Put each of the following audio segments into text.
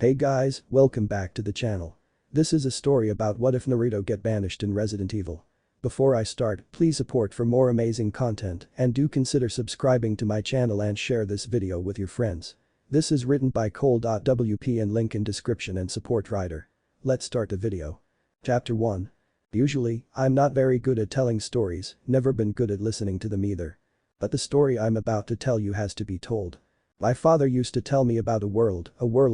Hey guys, welcome back to the channel. This is a story about what if Naruto get banished in Resident Evil. Before I start, please support for more amazing content and do consider subscribing to my channel and share this video with your friends. This is written by Kol.wp and link in description and support writer. Let's start the video. Chapter 1. Usually, I'm not very good at telling stories, never been good at listening to them either. But the story I'm about to tell you has to be told. My father used to tell me about a world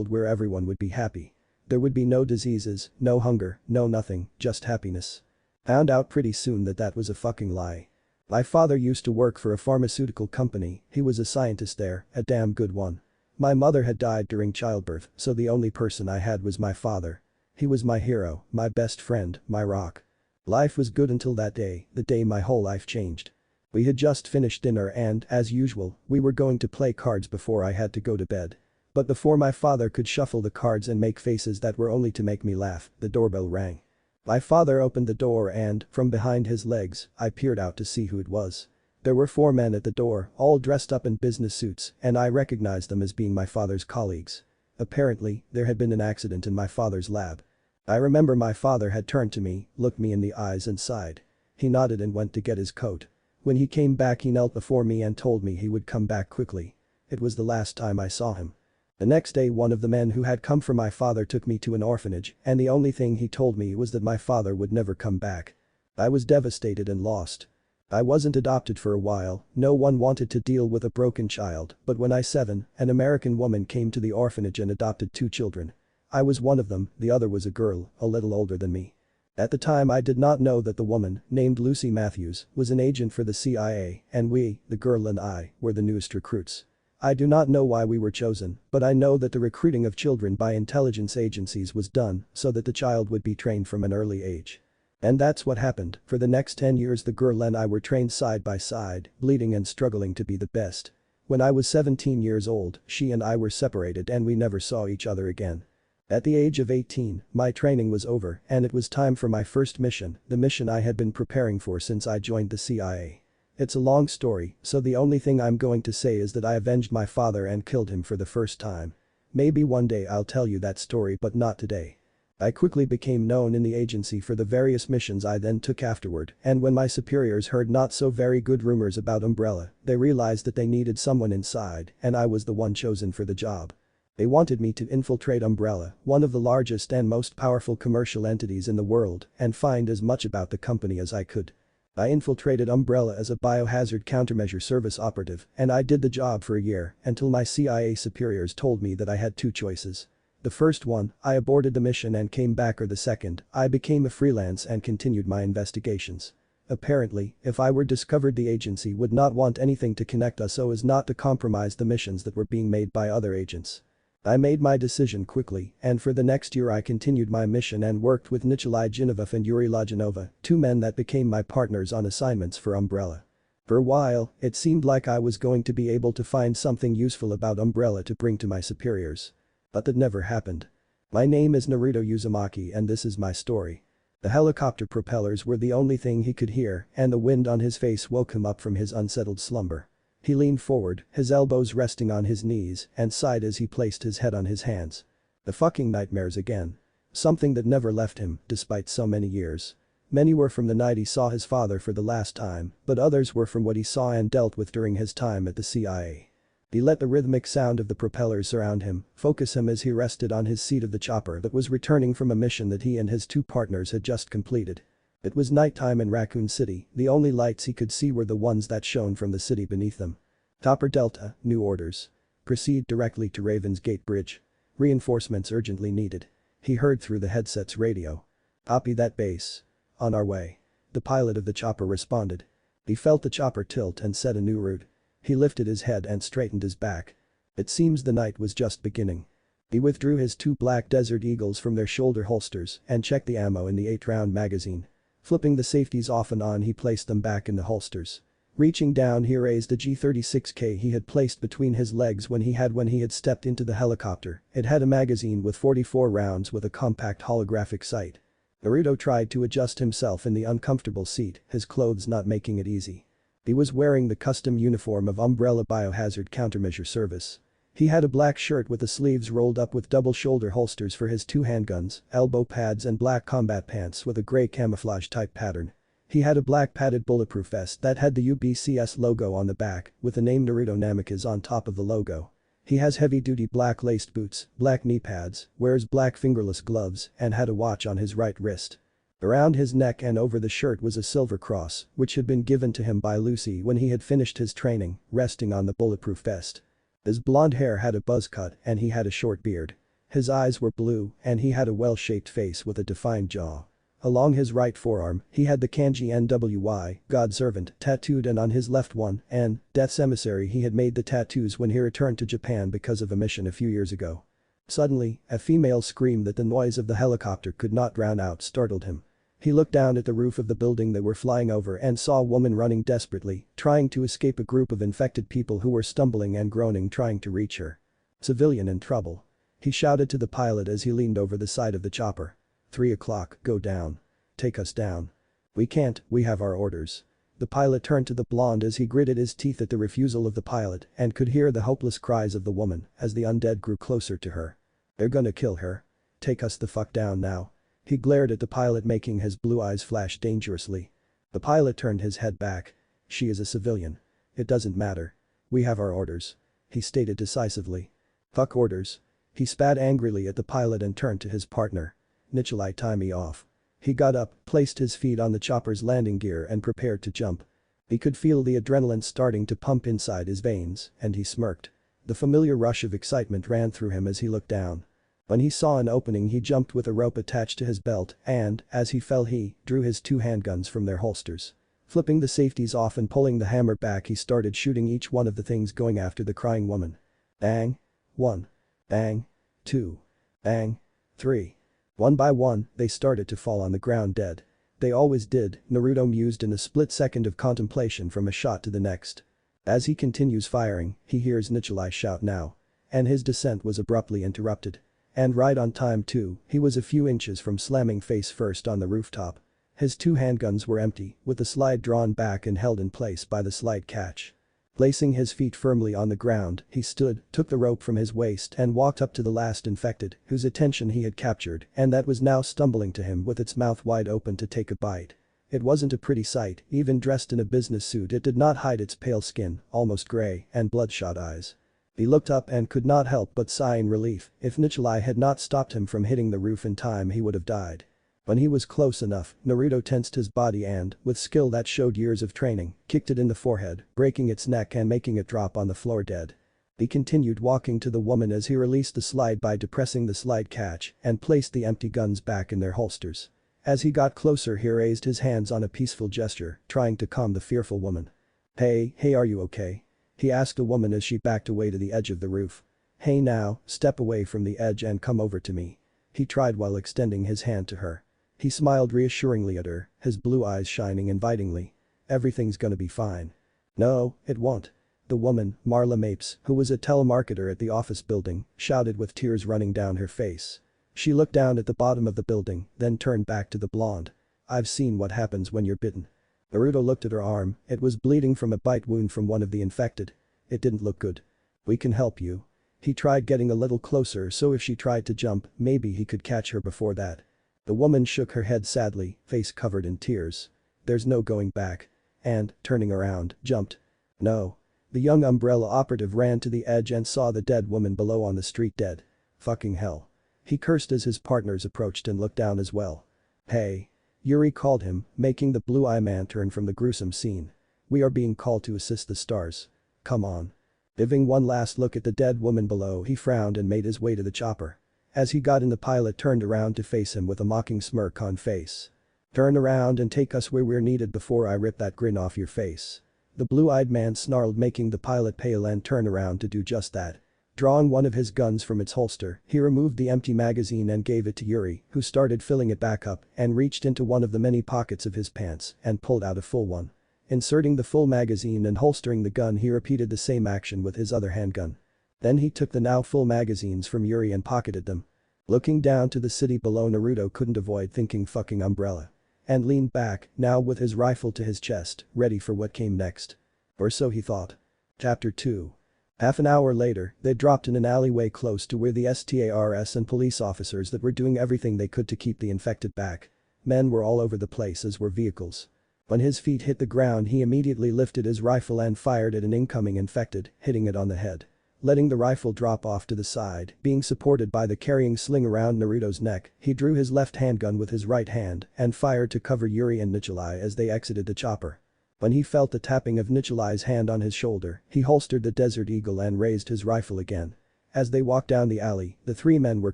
where everyone would be happy. There would be no diseases, no hunger, no nothing, just happiness. Found out pretty soon that that was a fucking lie. My father used to work for a pharmaceutical company, he was a scientist there, a damn good one. My mother had died during childbirth, so the only person I had was my father. He was my hero, my best friend, my rock. Life was good until that day, the day my whole life changed. We had just finished dinner and, as usual, we were going to play cards before I had to go to bed. But before my father could shuffle the cards and make faces that were only to make me laugh, the doorbell rang. My father opened the door and, from behind his legs, I peered out to see who it was. There were 4 men at the door, all dressed up in business suits, and I recognized them as being my father's colleagues. Apparently, there had been an accident in my father's lab. I remember my father had turned to me, looked me in the eyes and sighed. He nodded and went to get his coat. When he came back he knelt before me and told me he would come back quickly. It was the last time I saw him. The next day one of the men who had come for my father took me to an orphanage and the only thing he told me was that my father would never come back. I was devastated and lost. I wasn't adopted for a while, no one wanted to deal with a broken child, but when I was 7, an American woman came to the orphanage and adopted 2 children. I was one of them, the other was a girl, a little older than me. At the time I did not know that the woman, named Lucy Matthews, was an agent for the CIA and we, the girl and I, were the newest recruits. I do not know why we were chosen, but I know that the recruiting of children by intelligence agencies was done so that the child would be trained from an early age. And that's what happened, for the next 10 years the girl and I were trained side by side, bleeding and struggling to be the best. When I was 17 years old, she and I were separated and we never saw each other again. At the age of 18, my training was over and it was time for my first mission, the mission I had been preparing for since I joined the CIA. It's a long story, so the only thing I'm going to say is that I avenged my father and killed him for the first time. Maybe one day I'll tell you that story but not today. I quickly became known in the agency for the various missions I then took afterward and when my superiors heard not so very good rumors about Umbrella, they realized that they needed someone inside and I was the one chosen for the job. They wanted me to infiltrate Umbrella, one of the largest and most powerful commercial entities in the world, and find as much about the company as I could. I infiltrated Umbrella as a biohazard countermeasure service operative and I did the job for a year until my CIA superiors told me that I had 2 choices. The first one, I aborted the mission and came back, or the second, I became a freelance and continued my investigations. Apparently, if I were discovered the agency would not want anything to connect us so as not to compromise the missions that were being made by other agents. I made my decision quickly and for the next year I continued my mission and worked with Nikolai Genovef and Yuri Lajanova, 2 men that became my partners on assignments for Umbrella. For a while, it seemed like I was going to be able to find something useful about Umbrella to bring to my superiors. But that never happened. My name is Naruto Uzumaki and this is my story. The helicopter propellers were the only thing he could hear and the wind on his face woke him up from his unsettled slumber. He leaned forward, his elbows resting on his knees, and sighed as he placed his head on his hands. The fucking nightmares again. Something that never left him, despite so many years. Many were from the night he saw his father for the last time, but others were from what he saw and dealt with during his time at the CIA. He let the rhythmic sound of the propellers surround him, focus him as he rested on his seat of the chopper that was returning from a mission that he and his 2 partners had just completed. It was nighttime in Raccoon City, the only lights he could see were the ones that shone from the city beneath them. Topper Delta, new orders. Proceed directly to Raven's Gate Bridge. Reinforcements urgently needed. He heard through the headset's radio. Copy that base. On our way. The pilot of the chopper responded. He felt the chopper tilt and set a new route. He lifted his head and straightened his back. It seems the night was just beginning. He withdrew his 2 black Desert Eagles from their shoulder holsters and checked the ammo in the 8-round magazine. Flipping the safeties off and on he placed them back in the holsters. Reaching down he raised a G36K he had placed between his legs when he had stepped into the helicopter. It had a magazine with 44 rounds with a compact holographic sight. Naruto tried to adjust himself in the uncomfortable seat, his clothes not making it easy. He was wearing the custom uniform of Umbrella Biohazard Countermeasure Service. He had a black shirt with the sleeves rolled up with double shoulder holsters for his 2 handguns, elbow pads and black combat pants with a grey camouflage type pattern. He had a black padded bulletproof vest that had the UBCS logo on the back with the name Naruto Namikaze on top of the logo. He has heavy-duty black laced boots, black knee pads, wears black fingerless gloves, and had a watch on his right wrist. Around his neck and over the shirt was a silver cross, which had been given to him by Lucy when he had finished his training, resting on the bulletproof vest. His blonde hair had a buzz cut and he had a short beard. His eyes were blue and he had a well-shaped face with a defined jaw. Along his right forearm, he had the kanji NWY, God Servant, tattooed, and on his left one, N, Death's Emissary. He had made the tattoos when he returned to Japan because of a mission a few years ago. Suddenly, a female scream that the noise of the helicopter could not drown out startled him. He looked down at the roof of the building they were flying over and saw a woman running desperately, trying to escape a group of infected people who were stumbling and groaning trying to reach her. Civilian in trouble. He shouted to the pilot as he leaned over the side of the chopper. 3 o'clock, go down. Take us down. We can't, we have our orders. The pilot turned to the blonde as he gritted his teeth at the refusal of the pilot and could hear the hopeless cries of the woman as the undead grew closer to her. They're gonna kill her. Take us the fuck down now. He glared at the pilot, making his blue eyes flash dangerously. The pilot turned his head back. She is a civilian. It doesn't matter. We have our orders. He stated decisively. Fuck orders. He spat angrily at the pilot and turned to his partner. Nikolai, tie me off. He got up, placed his feet on the chopper's landing gear and prepared to jump. He could feel the adrenaline starting to pump inside his veins, and he smirked. The familiar rush of excitement ran through him as he looked down. When he saw an opening, he jumped with a rope attached to his belt and, as he fell, he drew his 2 handguns from their holsters. Flipping the safeties off and pulling the hammer back, he started shooting each one of the things going after the crying woman. Bang. 1. Bang. 2. Bang. 3. One by one, they started to fall on the ground dead. They always did, Naruto mused in a split second of contemplation from a shot to the next. As he continues firing, he hears Nikolai shout now. And his descent was abruptly interrupted. And right on time too, he was a few inches from slamming face first on the rooftop. His 2 handguns were empty, with the slide drawn back and held in place by the slide catch. Placing his feet firmly on the ground, he stood, took the rope from his waist and walked up to the last infected, whose attention he had captured and that was now stumbling to him with its mouth wide open to take a bite. It wasn't a pretty sight, even dressed in a business suit it did not hide its pale skin, almost gray, and bloodshot eyes. He looked up and could not help but sigh in relief. If Nikolai had not stopped him from hitting the roof in time, he would have died. When he was close enough, Naruto tensed his body and, with skill that showed years of training, kicked it in the forehead, breaking its neck and making it drop on the floor dead. He continued walking to the woman as he released the slide by depressing the slide catch and placed the empty guns back in their holsters. As he got closer, he raised his hands on a peaceful gesture, trying to calm the fearful woman. Hey, are you okay? He asked the woman as she backed away to the edge of the roof. Hey now, step away from the edge and come over to me. He tried while extending his hand to her. He smiled reassuringly at her, his blue eyes shining invitingly. Everything's gonna be fine. No, it won't. The woman, Marla Mapes, who was a telemarketer at the office building, shouted with tears running down her face. She looked down at the bottom of the building, then turned back to the blonde. I've seen what happens when you're bitten. Naruto looked at her arm, it was bleeding from a bite wound from one of the infected. It didn't look good. We can help you. He tried getting a little closer so if she tried to jump, maybe he could catch her before that. The woman shook her head sadly, face covered in tears. There's no going back. And, turning around, jumped. No. The young umbrella operative ran to the edge and saw the dead woman below on the street dead. Fucking hell. He cursed as his partners approached and looked down as well. Hey. Yuri called him, making the blue-eye man turn from the gruesome scene. We are being called to assist the stars. Come on. Giving one last look at the dead woman below, he frowned and made his way to the chopper. As he got in, the pilot turned around to face him with a mocking smirk on face. Turn around and take us where we're needed before I rip that grin off your face. The blue-eyed man snarled, making the pilot pale and turn around to do just that. Drawing one of his guns from its holster, he removed the empty magazine and gave it to Yuri, who started filling it back up and reached into one of the many pockets of his pants and pulled out a full one. Inserting the full magazine and holstering the gun, he repeated the same action with his other handgun. Then he took the now full magazines from Yuri and pocketed them. Looking down to the city below, Naruto couldn't avoid thinking fucking umbrella. And leaned back, now with his rifle to his chest, ready for what came next. Or so he thought. Chapter 2. Half an hour later, they dropped in an alleyway close to where the STARS and police officers that were doing everything they could to keep the infected back. Men were all over the place as were vehicles. When his feet hit the ground he immediately lifted his rifle and fired at an incoming infected, hitting it on the head. Letting the rifle drop off to the side, being supported by the carrying sling around Naruto's neck, he drew his left handgun with his right hand and fired to cover Yuri and Nikolai as they exited the chopper. When he felt the tapping of Nikolai's hand on his shoulder, he holstered the Desert Eagle and raised his rifle again. As they walked down the alley, the three men were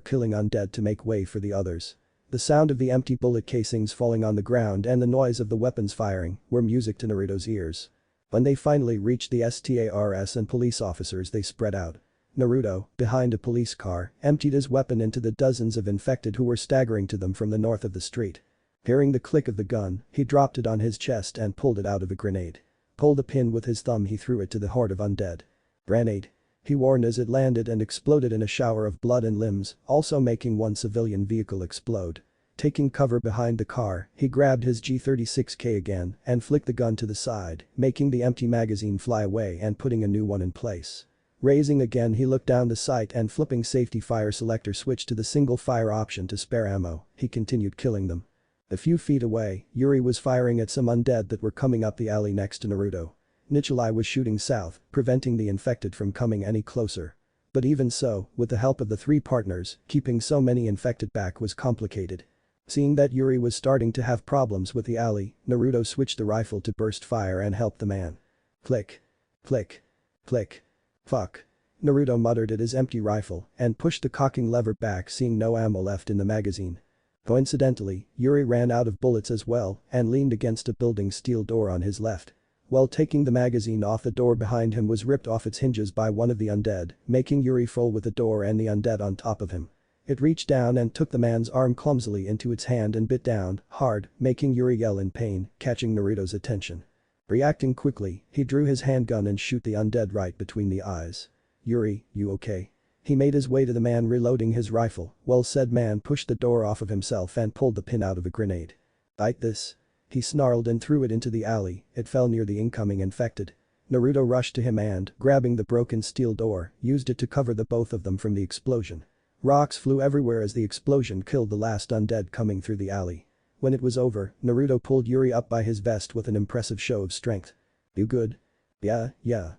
killing undead to make way for the others. The sound of the empty bullet casings falling on the ground and the noise of the weapons firing were music to Naruto's ears. When they finally reached the STARS and police officers they spread out. Naruto, behind a police car, emptied his weapon into the dozens of infected who were staggering to them from the north of the street. Hearing the click of the gun, he dropped it on his chest and pulled it out of a grenade. Pulled a pin with his thumb he threw it to the horde of undead. "Grenade," he warned as it landed and exploded in a shower of blood and limbs, also making one civilian vehicle explode. Taking cover behind the car, he grabbed his G36K again and flicked the gun to the side, making the empty magazine fly away and putting a new one in place. Raising again he looked down the sight and flipping safety fire selector switch to the single fire option to spare ammo, he continued killing them. A few feet away, Yuri was firing at some undead that were coming up the alley next to Naruto. Nikolai was shooting south, preventing the infected from coming any closer. But even so, with the help of the three partners, keeping so many infected back was complicated. Seeing that Yuri was starting to have problems with the alley, Naruto switched the rifle to burst fire and helped the man. Click. Click. Click. Fuck. Naruto muttered at his empty rifle and pushed the cocking lever back seeing no ammo left in the magazine. Coincidentally, Yuri ran out of bullets as well and leaned against a building steel door on his left. While taking the magazine off, the door behind him was ripped off its hinges by one of the undead, making Yuri fall with the door and the undead on top of him. It reached down and took the man's arm clumsily into its hand and bit down hard, making Yuri yell in pain, catching Naruto's attention. Reacting quickly, he drew his handgun and shoot the undead right between the eyes. "Yuri, you okay?" He made his way to the man reloading his rifle, while said man pushed the door off of himself and pulled the pin out of a grenade. "Bite this." He snarled and threw it into the alley, it fell near the incoming infected. Naruto rushed to him and, grabbing the broken steel door, used it to cover the both of them from the explosion. Rocks flew everywhere as the explosion killed the last undead coming through the alley. When it was over, Naruto pulled Yuri up by his vest with an impressive show of strength. "You good?" Yeah.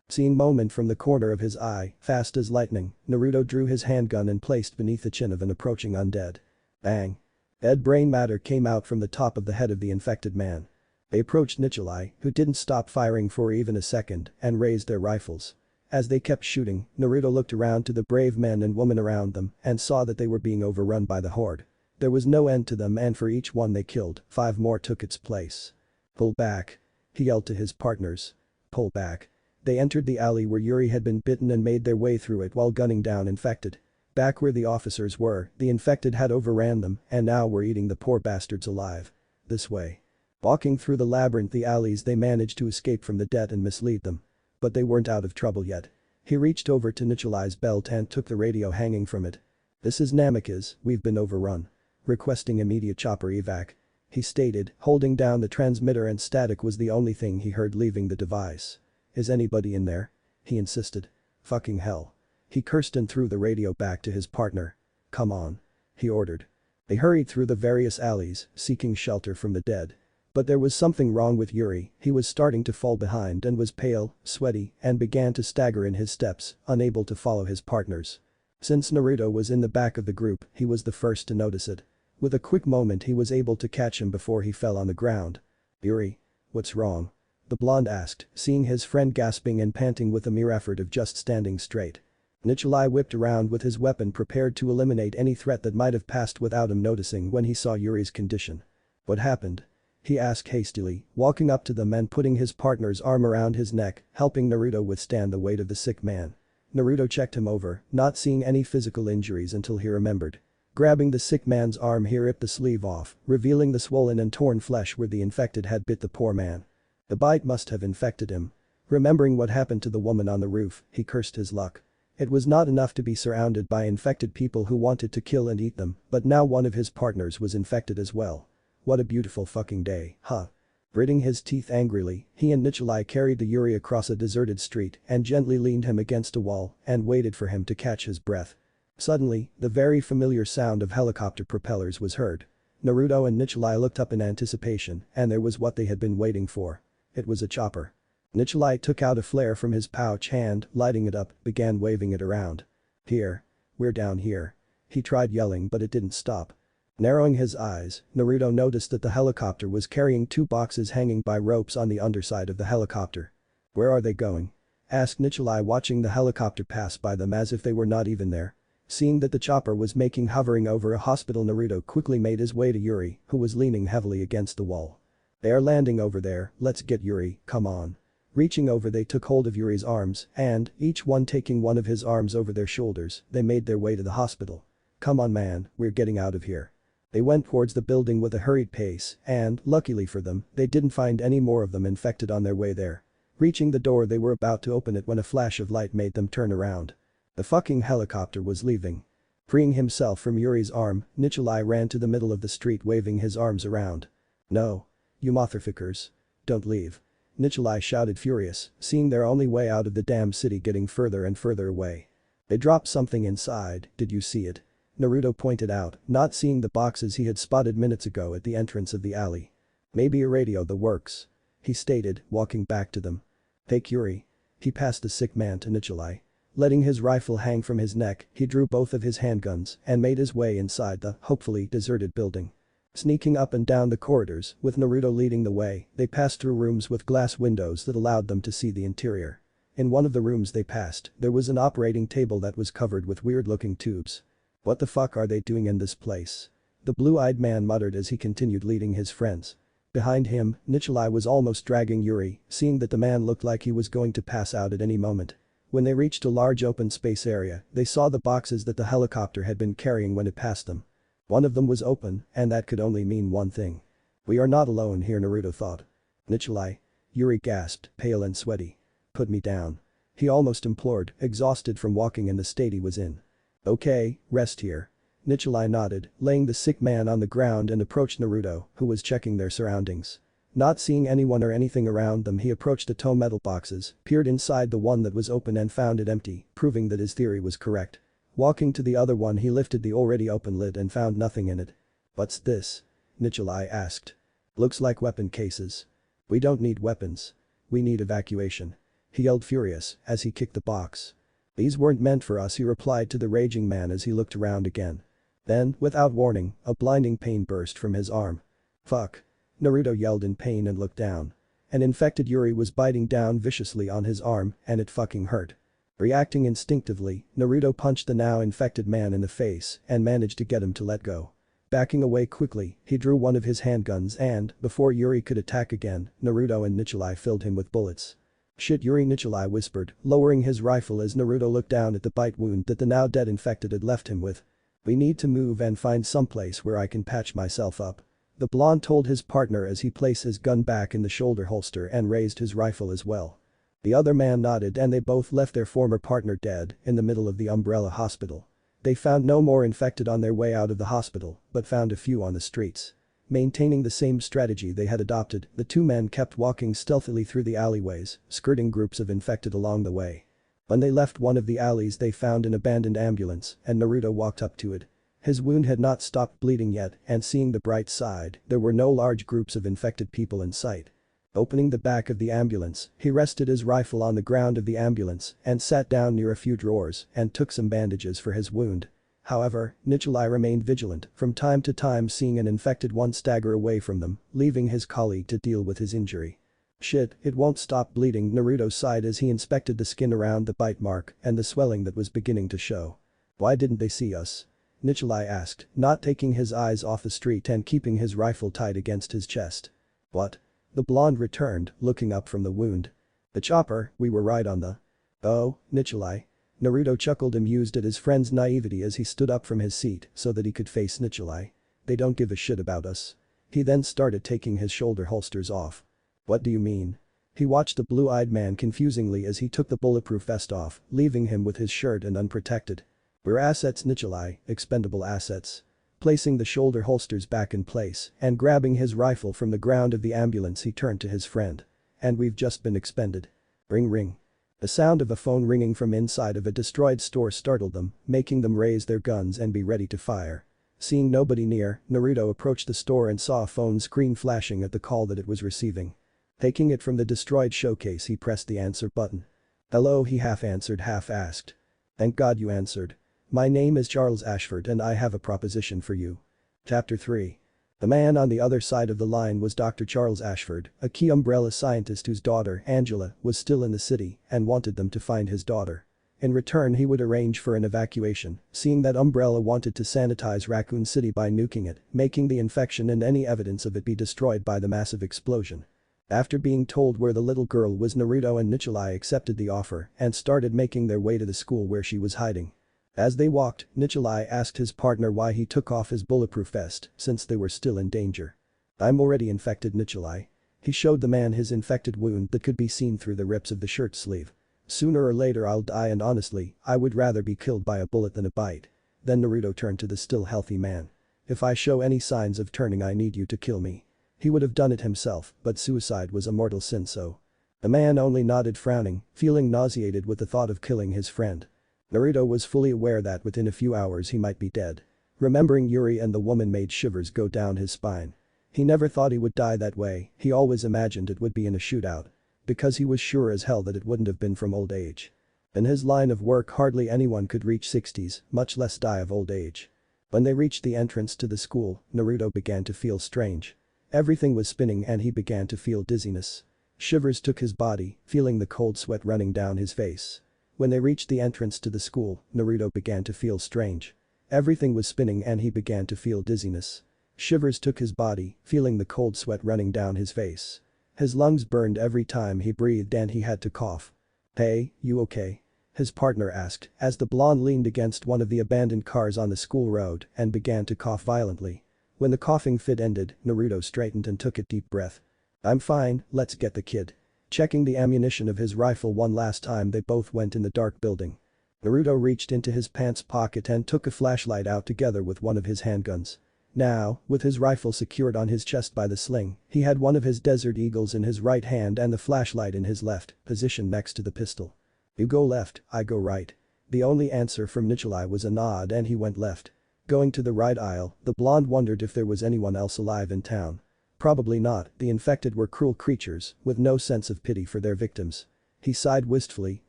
Seeing moment from the corner of his eye, fast as lightning, Naruto drew his handgun and placed beneath the chin of an approaching undead. Bang. Dead brain matter came out from the top of the head of the infected man. They approached Nikolai, who didn't stop firing for even a second, and raised their rifles. As they kept shooting, Naruto looked around to the brave men and women around them and saw that they were being overrun by the horde. There was no end to them and for each one they killed, 5 more took its place. "Pull back," he yelled to his partners. "Pull back." They entered the alley where Yuri had been bitten and made their way through it while gunning down infected. Back where the officers were, the infected had overran them and now were eating the poor bastards alive. This way. Walking through the labyrinth the alleys they managed to escape from the dead and mislead them. But they weren't out of trouble yet. He reached over to Nikolai's belt and took the radio hanging from it. "This is Namikaze, we've been overrun. Requesting immediate chopper evac," he stated, holding down the transmitter and static was the only thing he heard leaving the device. "Is anybody in there?" he insisted. "Fucking hell." He cursed and threw the radio back to his partner. "Come on," he ordered. They hurried through the various alleys, seeking shelter from the dead. But there was something wrong with Yuri, he was starting to fall behind and was pale, sweaty, and began to stagger in his steps, unable to follow his partners. Since Naruto was in the back of the group, he was the first to notice it. With a quick moment he was able to catch him before he fell on the ground. "Yuri, what's wrong?" the blonde asked, seeing his friend gasping and panting with a mere effort of just standing straight. Nikolai whipped around with his weapon prepared to eliminate any threat that might have passed without him noticing when he saw Yuri's condition. "What happened?" he asked hastily, walking up to them and putting his partner's arm around his neck, helping Naruto withstand the weight of the sick man. Naruto checked him over, not seeing any physical injuries until he remembered. Grabbing the sick man's arm he ripped the sleeve off, revealing the swollen and torn flesh where the infected had bit the poor man. The bite must have infected him. Remembering what happened to the woman on the roof, he cursed his luck. It was not enough to be surrounded by infected people who wanted to kill and eat them, but now one of his partners was infected as well. What a beautiful fucking day, huh? Gritting his teeth angrily, he and Nikolai carried the Yuri across a deserted street and gently leaned him against a wall and waited for him to catch his breath. Suddenly, the very familiar sound of helicopter propellers was heard. Naruto and Nikolai looked up in anticipation, and there was what they had been waiting for. It was a chopper. Nikolai took out a flare from his pouch and, lighting it up, began waving it around. "Here. We're down here." He tried yelling but it didn't stop. Narrowing his eyes, Naruto noticed that the helicopter was carrying 2 boxes hanging by ropes on the underside of the helicopter. "Where are they going?" asked Nikolai, watching the helicopter pass by them as if they were not even there. Seeing that the chopper was hovering over a hospital, Naruto quickly made his way to Yuri, who was leaning heavily against the wall. "They are landing over there, let's get Yuri, come on." Reaching over, they took hold of Yuri's arms and, each one taking one of his arms over their shoulders, they made their way to the hospital. "Come on man, we're getting out of here." They went towards the building with a hurried pace and, luckily for them, they didn't find any more of them infected on their way there. Reaching the door, they were about to open it when a flash of light made them turn around. The fucking helicopter was leaving. Freeing himself from Yuri's arm, Nikolai ran to the middle of the street waving his arms around. "No. You motherfuckers. Don't leave." Nikolai shouted, furious, seeing their only way out of the damn city getting further and further away. "They dropped something inside, did you see it?" Naruto pointed out, not seeing the boxes he had spotted minutes ago at the entrance of the alley. "Maybe a radio that works," he stated, walking back to them. "Take Yuri." He passed the sick man to Nikolai. Letting his rifle hang from his neck, he drew both of his handguns and made his way inside the, hopefully, deserted building. Sneaking up and down the corridors, with Naruto leading the way, they passed through rooms with glass windows that allowed them to see the interior. In one of the rooms they passed, there was an operating table that was covered with weird-looking tubes. "What the fuck are they doing in this place?" the blue-eyed man muttered as he continued leading his friends. Behind him, Nikolai was almost dragging Yuri, seeing that the man looked like he was going to pass out at any moment. When they reached a large open space area, they saw the boxes that the helicopter had been carrying when it passed them. One of them was open, and that could only mean one thing. "We are not alone here," Naruto thought. "Nikolai." Yuri gasped, pale and sweaty. "Put me down." He almost implored, exhausted from walking in the state he was in. "Okay, rest here." Nikolai nodded, laying the sick man on the ground and approached Naruto, who was checking their surroundings. Not seeing anyone or anything around them, he approached the tow metal boxes, peered inside the one that was open and found it empty, proving that his theory was correct. Walking to the other one, he lifted the already open lid and found nothing in it. "What's this?" Nikolai asked. "Looks like weapon cases." "We don't need weapons. We need evacuation," he yelled, furious, as he kicked the box. "These weren't meant for us," he replied to the raging man as he looked around again. Then, without warning, a blinding pain burst from his arm. "Fuck." Naruto yelled in pain and looked down. An infected Yuri was biting down viciously on his arm, and it fucking hurt. Reacting instinctively, Naruto punched the now infected man in the face and managed to get him to let go. Backing away quickly, he drew one of his handguns and, before Yuri could attack again, Naruto and Nikolai filled him with bullets. "Shit, Yuri," Nikolai whispered, lowering his rifle as Naruto looked down at the bite wound that the now dead infected had left him with. "We need to move and find someplace where I can patch myself up," the blonde told his partner as he placed his gun back in the shoulder holster and raised his rifle as well. The other man nodded and they both left their former partner dead in the middle of the Umbrella Hospital. They found no more infected on their way out of the hospital, but found a few on the streets. Maintaining the same strategy they had adopted, the two men kept walking stealthily through the alleyways, skirting groups of infected along the way. When they left one of the alleys, they found an abandoned ambulance and Naruto walked up to it. His wound had not stopped bleeding yet, and seeing the bright side, there were no large groups of infected people in sight. Opening the back of the ambulance, he rested his rifle on the ground of the ambulance and sat down near a few drawers and took some bandages for his wound. However, Nikolai remained vigilant, from time to time seeing an infected one stagger away from them, leaving his colleague to deal with his injury. "Shit, it won't stop bleeding," Naruto sighed as he inspected the skin around the bite mark and the swelling that was beginning to show. "Why didn't they see us?" Nikolai asked, not taking his eyes off the street and keeping his rifle tight against his chest. "What?" the blonde returned, looking up from the wound. "The chopper, we were right on the..." "Oh, Nikolai." Naruto chuckled, amused at his friend's naivety as he stood up from his seat so that he could face Nikolai. "They don't give a shit about us." He then started taking his shoulder holsters off. "What do you mean?" He watched the blue-eyed man confusingly as he took the bulletproof vest off, leaving him with his shirt and unprotected. "We're assets, Nikolai, expendable assets. Placing the shoulder holsters back in place and grabbing his rifle from the ground of the ambulance, he turned to his friend. "And we've just been expended." Ring ring. The sound of a phone ringing from inside of a destroyed store startled them, making them raise their guns and be ready to fire. Seeing nobody near, Naruto approached the store and saw a phone screen flashing at the call that it was receiving. Taking it from the destroyed showcase, he pressed the answer button. "Hello," he half answered, half asked. "Thank God you answered. My name is Charles Ashford and I have a proposition for you." Chapter 3. The man on the other side of the line was Dr. Charles Ashford, a key umbrella scientist whose daughter, Angela, was still in the city and wanted them to find his daughter. In return, he would arrange for an evacuation, seeing that Umbrella wanted to sanitize Raccoon City by nuking it, making the infection and any evidence of it be destroyed by the massive explosion. After being told where the little girl was, Naruto and Nicholai accepted the offer and started making their way to the school where she was hiding. As they walked, Nicholai asked his partner why he took off his bulletproof vest since they were still in danger. "I'm already infected, Nicholai." He showed the man his infected wound that could be seen through the rips of the shirt sleeve. "Sooner or later I'll die and honestly, I would rather be killed by a bullet than a bite." Then Naruto turned to the still healthy man. "If I show any signs of turning, I need you to kill me." He would have done it himself, but suicide was a mortal sin, so. The man only nodded, frowning, feeling nauseated with the thought of killing his friend. Naruto was fully aware that within a few hours he might be dead. Remembering Yuri and the woman made shivers go down his spine. He never thought he would die that way, he always imagined it would be in a shootout. Because he was sure as hell that it wouldn't have been from old age. In his line of work hardly anyone could reach 60s, much less die of old age. When they reached the entrance to the school, Naruto began to feel strange. Everything was spinning and he began to feel dizziness. Shivers took his body, feeling the cold sweat running down his face. When they reached the entrance to the school, Naruto began to feel strange. Everything was spinning and he began to feel dizziness. Shivers took his body, feeling the cold sweat running down his face. His lungs burned every time he breathed and he had to cough. "Hey, you okay?" his partner asked as the blonde leaned against one of the abandoned cars on the school road and began to cough violently. When the coughing fit ended, Naruto straightened and took a deep breath. "I'm fine, let's get the kid." Checking the ammunition of his rifle one last time, they both went in the dark building. Naruto reached into his pants pocket and took a flashlight out together with one of his handguns. Now, with his rifle secured on his chest by the sling, he had one of his Desert Eagles in his right hand and the flashlight in his left, positioned next to the pistol. "You go left, I go right." The only answer from Nicholai was a nod and he went left. Going to the right aisle, the blonde wondered if there was anyone else alive in town. Probably not, the infected were cruel creatures, with no sense of pity for their victims. He sighed wistfully.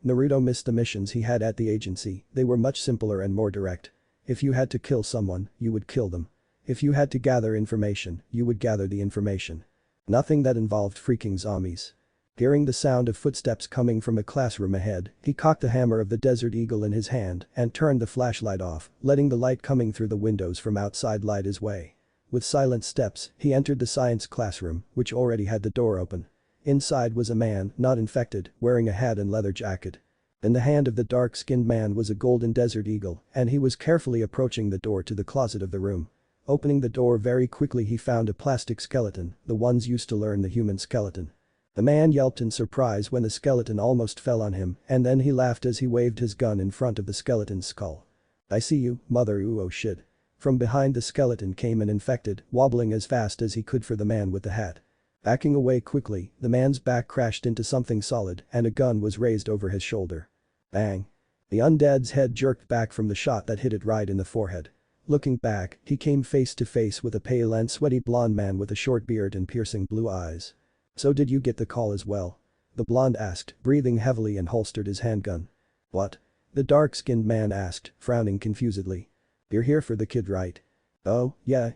Naruto missed the missions he had at the agency, they were much simpler and more direct. If you had to kill someone, you would kill them. If you had to gather information, you would gather the information. Nothing that involved freaking zombies. Hearing the sound of footsteps coming from a classroom ahead, he cocked the hammer of the Desert Eagle in his hand and turned the flashlight off, letting the light coming through the windows from outside light his way. With silent steps, he entered the science classroom, which already had the door open. Inside was a man, not infected, wearing a hat and leather jacket. In the hand of the dark-skinned man was a golden Desert Eagle, and he was carefully approaching the door to the closet of the room. Opening the door very quickly, he found a plastic skeleton, the ones used to learn the human skeleton. The man yelped in surprise when the skeleton almost fell on him, and then he laughed as he waved his gun in front of the skeleton's skull. "I see you, mother, ooh, oh shit." From behind the skeleton came an infected, wobbling as fast as he could for the man with the hat. Backing away quickly, the man's back crashed into something solid and a gun was raised over his shoulder. Bang. The undead's head jerked back from the shot that hit it right in the forehead. Looking back, he came face to face with a pale and sweaty blonde man with a short beard and piercing blue eyes. "So did you get the call as well?" the blonde asked, breathing heavily, and holstered his handgun. "What?" the dark-skinned man asked, frowning confusedly. "You're here for the kid, right?" "Oh, yeah.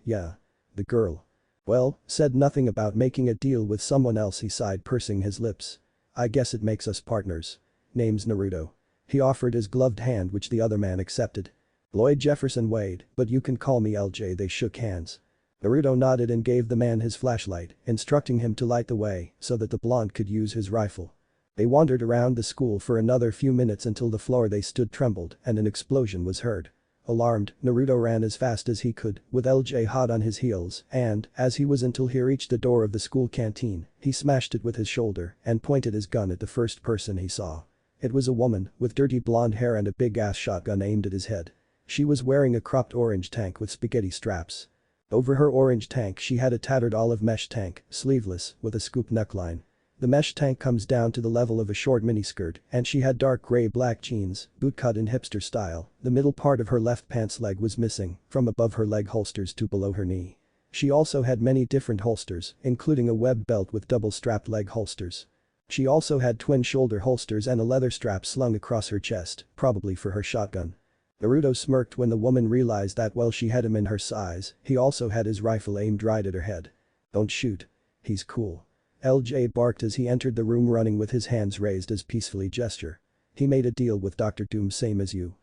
The girl." "Well, said nothing about making a deal with someone else," he sighed, pursing his lips. "I guess it makes us partners. Name's Naruto." He offered his gloved hand, which the other man accepted. "Lloyd Jefferson Wade, but you can call me LJ." They shook hands. Naruto nodded and gave the man his flashlight, instructing him to light the way so that the blonde could use his rifle. They wandered around the school for another few minutes until the floor they stood trembled and an explosion was heard. Alarmed, Naruto ran as fast as he could, with LJ hot on his heels, and, as he was until he reached the door of the school canteen, he smashed it with his shoulder and pointed his gun at the first person he saw. It was a woman, with dirty blonde hair and a big-ass shotgun aimed at his head. She was wearing a cropped orange tank with spaghetti straps. Over her orange tank she had a tattered olive mesh tank, sleeveless, with a scoop neckline. The mesh tank comes down to the level of a short miniskirt and she had dark gray-black jeans, bootcut in hipster style. The middle part of her left pants leg was missing, from above her leg holsters to below her knee. She also had many different holsters, including a web belt with double-strapped leg holsters. She also had twin shoulder holsters and a leather strap slung across her chest, probably for her shotgun. Naruto smirked when the woman realized that while she had him in her size, he also had his rifle aimed right at her head. "Don't shoot. He's cool." LJ barked as he entered the room running with his hands raised as peacefully gesture. "He made a deal with Dr. Doom same as you."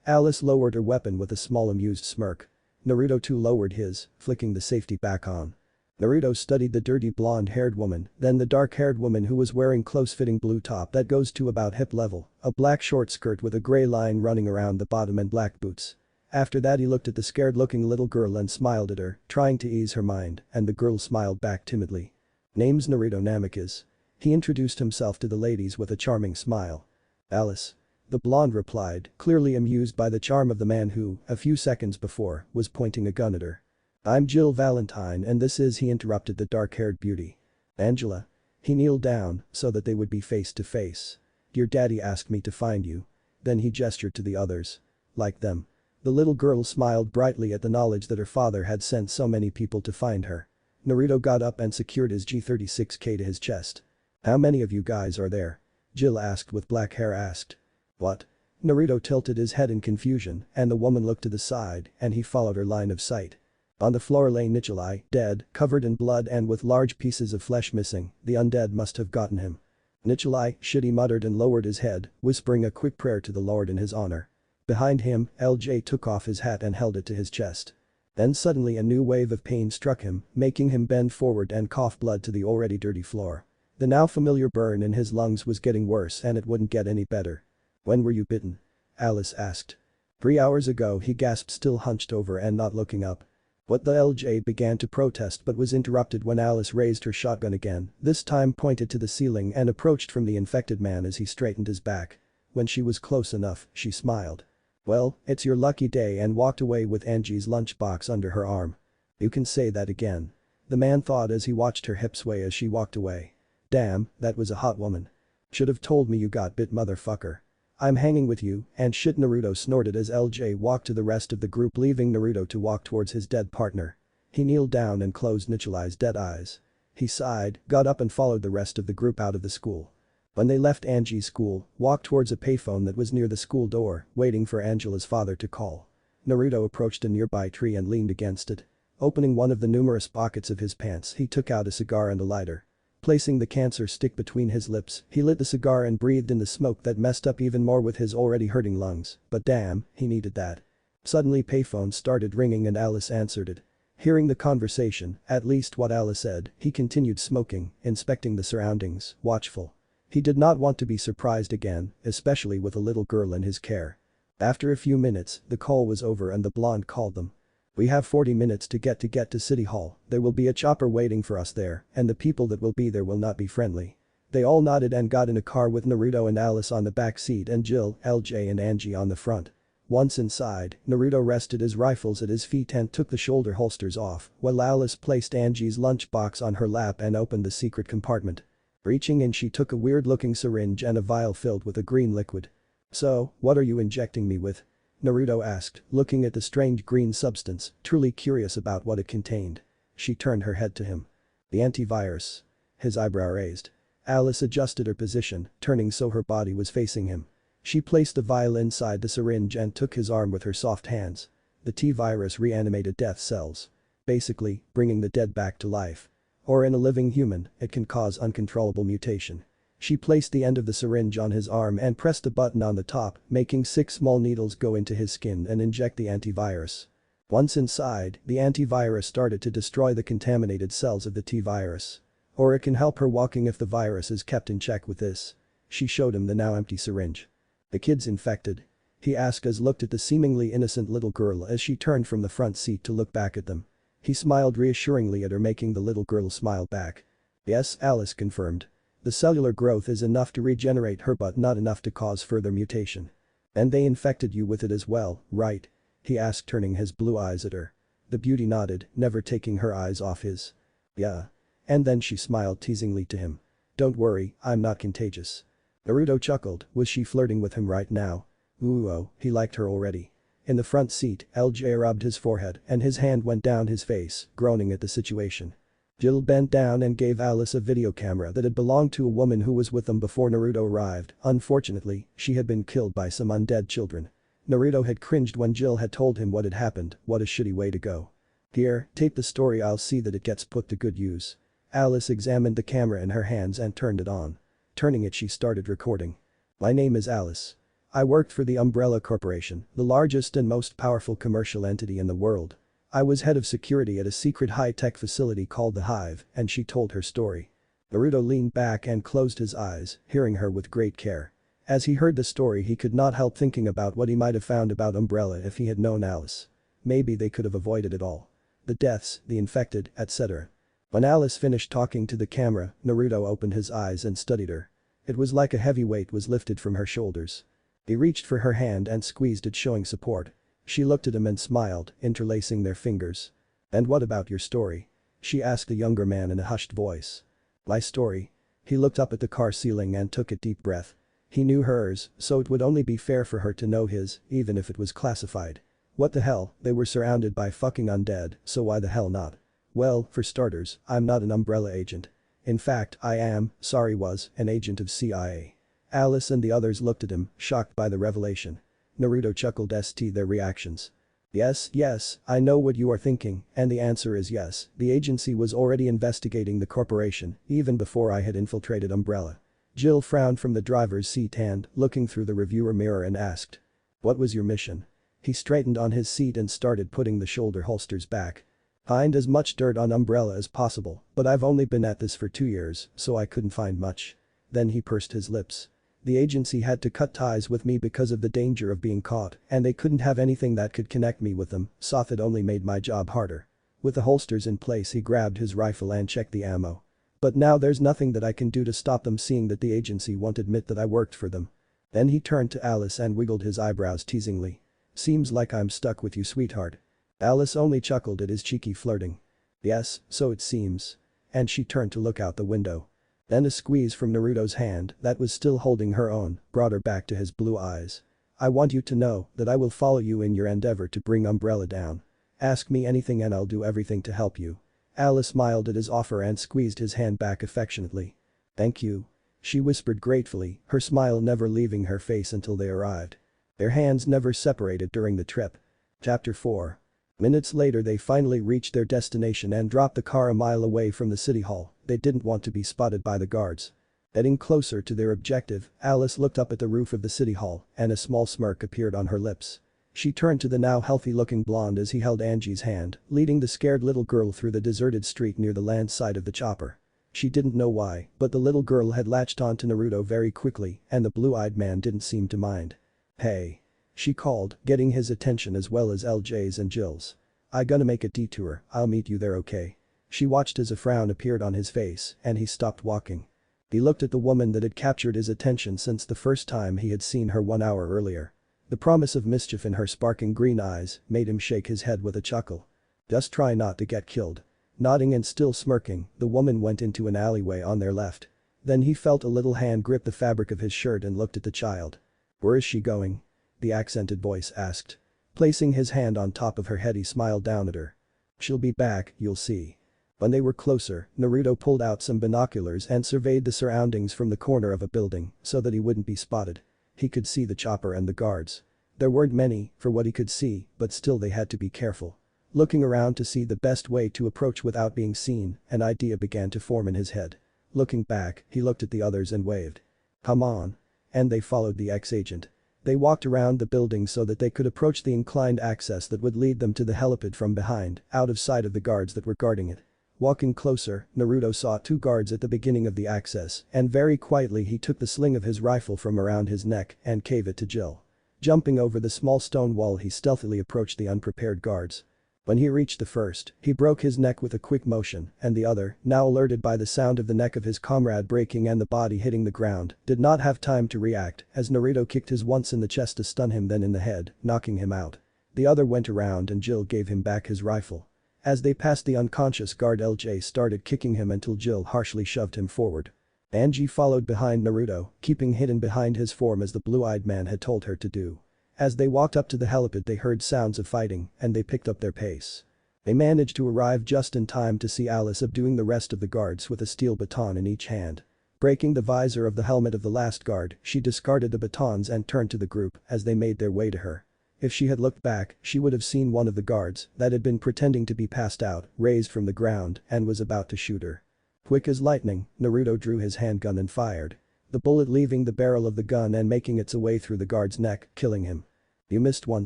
Alice lowered her weapon with a small amused smirk. Naruto too lowered his, flicking the safety back on. Naruto studied the dirty blonde-haired woman, then the dark-haired woman who was wearing close-fitting blue top that goes to about hip level, a black short skirt with a gray line running around the bottom and black boots. After that he looked at the scared-looking little girl and smiled at her, trying to ease her mind, and the girl smiled back timidly. "Name's Naruto Namikaze." He introduced himself to the ladies with a charming smile. "Alice." The blonde replied, clearly amused by the charm of the man who, a few seconds before, was pointing a gun at her. "I'm Jill Valentine and this is," he interrupted the dark-haired beauty. "Angela." He kneeled down so that they would be face to face. "Your daddy asked me to find you." Then he gestured to the others. "Like them." The little girl smiled brightly at the knowledge that her father had sent so many people to find her. Naruto got up and secured his G36K to his chest. "How many of you guys are there?" Jill asked with black hair asked. "What?" Naruto tilted his head in confusion and the woman looked to the side and he followed her line of sight. On the floor lay Nichilai, dead, covered in blood and with large pieces of flesh missing. The undead must have gotten him. "Nichilai," shit, he muttered and lowered his head, whispering a quick prayer to the Lord in his honor. Behind him, LJ took off his hat and held it to his chest. Then suddenly a new wave of pain struck him, making him bend forward and cough blood to the already dirty floor. The now familiar burn in his lungs was getting worse and it wouldn't get any better. "When were you bitten?" Alice asked. 3 hours ago, he gasped, still hunched over and not looking up. What the LJ began to protest but was interrupted when Alice raised her shotgun again, this time pointed to the ceiling and approached from the infected man as he straightened his back. When she was close enough, she smiled. "Well, it's your lucky day," and walked away with Angie's lunchbox under her arm. "You can say that again." The man thought as he watched her hips sway as she walked away. "Damn, that was a hot woman. Should've told me you got bit, motherfucker. I'm hanging with you," and shit, Naruto snorted as LJ walked to the rest of the group, leaving Naruto to walk towards his dead partner. He kneeled down and closed Nichilai's dead eyes. He sighed, got up and followed the rest of the group out of the school. When they left Angie's school, walked towards a payphone that was near the school door, waiting for Angela's father to call. Naruto approached a nearby tree and leaned against it. Opening one of the numerous pockets of his pants, he took out a cigar and a lighter. Placing the cancer stick between his lips, he lit the cigar and breathed in the smoke that messed up even more with his already hurting lungs, but damn, he needed that. Suddenly payphone started ringing and Alice answered it. Hearing the conversation, at least what Alice said, he continued smoking, inspecting the surroundings, watchful. He did not want to be surprised again, especially with a little girl in his care. After a few minutes, the call was over and the blonde called them. "We have 40 minutes to get to City Hall. There will be a chopper waiting for us there, and the people that will be there will not be friendly." They all nodded and got in a car with Naruto and Alice on the back seat and Jill, LJ and Angie on the front. Once inside, Naruto rested his rifles at his feet and took the shoulder holsters off, while Alice placed Angie's lunchbox on her lap and opened the secret compartment. Reaching in, she took a weird-looking syringe and a vial filled with a green liquid. "So, what are you injecting me with?" Naruto asked, looking at the strange green substance, truly curious about what it contained. She turned her head to him. "The antivirus." His eyebrow raised. Alice adjusted her position, turning so her body was facing him. She placed the vial inside the syringe and took his arm with her soft hands. The T-virus reanimated death cells. Basically, bringing the dead back to life. Or in a living human, it can cause uncontrollable mutation. She placed the end of the syringe on his arm and pressed a button on the top, making 6 small needles go into his skin and inject the antivirus. Once inside, the antivirus started to destroy the contaminated cells of the T-virus. Or it can help her walking if the virus is kept in check with this. She showed him the now empty syringe. "The kid's infected?" he asked as looked at the seemingly innocent little girl as she turned from the front seat to look back at them. He smiled reassuringly at her, making the little girl smile back. "Yes," Alice confirmed. "The cellular growth is enough to regenerate her but not enough to cause further mutation." And they infected you with it as well, right? He asked, turning his blue eyes at her. The beauty nodded, never taking her eyes off his. Yeah. And then she smiled teasingly to him. Don't worry, I'm not contagious. Naruto chuckled, was she flirting with him right now? Ooh oh, he liked her already. In the front seat, LJ rubbed his forehead and his hand went down his face, groaning at the situation. Jill bent down and gave Alice a video camera that had belonged to a woman who was with them before Naruto arrived. Unfortunately, she had been killed by some undead children. Naruto had cringed when Jill had told him what had happened, what a shitty way to go. Here, tape the story, I'll see that it gets put to good use. Alice examined the camera in her hands and turned it on. Turning it, she started recording. My name is Alice. I worked for the Umbrella Corporation, the largest and most powerful commercial entity in the world. I was head of security at a secret high-tech facility called the Hive, and she told her story. Naruto leaned back and closed his eyes, hearing her with great care. As he heard the story, he could not help thinking about what he might have found about Umbrella if he had known Alice. Maybe they could have avoided it all. The deaths, the infected, etc. When Alice finished talking to the camera, Naruto opened his eyes and studied her. It was like a heavy weight was lifted from her shoulders. He reached for her hand and squeezed it, showing support. She looked at him and smiled, interlacing their fingers. And what about your story? She asked the younger man in a hushed voice. My story? He looked up at the car ceiling and took a deep breath. He knew hers, so it would only be fair for her to know his, even if it was classified. What the hell, they were surrounded by fucking undead, so why the hell not? Well, for starters, I'm not an Umbrella agent. In fact, I am, was, an agent of CIA. Alice and the others looked at him, shocked by the revelation. Naruto chuckled their reactions. Yes, I know what you are thinking, and the answer is yes, the agency was already investigating the corporation, even before I had infiltrated Umbrella. Jill frowned from the driver's seat and, looking through the reviewer mirror, and asked. What was your mission? He straightened on his seat and started putting the shoulder holsters back. Find as much dirt on Umbrella as possible, but I've only been at this for 2 years, so I couldn't find much. Then he pursed his lips. The agency had to cut ties with me because of the danger of being caught, and they couldn't have anything that could connect me with them, so it only made my job harder. With the holsters in place, he grabbed his rifle and checked the ammo. But now there's nothing that I can do to stop them seeing that the agency won't admit that I worked for them. Then he turned to Alice and wiggled his eyebrows teasingly. Seems like I'm stuck with you, sweetheart. Alice only chuckled at his cheeky flirting. Yes, so it seems. And she turned to look out the window. Then a squeeze from Naruto's hand, that was still holding her own, brought her back to his blue eyes. I want you to know that I will follow you in your endeavor to bring Umbrella down. Ask me anything and I'll do everything to help you. Alice smiled at his offer and squeezed his hand back affectionately. Thank you. She whispered gratefully, her smile never leaving her face until they arrived. Their hands never separated during the trip. Chapter 4. Minutes later they finally reached their destination and dropped the car a mile away from the city hall. They didn't want to be spotted by the guards. Heading closer to their objective, Alice looked up at the roof of the city hall and a small smirk appeared on her lips. She turned to the now healthy-looking blonde as he held Angie's hand, leading the scared little girl through the deserted street near the land side of the chopper. She didn't know why, but the little girl had latched on to Naruto very quickly and the blue-eyed man didn't seem to mind. Hey. She called, getting his attention as well as LJ's and Jill's. I gonna make a detour, I'll meet you there, okay? She watched as a frown appeared on his face and he stopped walking. He looked at the woman that had captured his attention since the first time he had seen her 1 hour earlier. The promise of mischief in her sparkling green eyes made him shake his head with a chuckle. Just try not to get killed. Nodding and still smirking, the woman went into an alleyway on their left. Then he felt a little hand grip the fabric of his shirt and looked at the child. Where is she going? The accented voice asked. Placing his hand on top of her head, he smiled down at her. She'll be back, you'll see. When they were closer, Naruto pulled out some binoculars and surveyed the surroundings from the corner of a building so that he wouldn't be spotted. He could see the chopper and the guards. There weren't many, for what he could see, but still they had to be careful. Looking around to see the best way to approach without being seen, an idea began to form in his head. Looking back, he looked at the others and waved. Come on. And they followed the ex-agent. They walked around the building so that they could approach the inclined access that would lead them to the helipad from behind, out of sight of the guards that were guarding it. Walking closer, Naruto saw 2 guards at the beginning of the access and very quietly he took the sling of his rifle from around his neck and gave it to Jill. Jumping over the small stone wall, he stealthily approached the unprepared guards. When he reached the first, he broke his neck with a quick motion, and the other, now alerted by the sound of the neck of his comrade breaking and the body hitting the ground, did not have time to react as Naruto kicked his once in the chest to stun him then in the head, knocking him out. The other went around and Jill gave him back his rifle. As they passed the unconscious guard, LJ started kicking him until Jill harshly shoved him forward. Angie followed behind Naruto, keeping hidden behind his form as the blue-eyed man had told her to do. As they walked up to the helipad they heard sounds of fighting and they picked up their pace. They managed to arrive just in time to see Alice subduing the rest of the guards with a steel baton in each hand. Breaking the visor of the helmet of the last guard, she discarded the batons and turned to the group as they made their way to her. If she had looked back, she would have seen one of the guards that had been pretending to be passed out, raised from the ground and was about to shoot her. Quick as lightning, Naruto drew his handgun and fired. The bullet leaving the barrel of the gun and making its way through the guard's neck, killing him. "You missed one,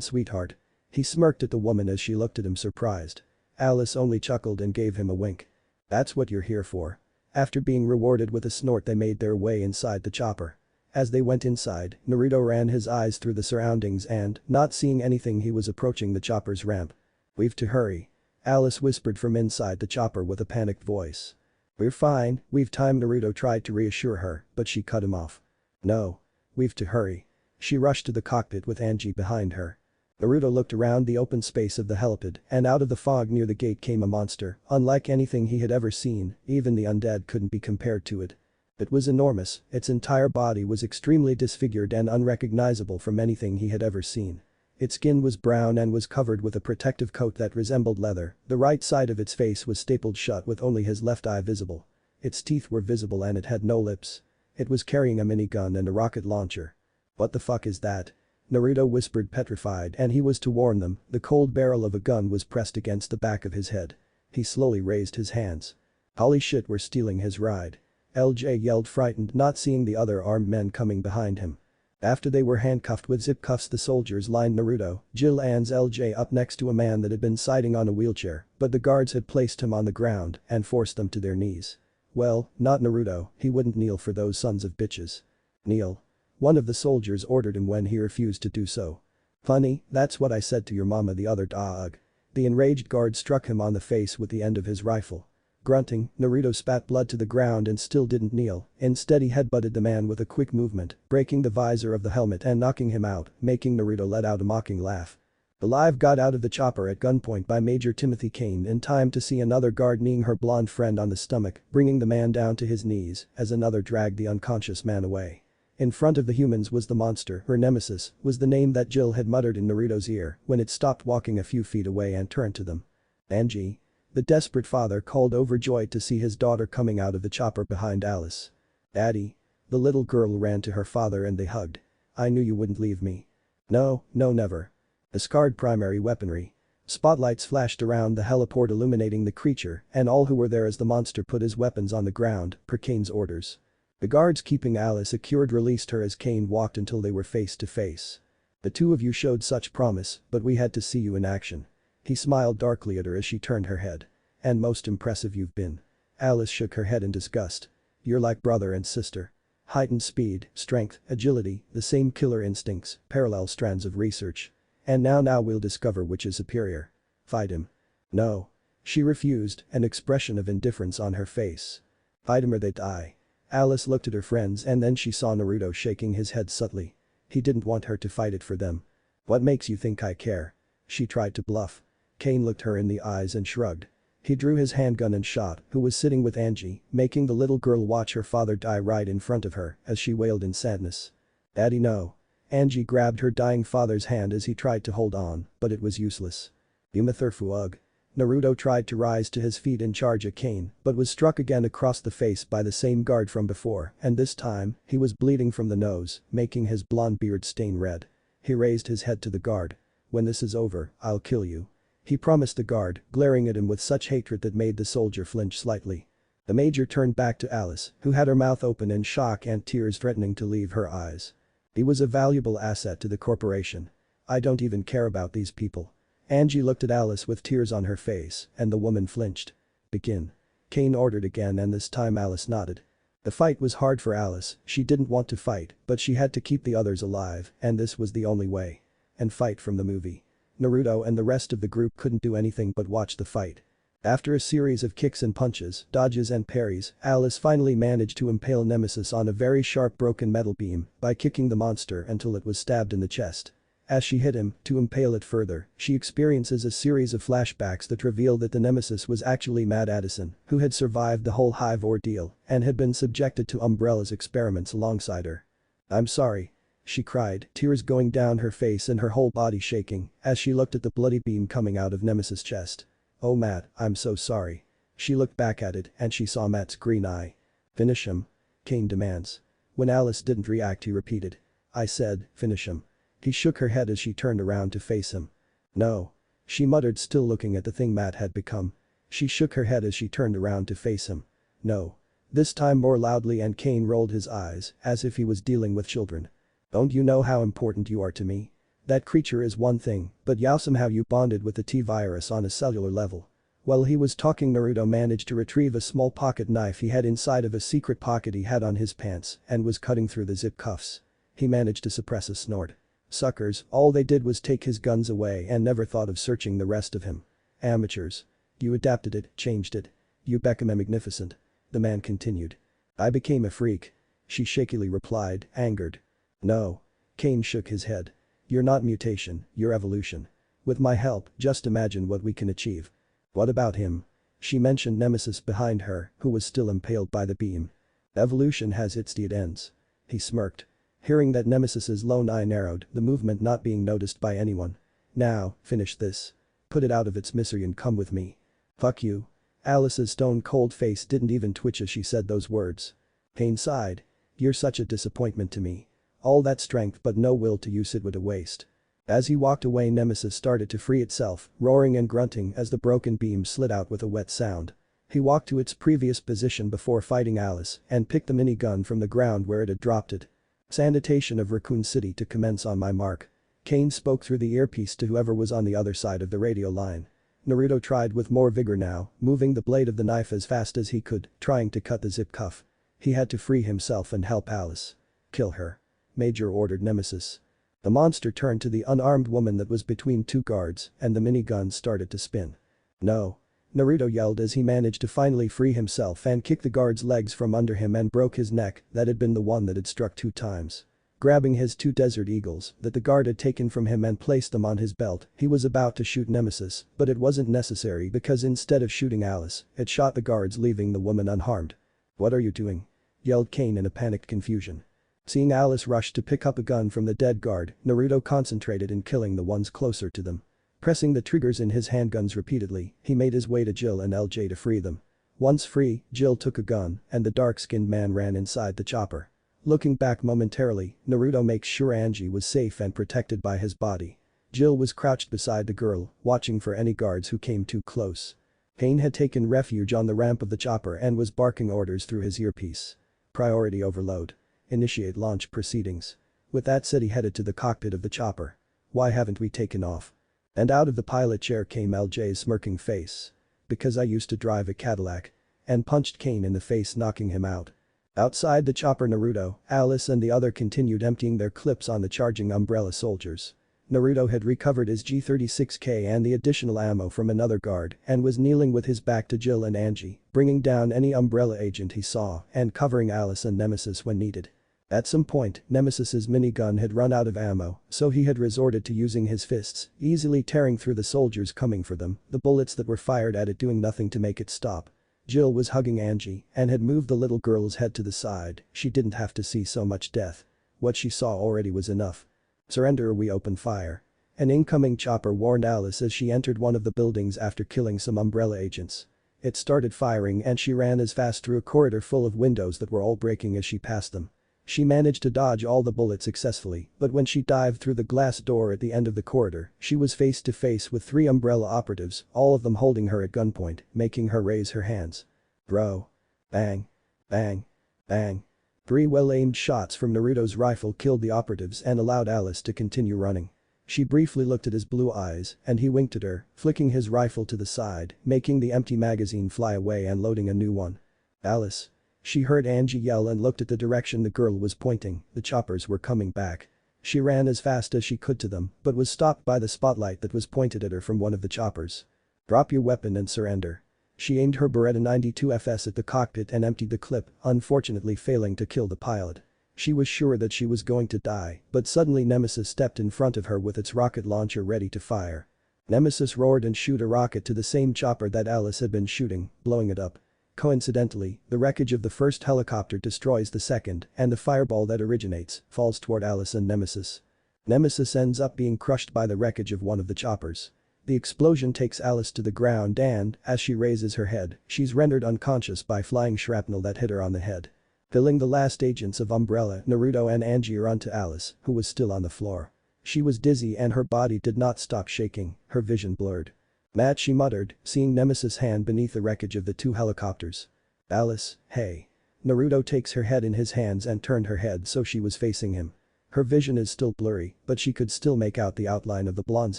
sweetheart." He smirked at the woman as she looked at him surprised. Alice only chuckled and gave him a wink. "That's what you're here for." After being rewarded with a snort they made their way inside the chopper. As they went inside, Naruto ran his eyes through the surroundings and, not seeing anything, he was approaching the chopper's ramp. "We've to hurry." Alice whispered from inside the chopper with a panicked voice. "We're fine, we've time." Naruto tried to reassure her, but she cut him off. "No. We've to hurry." She rushed to the cockpit with Angie behind her. Naruto looked around the open space of the helipad and out of the fog near the gate came a monster, unlike anything he had ever seen, even the undead couldn't be compared to it. It was enormous, its entire body was extremely disfigured and unrecognizable from anything he had ever seen. Its skin was brown and was covered with a protective coat that resembled leather, the right side of its face was stapled shut with only his left eye visible. Its teeth were visible and it had no lips. It was carrying a minigun and a rocket launcher. "What the fuck is that?" Naruto whispered, petrified, and he was to warn them, the cold barrel of a gun was pressed against the back of his head. He slowly raised his hands. "Holy shit, we're stealing his ride." LJ yelled, frightened, not seeing the other armed men coming behind him. After they were handcuffed with zip cuffs the soldiers lined Naruto, Jill and LJ up next to a man that had been sitting on a wheelchair, but the guards had placed him on the ground and forced them to their knees. Well, not Naruto, he wouldn't kneel for those sons of bitches. "Kneel." One of the soldiers ordered him when he refused to do so. "Funny, that's what I said to your mama," the other dog. The enraged guard struck him on the face with the end of his rifle. Grunting, Naruto spat blood to the ground and still didn't kneel, instead he headbutted the man with a quick movement, breaking the visor of the helmet and knocking him out, making Naruto let out a mocking laugh. Alive got out of the chopper at gunpoint by Major Timothy Kane in time to see another guard kneeing her blonde friend on the stomach, bringing the man down to his knees as another dragged the unconscious man away. In front of the humans was the monster, her nemesis, was the name that Jill had muttered in Naruto's ear when it stopped walking a few feet away and turned to them. "Angie?" The desperate father called, overjoyed to see his daughter coming out of the chopper behind Alice. "Daddy?" The little girl ran to her father and they hugged. "I knew you wouldn't leave me." "No, no, never." Discard primary weaponry. Spotlights flashed around the heliport illuminating the creature and all who were there as the monster put his weapons on the ground per Kane's orders. The guards keeping Alice secured released her as Kane walked until they were face to face. "The two of you showed such promise, but we had to see you in action." He smiled darkly at her as she turned her head. "And most impressive you've been." Alice shook her head in disgust. "You're like brother and sister. Heightened speed, strength, agility, the same killer instincts, parallel strands of research. And now we'll discover which is superior. Fight him." "No." She refused, an expression of indifference on her face. "Fight him or they die." Alice looked at her friends and then she saw Naruto shaking his head subtly. He didn't want her to fight it for them. "What makes you think I care?" She tried to bluff. Kane looked her in the eyes and shrugged. He drew his handgun and shot, who was sitting with Angie, making the little girl watch her father die right in front of her as she wailed in sadness. "Daddy, no." Angie grabbed her dying father's hand as he tried to hold on, but it was useless. "Umatherfu. Naruto tried to rise to his feet and charge at Kane, but was struck again across the face by the same guard from before, and this time, he was bleeding from the nose, making his blonde beard stain red. He raised his head to the guard. "When this is over, I'll kill you." He promised the guard, glaring at him with such hatred that made the soldier flinch slightly. The major turned back to Alice, who had her mouth open in shock and tears threatening to leave her eyes. "He was a valuable asset to the corporation. I don't even care about these people." Angie looked at Alice with tears on her face, and the woman flinched. "Begin." Kane ordered again and this time Alice nodded. The fight was hard for Alice, she didn't want to fight, but she had to keep the others alive, and this was the only way. And fight from the movie. Naruto and the rest of the group couldn't do anything but watch the fight. After a series of kicks and punches, dodges and parries, Alice finally managed to impale Nemesis on a very sharp broken metal beam by kicking the monster until it was stabbed in the chest. As she hit him to impale it further, she experiences a series of flashbacks that reveal that the nemesis was actually Mad Addison, who had survived the whole hive ordeal and had been subjected to Umbrella's experiments alongside her. "I'm sorry," she cried, tears going down her face and her whole body shaking as she looked at the bloody beam coming out of Nemesis' chest. "Oh Matt, I'm so sorry." She looked back at it and she saw Matt's green eye. "Finish him," Kane demands. When Alice didn't react, he repeated. "I said, finish him." He shook her head as she turned around to face him. "No," she muttered, still looking at the thing Matt had become. She shook her head as she turned around to face him. "No." This time more loudly, and Kane rolled his eyes as if he was dealing with children. "Don't you know how important you are to me? That creature is one thing, but somehow you bonded with the T-virus on a cellular level." While he was talking, Naruto managed to retrieve a small pocket knife he had inside of a secret pocket he had on his pants and was cutting through the zip cuffs. He managed to suppress a snort. Suckers, all they did was take his guns away and never thought of searching the rest of him. Amateurs. You adapted it, changed it. You became magnificent. The man continued. "I became a freak," she shakily replied, angered. "No." Kane shook his head. "You're not mutation, you're evolution. With my help, just imagine what we can achieve." "What about him?" She mentioned Nemesis behind her, who was still impaled by the beam. "Evolution has its dead ends." He smirked. Hearing that, Nemesis's lone eye narrowed, the movement not being noticed by anyone. "Now, finish this. Put it out of its misery and come with me." "Fuck you." Alice's stone-cold face didn't even twitch as she said those words. Kane sighed. "You're such a disappointment to me. All that strength but no will to use it would a waste." As he walked away, Nemesis started to free itself, roaring and grunting as the broken beam slid out with a wet sound. He walked to its previous position before fighting Alice and picked the minigun from the ground where it had dropped it. "Sanitation of Raccoon City to commence on my mark." Kane spoke through the earpiece to whoever was on the other side of the radio line. Naruto tried with more vigor now, moving the blade of the knife as fast as he could, trying to cut the zip cuff. He had to free himself and help Alice. "Kill her," Major ordered Nemesis. The monster turned to the unarmed woman that was between two guards and the minigun started to spin. "No." Naruto yelled as he managed to finally free himself and kick the guard's legs from under him and broke his neck that had been the one that had struck 2 times. Grabbing his 2 Desert Eagles that the guard had taken from him and placed them on his belt, he was about to shoot Nemesis, but it wasn't necessary because instead of shooting Alice, it shot the guards, leaving the woman unharmed. "What are you doing?" yelled Kane in a panicked confusion. Seeing Alice rush to pick up a gun from the dead guard, Naruto concentrated in killing the ones closer to them. Pressing the triggers in his handguns repeatedly, he made his way to Jill and LJ to free them. Once free, Jill took a gun and the dark-skinned man ran inside the chopper. Looking back momentarily, Naruto makes sure Angie was safe and protected by his body. Jill was crouched beside the girl, watching for any guards who came too close. Kane had taken refuge on the ramp of the chopper and was barking orders through his earpiece. "Priority overload. Initiate launch proceedings." With that said, he headed to the cockpit of the chopper. "Why haven't we taken off?" And out of the pilot chair came LJ's smirking face. "Because I used to drive a Cadillac." And punched Kane in the face, knocking him out. Outside the chopper, Naruto, Alice and the other continued emptying their clips on the charging Umbrella soldiers. Naruto had recovered his G36K and the additional ammo from another guard and was kneeling with his back to Jill and Angie, bringing down any Umbrella agent he saw and covering Alice and Nemesis when needed. At some point, Nemesis's minigun had run out of ammo, so he had resorted to using his fists, easily tearing through the soldiers coming for them, the bullets that were fired at it doing nothing to make it stop. Jill was hugging Angie and had moved the little girl's head to the side. She didn't have to see so much death. What she saw already was enough. "Surrender or we open fire." An incoming chopper warned Alice as she entered one of the buildings after killing some Umbrella agents. It started firing and she ran as fast through a corridor full of windows that were all breaking as she passed them. She managed to dodge all the bullets successfully, but when she dived through the glass door at the end of the corridor, she was face to face with 3 Umbrella operatives, all of them holding her at gunpoint, making her raise her hands. "Bro." Bang. Bang. Bang. 3 well-aimed shots from Naruto's rifle killed the operatives and allowed Alice to continue running. She briefly looked at his blue eyes and he winked at her, flicking his rifle to the side, making the empty magazine fly away and loading a new one. "Alice." She heard Angie yell and looked at the direction the girl was pointing. The choppers were coming back. She ran as fast as she could to them, but was stopped by the spotlight that was pointed at her from one of the choppers. "Drop your weapon and surrender." She aimed her Beretta 92 FS at the cockpit and emptied the clip, unfortunately failing to kill the pilot. She was sure that she was going to die, but suddenly Nemesis stepped in front of her with its rocket launcher ready to fire. Nemesis roared and shot a rocket to the same chopper that Alice had been shooting, blowing it up. Coincidentally, the wreckage of the first helicopter destroys the second, and the fireball that originates falls toward Alice and Nemesis. Nemesis ends up being crushed by the wreckage of one of the choppers. The explosion takes Alice to the ground and, as she raises her head, she's rendered unconscious by flying shrapnel that hit her on the head. Killing the last agents of Umbrella, Naruto and Angie are onto Alice, who was still on the floor. She was dizzy and her body did not stop shaking, her vision blurred. "Matt," she muttered, seeing Nemesis' hand beneath the wreckage of the two helicopters. "Alice, hey." Naruto takes her head in his hands and turned her head so she was facing him. Her vision is still blurry, but she could still make out the outline of the blonde's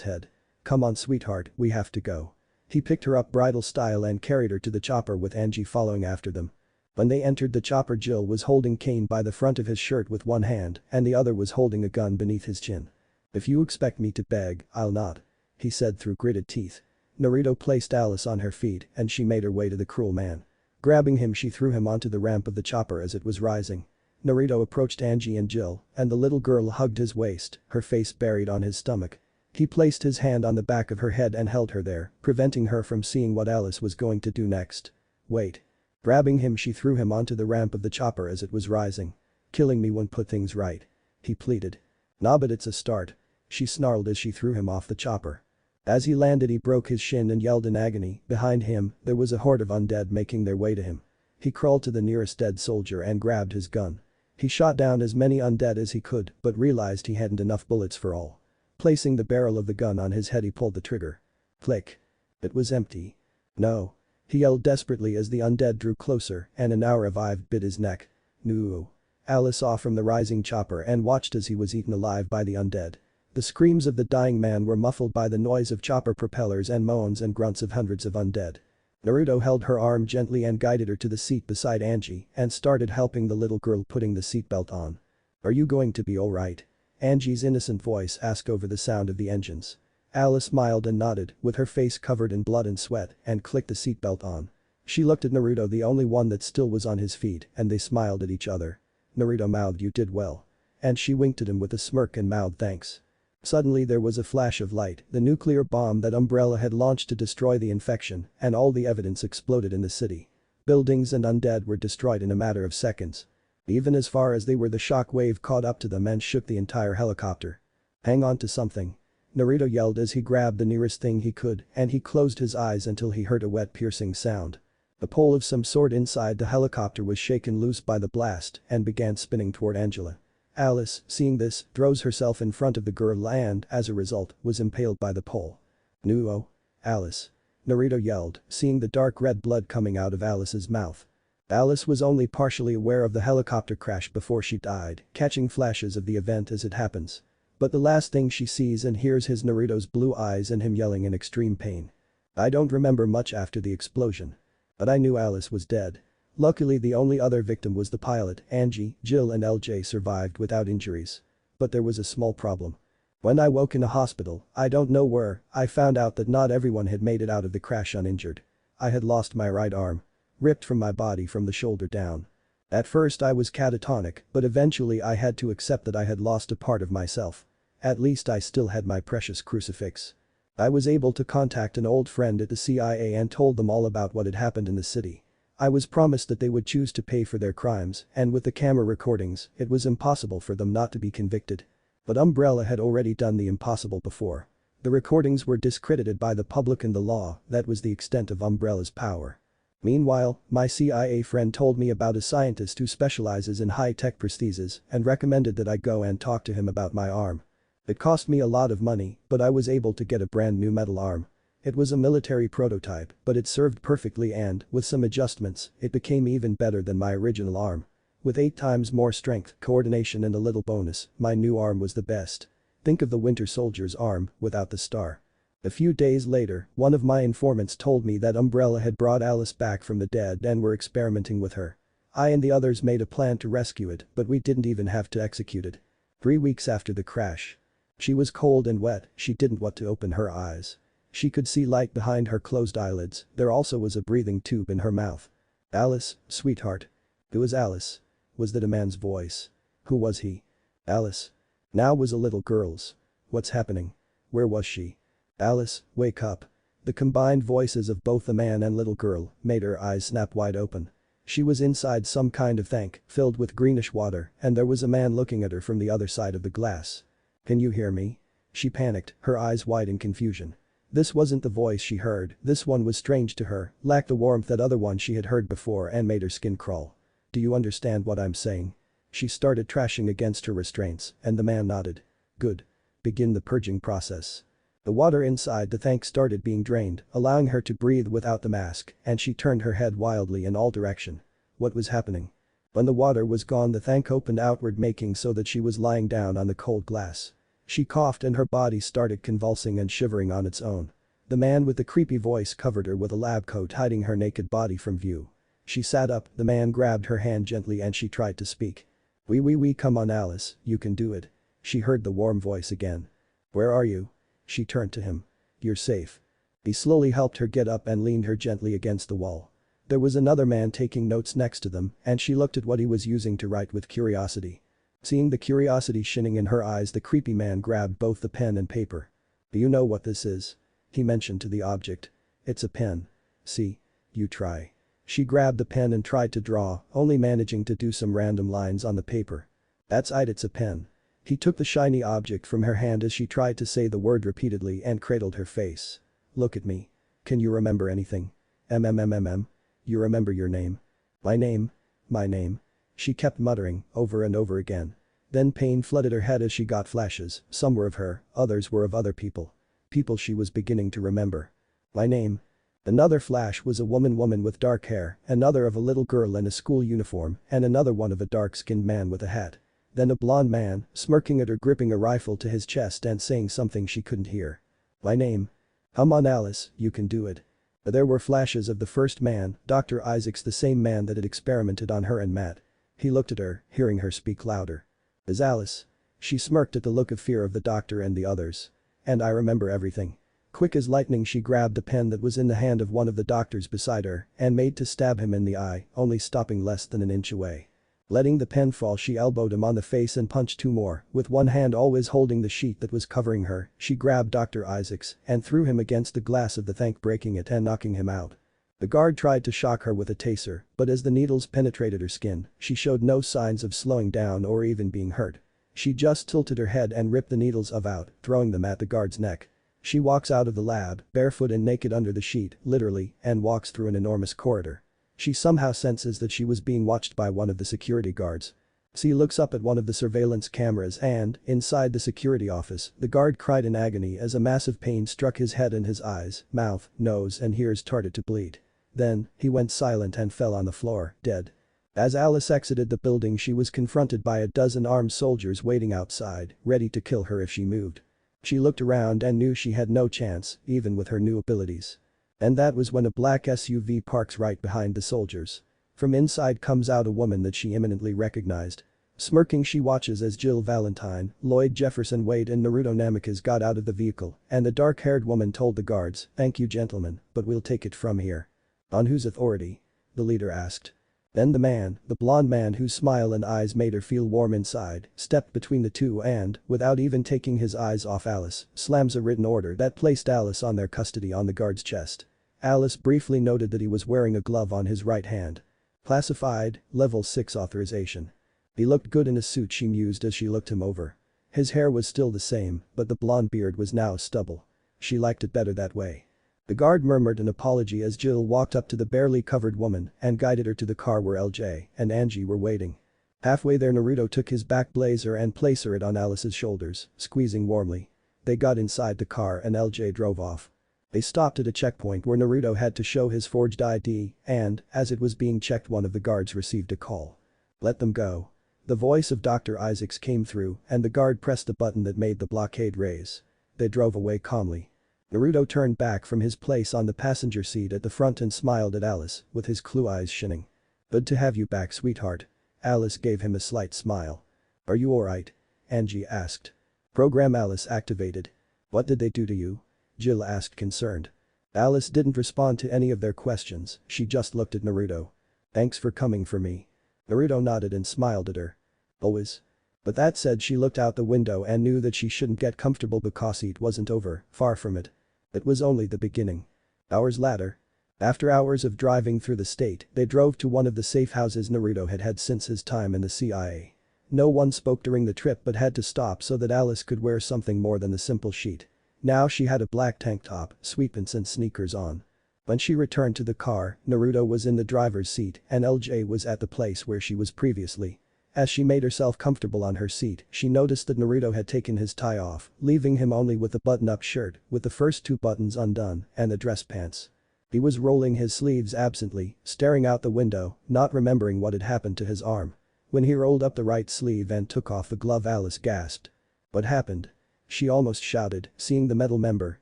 head. "Come on sweetheart, we have to go." He picked her up bridal style and carried her to the chopper with Angie following after them. When they entered the chopper, Jill was holding Kane by the front of his shirt with one hand and the other was holding a gun beneath his chin. "If you expect me to beg, I'll not," he said through gritted teeth. Naruto placed Alice on her feet and she made her way to the cruel man. Grabbing him, she threw him onto the ramp of the chopper as it was rising. Naruto approached Angie and Jill and the little girl hugged his waist, her face buried on his stomach. He placed his hand on the back of her head and held her there, preventing her from seeing what Alice was going to do next. "Wait." Grabbing him, she threw him onto the ramp of the chopper as it was rising. "Killing me won't put things right," he pleaded. "Nah, but it's a start," she snarled as she threw him off the chopper. As he landed, he broke his shin and yelled in agony. Behind him, there was a horde of undead making their way to him. He crawled to the nearest dead soldier and grabbed his gun. He shot down as many undead as he could but realized he hadn't enough bullets for all. Placing the barrel of the gun on his head, he pulled the trigger. Click. It was empty. "No." He yelled desperately as the undead drew closer and an hour revived bit his neck. "No." Alice saw from the rising chopper and watched as he was eaten alive by the undead. The screams of the dying man were muffled by the noise of chopper propellers and moans and grunts of hundreds of undead. Naruto held her arm gently and guided her to the seat beside Angie and started helping the little girl putting the seatbelt on. "Are you going to be alright?" Angie's innocent voice asked over the sound of the engines. Alice smiled and nodded, with her face covered in blood and sweat, and clicked the seatbelt on. She looked at Naruto, the only one that still was on his feet, and they smiled at each other. Naruto mouthed, "You did well." And she winked at him with a smirk and mouthed thanks. Suddenly there was a flash of light, the nuclear bomb that Umbrella had launched to destroy the infection, and all the evidence exploded in the city. Buildings and undead were destroyed in a matter of seconds. Even as far as they were, the shock wave caught up to them and shook the entire helicopter. "Hang on to something," Naruto yelled as he grabbed the nearest thing he could and he closed his eyes until he heard a wet piercing sound. A pole of some sort inside the helicopter was shaken loose by the blast and began spinning toward Angela. Alice, seeing this, throws herself in front of the girl and, as a result, was impaled by the pole. "No. Alice." Naruto yelled, seeing the dark red blood coming out of Alice's mouth. Alice was only partially aware of the helicopter crash before she died, catching flashes of the event as it happens. But the last thing she sees and hears is Naruto's blue eyes and him yelling in extreme pain. "I don't remember much after the explosion. But I knew Alice was dead." Luckily, the only other victim was the pilot. Angie, Jill and LJ survived without injuries. But there was a small problem. When I woke in a hospital, I don't know where, I found out that not everyone had made it out of the crash uninjured. I had lost my right arm. Ripped from my body from the shoulder down. At first I was catatonic, but eventually I had to accept that I had lost a part of myself. At least I still had my precious crucifix. I was able to contact an old friend at the CIA and told them all about what had happened in the city. I was promised that they would choose to pay for their crimes, and with the camera recordings, it was impossible for them not to be convicted. But Umbrella had already done the impossible before. The recordings were discredited by the public and the law. That was the extent of Umbrella's power. Meanwhile, my CIA friend told me about a scientist who specializes in high-tech prostheses and recommended that I go and talk to him about my arm. It cost me a lot of money, but I was able to get a brand new metal arm. It was a military prototype, but it served perfectly and, with some adjustments, it became even better than my original arm. With 8 times more strength, coordination and a little bonus, my new arm was the best. Think of the Winter Soldier's arm, without the star. A few days later, one of my informants told me that Umbrella had brought Alice back from the dead and were experimenting with her. I and the others made a plan to rescue it, but we didn't even have to execute it. 3 weeks after the crash. She was cold and wet, she didn't want to open her eyes. She could see light behind her closed eyelids, there also was a breathing tube in her mouth. Alice, sweetheart. It was Alice. Was that a man's voice? Who was he? Alice. Now was a little girl's. What's happening? Where was she? Alice, wake up. The combined voices of both the man and little girl made her eyes snap wide open. She was inside some kind of tank filled with greenish water and there was a man looking at her from the other side of the glass. Can you hear me? She panicked, her eyes wide in confusion. This wasn't the voice she heard, this one was strange to her, lacked the warmth that other one she had heard before and made her skin crawl. Do you understand what I'm saying? She started trashing against her restraints and the man nodded. Good. Begin the purging process. The water inside the tank started being drained, allowing her to breathe without the mask, and she turned her head wildly in all direction. What was happening? When the water was gone the tank opened outward making so that she was lying down on the cold glass. She coughed and her body started convulsing and shivering on its own. The man with the creepy voice covered her with a lab coat hiding her naked body from view. She sat up, the man grabbed her hand gently and she tried to speak. We come on Alice, you can do it. She heard the warm voice again. Where are you? She turned to him. You're safe. He slowly helped her get up and leaned her gently against the wall. There was another man taking notes next to them and she looked at what he was using to write with curiosity. Seeing the curiosity shining in her eyes the creepy man grabbed both the pen and paper. Do you know what this is? He mentioned to the object. It's a pen. See? You try. She grabbed the pen and tried to draw, only managing to do some random lines on the paper. That's it, it's a pen. He took the shiny object from her hand as she tried to say the word repeatedly and cradled her face. Look at me. Can you remember anything? You remember your name? My name? My name? She kept muttering, over and over again. Then pain flooded her head as she got flashes, some were of her, others were of other people. People she was beginning to remember. My name? Another flash was a woman with dark hair, another of a little girl in a school uniform, and another one of a dark-skinned man with a hat. Then a blonde man, smirking at her gripping a rifle to his chest and saying something she couldn't hear. My name? Come on Alice, you can do it. There were flashes of the first man, Dr. Isaacs, the same man that had experimented on her and Matt. He looked at her, hearing her speak louder. Is Alice? She smirked at the look of fear of the doctor and the others. And I remember everything. Quick as lightning she grabbed the pen that was in the hand of one of the doctors beside her and made to stab him in the eye, only stopping less than an inch away. Letting the pen fall she elbowed him on the face and punched two more, with one hand always holding the sheet that was covering her, she grabbed Dr. Isaacs and threw him against the glass of the tank breaking it and knocking him out. The guard tried to shock her with a taser, but as the needles penetrated her skin, she showed no signs of slowing down or even being hurt. She just tilted her head and ripped the needles out, throwing them at the guard's neck. She walks out of the lab, barefoot and naked under the sheet, literally, and walks through an enormous corridor. She somehow senses that she was being watched by one of the security guards. She looks up at one of the surveillance cameras and, inside the security office, the guard cried in agony as a massive pain struck his head and his eyes, mouth, nose and ears started to bleed. Then, he went silent and fell on the floor, dead. As Alice exited the building she was confronted by a dozen armed soldiers waiting outside, ready to kill her if she moved. She looked around and knew she had no chance, even with her new abilities. And that was when a black SUV parks right behind the soldiers. From inside comes out a woman that she imminently recognized. Smirking she watches as Jill Valentine, Lloyd Jefferson Wade and Naruto Namikaze got out of the vehicle and the dark-haired woman told the guards, "Thank you gentlemen, but we'll take it from here." On whose authority? The leader asked. Then the blonde man whose smile and eyes made her feel warm inside, stepped between the two and, without even taking his eyes off Alice, slams a written order that placed Alice on their custody on the guard's chest. Alice briefly noted that he was wearing a glove on his right hand. Classified, level 6 authorization. He looked good in a suit she mused as she looked him over. His hair was still the same, but the blonde beard was now stubble. She liked it better that way. The guard murmured an apology as Jill walked up to the barely covered woman and guided her to the car where LJ and Angie were waiting. Halfway there Naruto took his back blazer and placed it on Alice's shoulders, squeezing warmly. They got inside the car and LJ drove off. They stopped at a checkpoint where Naruto had to show his forged ID and, as it was being checked one of the guards received a call. Let them go. The voice of Dr. Isaacs came through and the guard pressed the button that made the blockade raise. They drove away calmly. Naruto turned back from his place on the passenger seat at the front and smiled at Alice, with his clue eyes shining. Good to have you back sweetheart. Alice gave him a slight smile. Are you alright? Angie asked. Program Alice activated. What did they do to you? Jill asked concerned. Alice didn't respond to any of their questions, she just looked at Naruto. Thanks for coming for me. Naruto nodded and smiled at her. Always. But that said, she looked out the window and knew that she shouldn't get comfortable because it wasn't over, far from it. It was only the beginning. Hours later. After hours of driving through the state, they drove to one of the safe houses Naruto had had since his time in the CIA. No one spoke during the trip but had to stop so that Alice could wear something more than the simple sheet. Now she had a black tank top, sweatpants and sneakers on. When she returned to the car, Naruto was in the driver's seat and LJ was at the place where she was previously. As she made herself comfortable on her seat, she noticed that Naruto had taken his tie off, leaving him only with a button-up shirt, with the first 2 buttons undone, and the dress pants. He was rolling his sleeves absently, staring out the window, not remembering what had happened to his arm. When he rolled up the right sleeve and took off the glove, Alice gasped. What happened? She almost shouted, seeing the metal member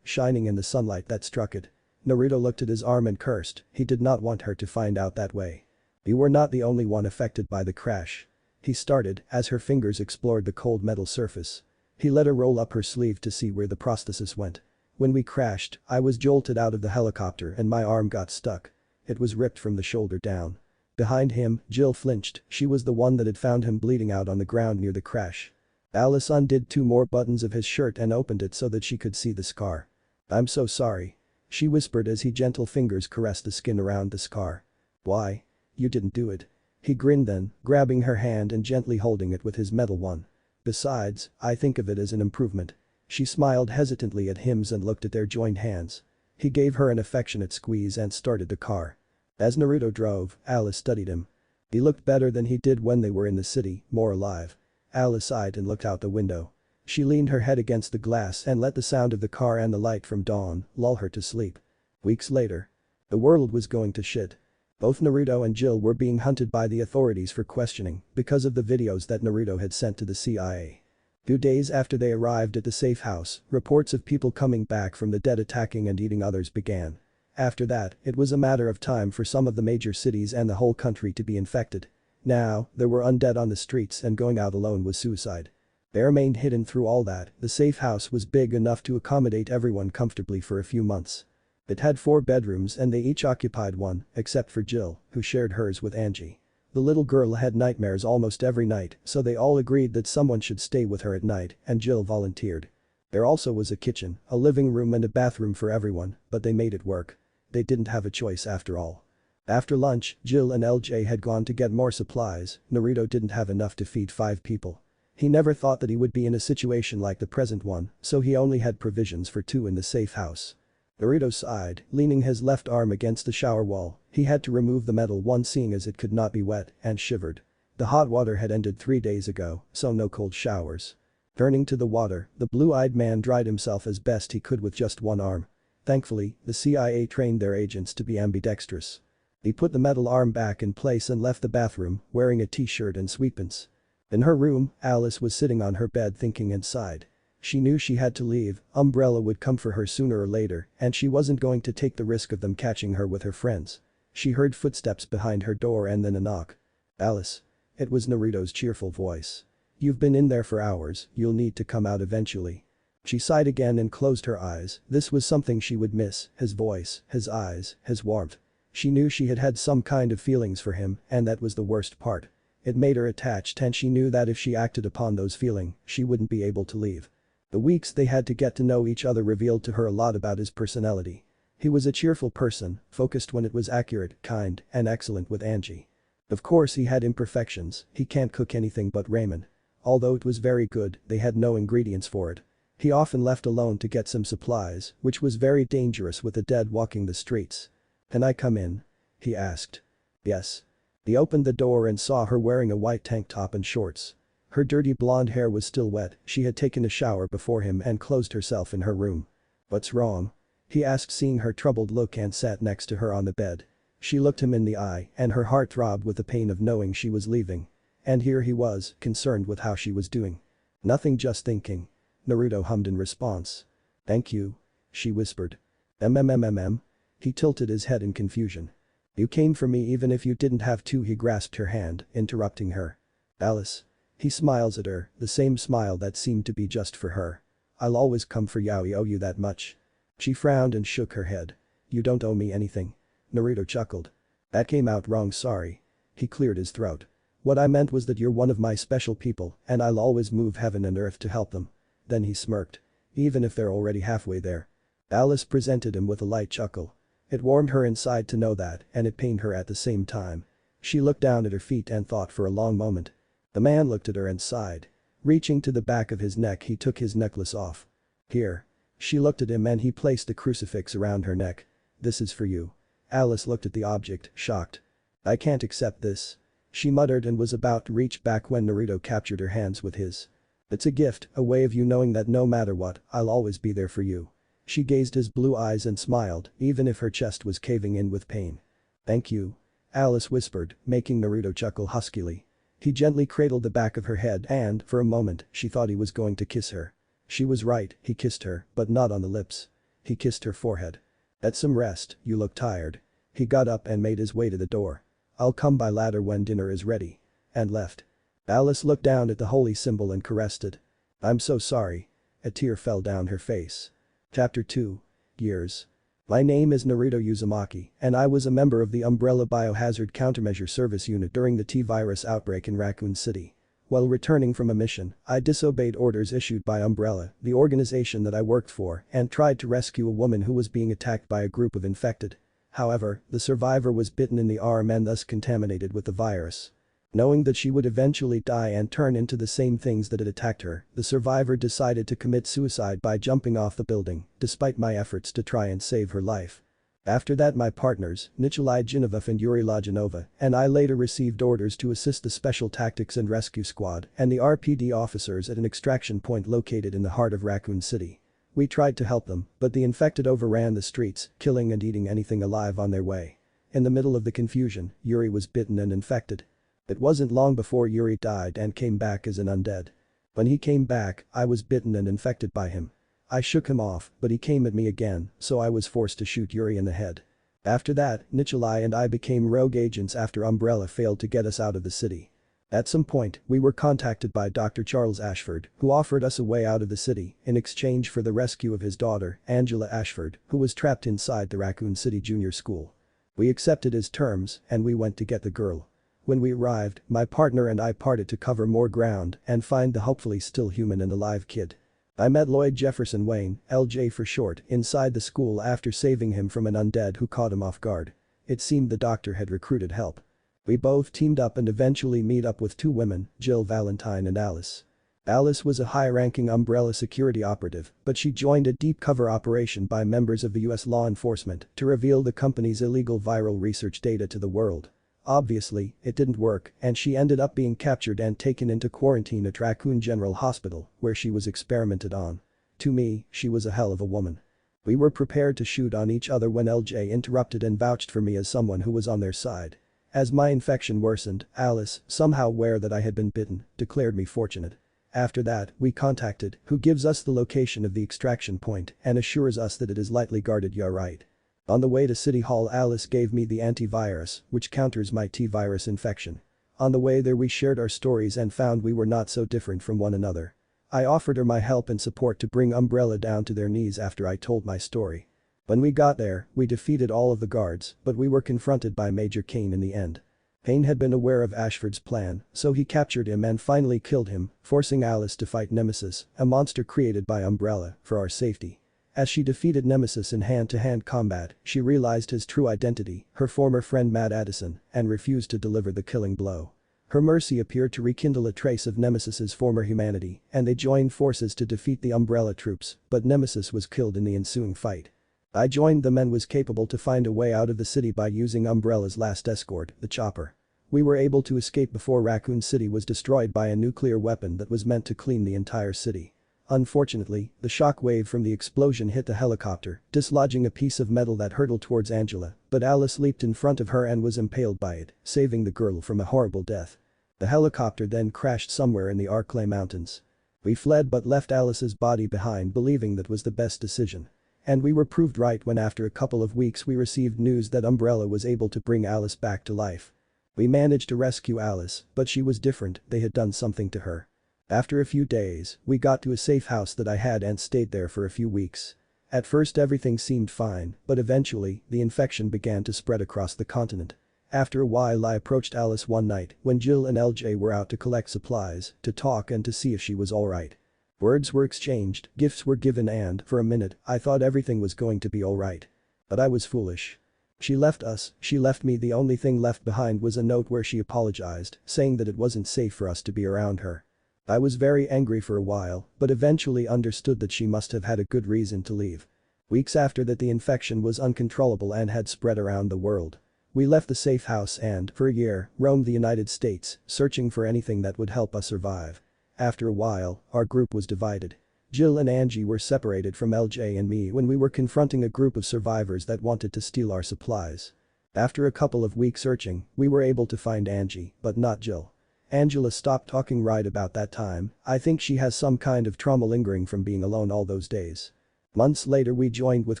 shining in the sunlight that struck it. Naruto looked at his arm and cursed, he did not want her to find out that way. You were not the only one affected by the crash. He started as her fingers explored the cold metal surface. He let her roll up her sleeve to see where the prosthesis went. When we crashed, I was jolted out of the helicopter and my arm got stuck. It was ripped from the shoulder down. Behind him, Jill flinched, she was the one that had found him bleeding out on the ground near the crash. Alice undid 2 more buttons of his shirt and opened it so that she could see the scar. I'm so sorry. She whispered as his gentle fingers caressed the skin around the scar. Why? You didn't do it. He grinned then, grabbing her hand and gently holding it with his metal one. Besides, I think of it as an improvement. She smiled hesitantly at him and looked at their joined hands. He gave her an affectionate squeeze and started the car. As Naruto drove, Alice studied him. He looked better than he did when they were in the city, more alive. Alice sighed and looked out the window. She leaned her head against the glass and let the sound of the car and the light from dawn lull her to sleep. Weeks later. The world was going to shit. Both Naruto and Jill were being hunted by the authorities for questioning because of the videos that Naruto had sent to the CIA. 2 days after they arrived at the safe house, reports of people coming back from the dead attacking and eating others began. After that, it was a matter of time for some of the major cities and the whole country to be infected. Now, there were undead on the streets and going out alone was suicide. They remained hidden through all that. The safe house was big enough to accommodate everyone comfortably for a few months. It had 4 bedrooms and they each occupied one, except for Jill, who shared hers with Angie. The little girl had nightmares almost every night, so they all agreed that someone should stay with her at night, and Jill volunteered. There also was a kitchen, a living room and a bathroom for everyone, but they made it work. They didn't have a choice after all. After lunch, Jill and LJ had gone to get more supplies. Naruto didn't have enough to feed 5 people. He never thought that he would be in a situation like the present one, so he only had provisions for 2 in the safe house. Naruto sighed, leaning his left arm against the shower wall. He had to remove the metal one seeing as it could not be wet, and shivered. The hot water had ended 3 days ago, so no cold showers. Turning to the water, the blue-eyed man dried himself as best he could with just one arm. Thankfully, the CIA trained their agents to be ambidextrous. He put the metal arm back in place and left the bathroom, wearing a t-shirt and sweatpants. In her room, Alice was sitting on her bed thinking and sighed. She knew she had to leave, Umbrella would come for her sooner or later, and she wasn't going to take the risk of them catching her with her friends. She heard footsteps behind her door and then a knock. Alice. It was Naruto's cheerful voice. You've been in there for hours, you'll need to come out eventually. She sighed again and closed her eyes. This was something she would miss, his voice, his eyes, his warmth. She knew she had had some kind of feelings for him, and that was the worst part. It made her attached and she knew that if she acted upon those feelings, she wouldn't be able to leave. The weeks they had to get to know each other revealed to her a lot about his personality. He was a cheerful person, focused when it was accurate, kind, and excellent with Angie. Of course he had imperfections, he can't cook anything but ramen. Although it was very good, they had no ingredients for it. He often left alone to get some supplies, which was very dangerous with the dead walking the streets. Can I come in? He asked. Yes. He opened the door and saw her wearing a white tank top and shorts. Her dirty blonde hair was still wet, she had taken a shower before him and closed herself in her room. What's wrong? He asked seeing her troubled look and sat next to her on the bed. She looked him in the eye and her heart throbbed with the pain of knowing she was leaving. And here he was, concerned with how she was doing. Nothing, just thinking. Naruto hummed in response. Thank you. She whispered. MMMMM. He tilted his head in confusion. You came for me even if you didn't have to. He grasped her hand, interrupting her. Alice. He smiles at her, the same smile that seemed to be just for her. "I'll always come for you, I owe you that much." She frowned and shook her head. "You don't owe me anything." Naruto chuckled. "That came out wrong, sorry." He cleared his throat. "What I meant was that you're one of my special people and I'll always move heaven and earth to help them." Then he smirked. "Even if they're already halfway there." Alice presented him with a light chuckle. It warmed her inside to know that, and it pained her at the same time. She looked down at her feet and thought for a long moment. The man looked at her and sighed. Reaching to the back of his neck, he took his necklace off. "Here." She looked at him and he placed the crucifix around her neck. "This is for you." Alice looked at the object, shocked. "I can't accept this." She muttered and was about to reach back when Naruto captured her hands with his. "It's a gift, a way of you knowing that no matter what, I'll always be there for you." She gazed his blue eyes and smiled, even if her chest was caving in with pain. "Thank you." Alice whispered, making Naruto chuckle huskily. He gently cradled the back of her head and, for a moment, she thought he was going to kiss her. She was right, he kissed her, but not on the lips. He kissed her forehead. "Get some rest, you look tired." He got up and made his way to the door. "I'll come by ladder when dinner is ready." And left. Alice looked down at the holy symbol and caressed it. "I'm so sorry." A tear fell down her face. Chapter 2. Years. My name is Naruto Uzumaki, and I was a member of the Umbrella Biohazard Countermeasure Service Unit during the T-virus outbreak in Raccoon City. While returning from a mission, I disobeyed orders issued by Umbrella, the organization that I worked for, and tried to rescue a woman who was being attacked by a group of infected. However, the survivor was bitten in the arm and thus contaminated with the virus. Knowing that she would eventually die and turn into the same things that had attacked her, the survivor decided to commit suicide by jumping off the building, despite my efforts to try and save her life. After that, my partners, Nikolai Jinovov and Yuri Lajanova, and I later received orders to assist the Special Tactics and Rescue Squad and the RPD officers at an extraction point located in the heart of Raccoon City. We tried to help them, but the infected overran the streets, killing and eating anything alive on their way. In the middle of the confusion, Yuri was bitten and infected. It wasn't long before Yuri died and came back as an undead. When he came back, I was bitten and infected by him. I shook him off, but he came at me again, so I was forced to shoot Yuri in the head. After that, Nikolai and I became rogue agents after Umbrella failed to get us out of the city. At some point, we were contacted by Dr. Charles Ashford, who offered us a way out of the city in exchange for the rescue of his daughter, Angela Ashford, who was trapped inside the Raccoon City Junior School. We accepted his terms, and we went to get the girl. When we arrived, my partner and I parted to cover more ground and find the hopefully still human and alive kid. I met Lloyd Jefferson Wayne, LJ for short, inside the school after saving him from an undead who caught him off guard. It seemed the doctor had recruited help. We both teamed up and eventually meet up with two women, Jill Valentine and Alice. Alice was a high-ranking Umbrella security operative, but she joined a deep cover operation by members of the US law enforcement to reveal the company's illegal viral research data to the world. Obviously, it didn't work and she ended up being captured and taken into quarantine at Raccoon General Hospital, where she was experimented on. To me, she was a hell of a woman. We were prepared to shoot on each other when LJ interrupted and vouched for me as someone who was on their side. As my infection worsened, Alice, somehow aware that I had been bitten, declared me fortunate. After that, we contacted, who gives us the location of the extraction point and assures us that it is lightly guarded. You're right. On the way to City Hall, Alice gave me the antivirus, which counters my T-virus infection. On the way there we shared our stories and found we were not so different from one another. I offered her my help and support to bring Umbrella down to their knees after I told my story. When we got there, we defeated all of the guards, but we were confronted by Major Kane in the end. Kane had been aware of Ashford's plan, so he captured him and finally killed him, forcing Alice to fight Nemesis, a monster created by Umbrella, for our safety. As she defeated Nemesis in hand-to-hand combat, she realized his true identity, her former friend Matt Addison, and refused to deliver the killing blow. Her mercy appeared to rekindle a trace of Nemesis's former humanity, and they joined forces to defeat the Umbrella troops, but Nemesis was killed in the ensuing fight. I joined them and was capable to find a way out of the city by using Umbrella's last escort, the chopper. We were able to escape before Raccoon City was destroyed by a nuclear weapon that was meant to clean the entire city. Unfortunately, the shock wave from the explosion hit the helicopter, dislodging a piece of metal that hurtled towards Angela, but Alice leaped in front of her and was impaled by it, saving the girl from a horrible death. The helicopter then crashed somewhere in the Arklay Mountains. We fled but left Alice's body behind, believing that was the best decision. And we were proved right when after a couple of weeks we received news that Umbrella was able to bring Alice back to life. We managed to rescue Alice, but she was different, they had done something to her. After a few days, we got to a safe house that I had and stayed there for a few weeks. At first everything seemed fine, but eventually, the infection began to spread across the continent. After a while I approached Alice one night when Jill and LJ were out to collect supplies, to talk and to see if she was alright. Words were exchanged, gifts were given and, for a minute, I thought everything was going to be alright. But I was foolish. She left us, she left me, the only thing left behind was a note where she apologized, saying that it wasn't safe for us to be around her. I was very angry for a while, but eventually understood that she must have had a good reason to leave. Weeks after that the infection was uncontrollable and had spread around the world. We left the safe house and, for a year, roamed the United States, searching for anything that would help us survive. After a while, our group was divided. Jill and Angie were separated from LJ and me when we were confronting a group of survivors that wanted to steal our supplies. After a couple of weeks searching, we were able to find Angie, but not Jill. Angela stopped talking right about that time. I think she has some kind of trauma lingering from being alone all those days. Months later we joined with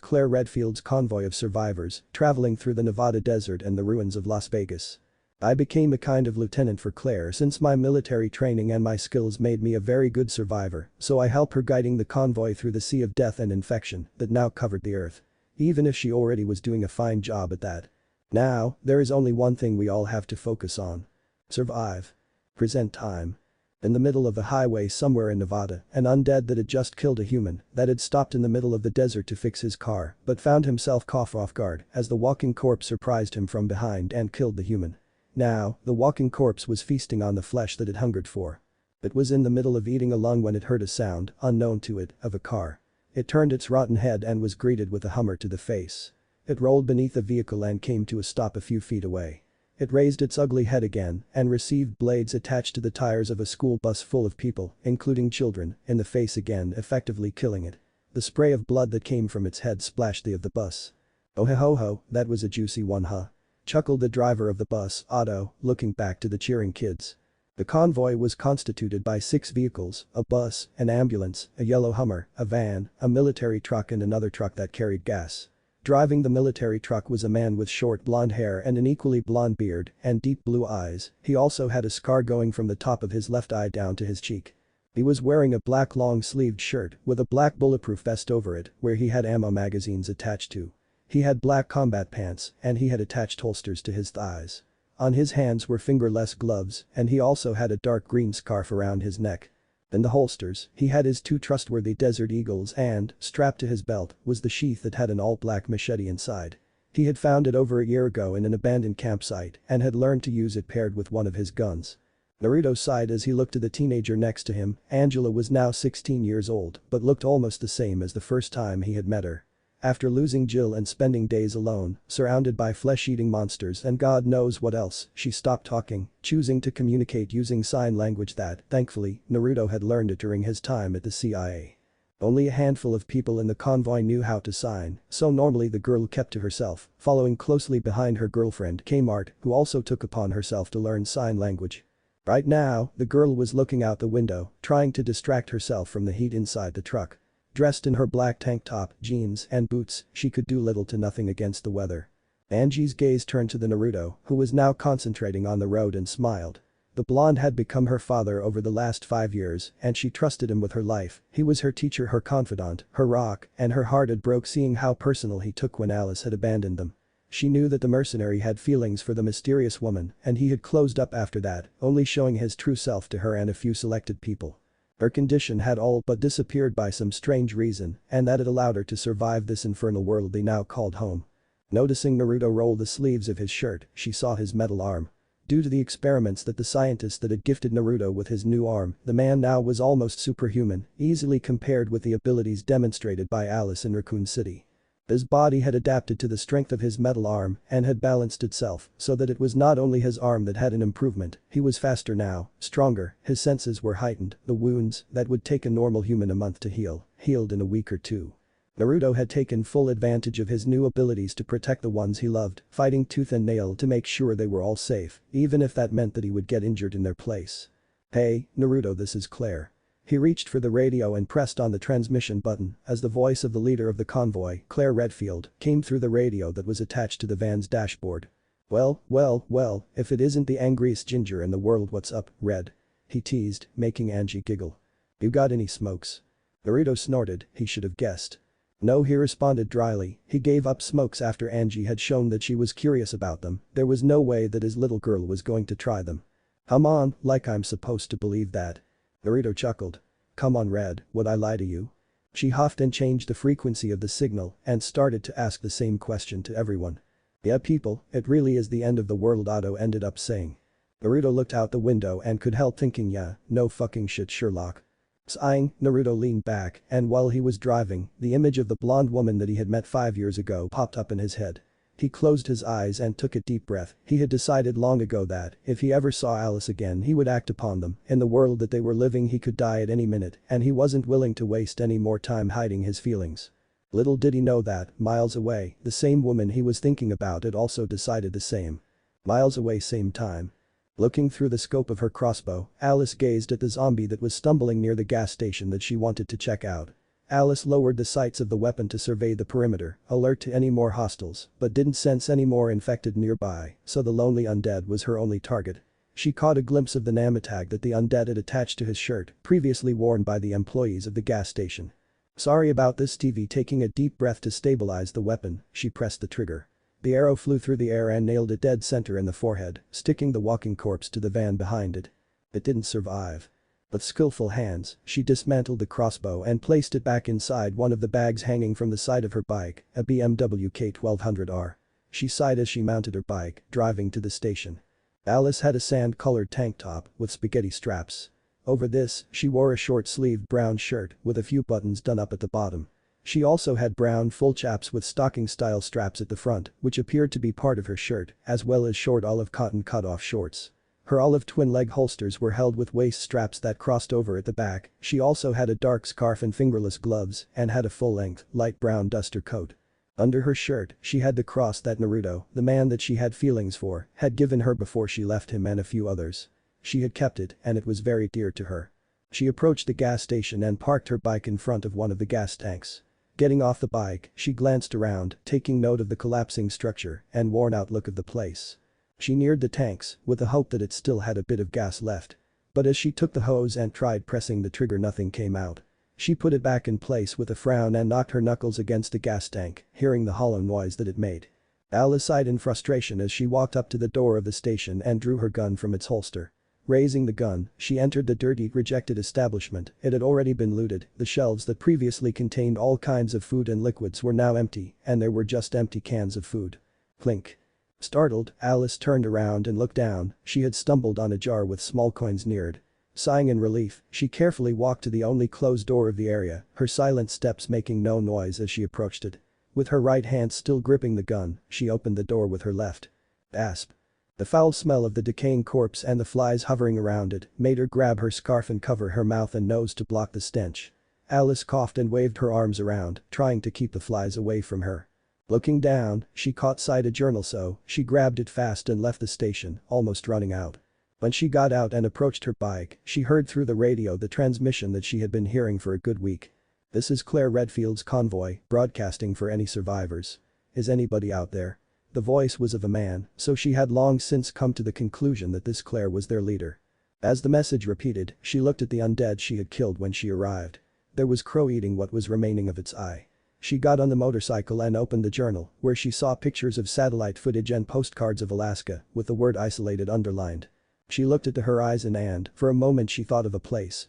Claire Redfield's convoy of survivors, traveling through the Nevada desert and the ruins of Las Vegas. I became a kind of lieutenant for Claire since my military training and my skills made me a very good survivor, so I helped her guiding the convoy through the sea of death and infection that now covered the earth. Even if she already was doing a fine job at that. Now, there is only one thing we all have to focus on. Survive. Present time. In the middle of a highway somewhere in Nevada, an undead that had just killed a human that had stopped in the middle of the desert to fix his car but found himself caught off guard as the walking corpse surprised him from behind and killed the human. Now, the walking corpse was feasting on the flesh that it hungered for. It was in the middle of eating a lung when it heard a sound, unknown to it, of a car. It turned its rotten head and was greeted with a Hummer to the face. It rolled beneath the vehicle and came to a stop a few feet away. It raised its ugly head again and received blades attached to the tires of a school bus full of people, including children, in the face again, effectively killing it. The spray of blood that came from its head splashed the of the bus. "Oh ho ho, that was a juicy one, huh?" chuckled the driver of the bus, Otto, looking back to the cheering kids. The convoy was constituted by 6 vehicles, a bus, an ambulance, a yellow Hummer, a van, a military truck and another truck that carried gas. Driving the military truck was a man with short blonde hair and an equally blonde beard and deep blue eyes. He also had a scar going from the top of his left eye down to his cheek. He was wearing a black long-sleeved shirt with a black bulletproof vest over it where he had ammo magazines attached to. He had black combat pants and he had attached holsters to his thighs. On his hands were fingerless gloves and he also had a dark green scarf around his neck. In the holsters, he had his 2 trustworthy Desert Eagles and, strapped to his belt, was the sheath that had an all-black machete inside. He had found it over a year ago in an abandoned campsite and had learned to use it paired with one of his guns. Naruto sighed as he looked at the teenager next to him. Angela was now 16 years old but looked almost the same as the first time he had met her. After losing Jill and spending days alone, surrounded by flesh-eating monsters and God knows what else, she stopped talking, choosing to communicate using sign language that, thankfully, Naruto had learned it during his time at the CIA. Only a handful of people in the convoy knew how to sign, so normally the girl kept to herself, following closely behind her girlfriend Kmart, who also took upon herself to learn sign language. Right now, the girl was looking out the window, trying to distract herself from the heat inside the truck. Dressed in her black tank top, jeans, and boots, she could do little to nothing against the weather. Angie's gaze turned to the Naruto, who was now concentrating on the road and smiled. The blonde had become her father over the last 5 years and she trusted him with her life. He was her teacher, her confidant, her rock, and her heart had broke seeing how personal he took when Alice had abandoned them. She knew that the mercenary had feelings for the mysterious woman and he had closed up after that, only showing his true self to her and a few selected people. Her condition had all but disappeared by some strange reason and that had allowed her to survive this infernal world they now called home. Noticing Naruto roll the sleeves of his shirt, she saw his metal arm. Due to the experiments that the scientist that had gifted Naruto with his new arm, the man now was almost superhuman, easily compared with the abilities demonstrated by Alice in Raccoon City. His body had adapted to the strength of his metal arm and had balanced itself so that it was not only his arm that had an improvement, he was faster now, stronger, his senses were heightened, the wounds that would take a normal human a month to heal, healed in a week or 2. Naruto had taken full advantage of his new abilities to protect the ones he loved, fighting tooth and nail to make sure they were all safe, even if that meant that he would get injured in their place. "Hey, Naruto, this is Claire." He reached for the radio and pressed on the transmission button as the voice of the leader of the convoy, Claire Redfield, came through the radio that was attached to the van's dashboard. Well, if it isn't the angriest ginger in the world, what's up, Red?" He teased, making Angie giggle. "You got any smokes?" Naruto snorted, he should have guessed. "No," he responded dryly, he gave up smokes after Angie had shown that she was curious about them, there was no way that his little girl was going to try them. "Come on, like I'm supposed to believe that." Naruto chuckled. "Come on, Red, would I lie to you?" She huffed and changed the frequency of the signal and started to ask the same question to everyone. "Yeah people, it really is the end of the world," Otto ended up saying. Naruto looked out the window and could help thinking, yeah, no fucking shit, Sherlock. Sighing, Naruto leaned back and while he was driving, the image of the blonde woman that he had met 5 years ago popped up in his head. He closed his eyes and took a deep breath, he had decided long ago that if he ever saw Alice again he would act upon them, in the world that they were living he could die at any minute and he wasn't willing to waste any more time hiding his feelings. Little did he know that, miles away, the same woman he was thinking about had also decided the same. Miles away, same time. Looking through the scope of her crossbow, Alice gazed at the zombie that was stumbling near the gas station that she wanted to check out. Alice lowered the sights of the weapon to survey the perimeter, alert to any more hostiles, but didn't sense any more infected nearby, so the lonely undead was her only target. She caught a glimpse of the name tag that the undead had attached to his shirt, previously worn by the employees of the gas station. "Sorry about this." TV taking a deep breath to stabilize the weapon, she pressed the trigger. The arrow flew through the air and nailed it dead center in the forehead, sticking the walking corpse to the van behind it. It didn't survive. With skillful hands, she dismantled the crossbow and placed it back inside one of the bags hanging from the side of her bike, a BMW K1200R. She sighed as she mounted her bike, driving to the station. Alice had a sand-colored tank top with spaghetti straps. Over this, she wore a short-sleeved brown shirt with a few buttons done up at the bottom. She also had brown full chaps with stocking-style straps at the front, which appeared to be part of her shirt, as well as short olive cotton cut-off shorts. Her olive twin-leg holsters were held with waist straps that crossed over at the back, she also had a dark scarf and fingerless gloves, and had a full-length, light brown duster coat. Under her shirt, she had the cross that Naruto, the man that she had feelings for, had given her before she left him and a few others. She had kept it, and it was very dear to her. She approached the gas station and parked her bike in front of one of the gas tanks. Getting off the bike, she glanced around, taking note of the collapsing structure and worn-out look of the place. She neared the tanks, with the hope that it still had a bit of gas left. But as she took the hose and tried pressing the trigger, nothing came out. She put it back in place with a frown and knocked her knuckles against the gas tank, hearing the hollow noise that it made. Alice sighed in frustration as she walked up to the door of the station and drew her gun from its holster. Raising the gun, she entered the dirty, rejected establishment. It had already been looted, the shelves that previously contained all kinds of food and liquids were now empty, and there were just empty cans of food. Clink. Startled, Alice turned around and looked down, she had stumbled on a jar with small coins near it. Sighing in relief, she carefully walked to the only closed door of the area, her silent steps making no noise as she approached it. With her right hand still gripping the gun, she opened the door with her left. Asp. The foul smell of the decaying corpse and the flies hovering around it made her grab her scarf and cover her mouth and nose to block the stench. Alice coughed and waved her arms around, trying to keep the flies away from her. Looking down, she caught sight of a journal, so she grabbed it fast and left the station, almost running out. When she got out and approached her bike, she heard through the radio the transmission that she had been hearing for a good week. "This is Claire Redfield's convoy, broadcasting for any survivors. Is anybody out there?" The voice was of a man, so she had long since come to the conclusion that this Claire was their leader. As the message repeated, she looked at the undead she had killed when she arrived. There was crow eating what was remaining of its eye. She got on the motorcycle and opened the journal, where she saw pictures of satellite footage and postcards of Alaska, with the word isolated underlined. She looked at the horizon and, for a moment she thought of a place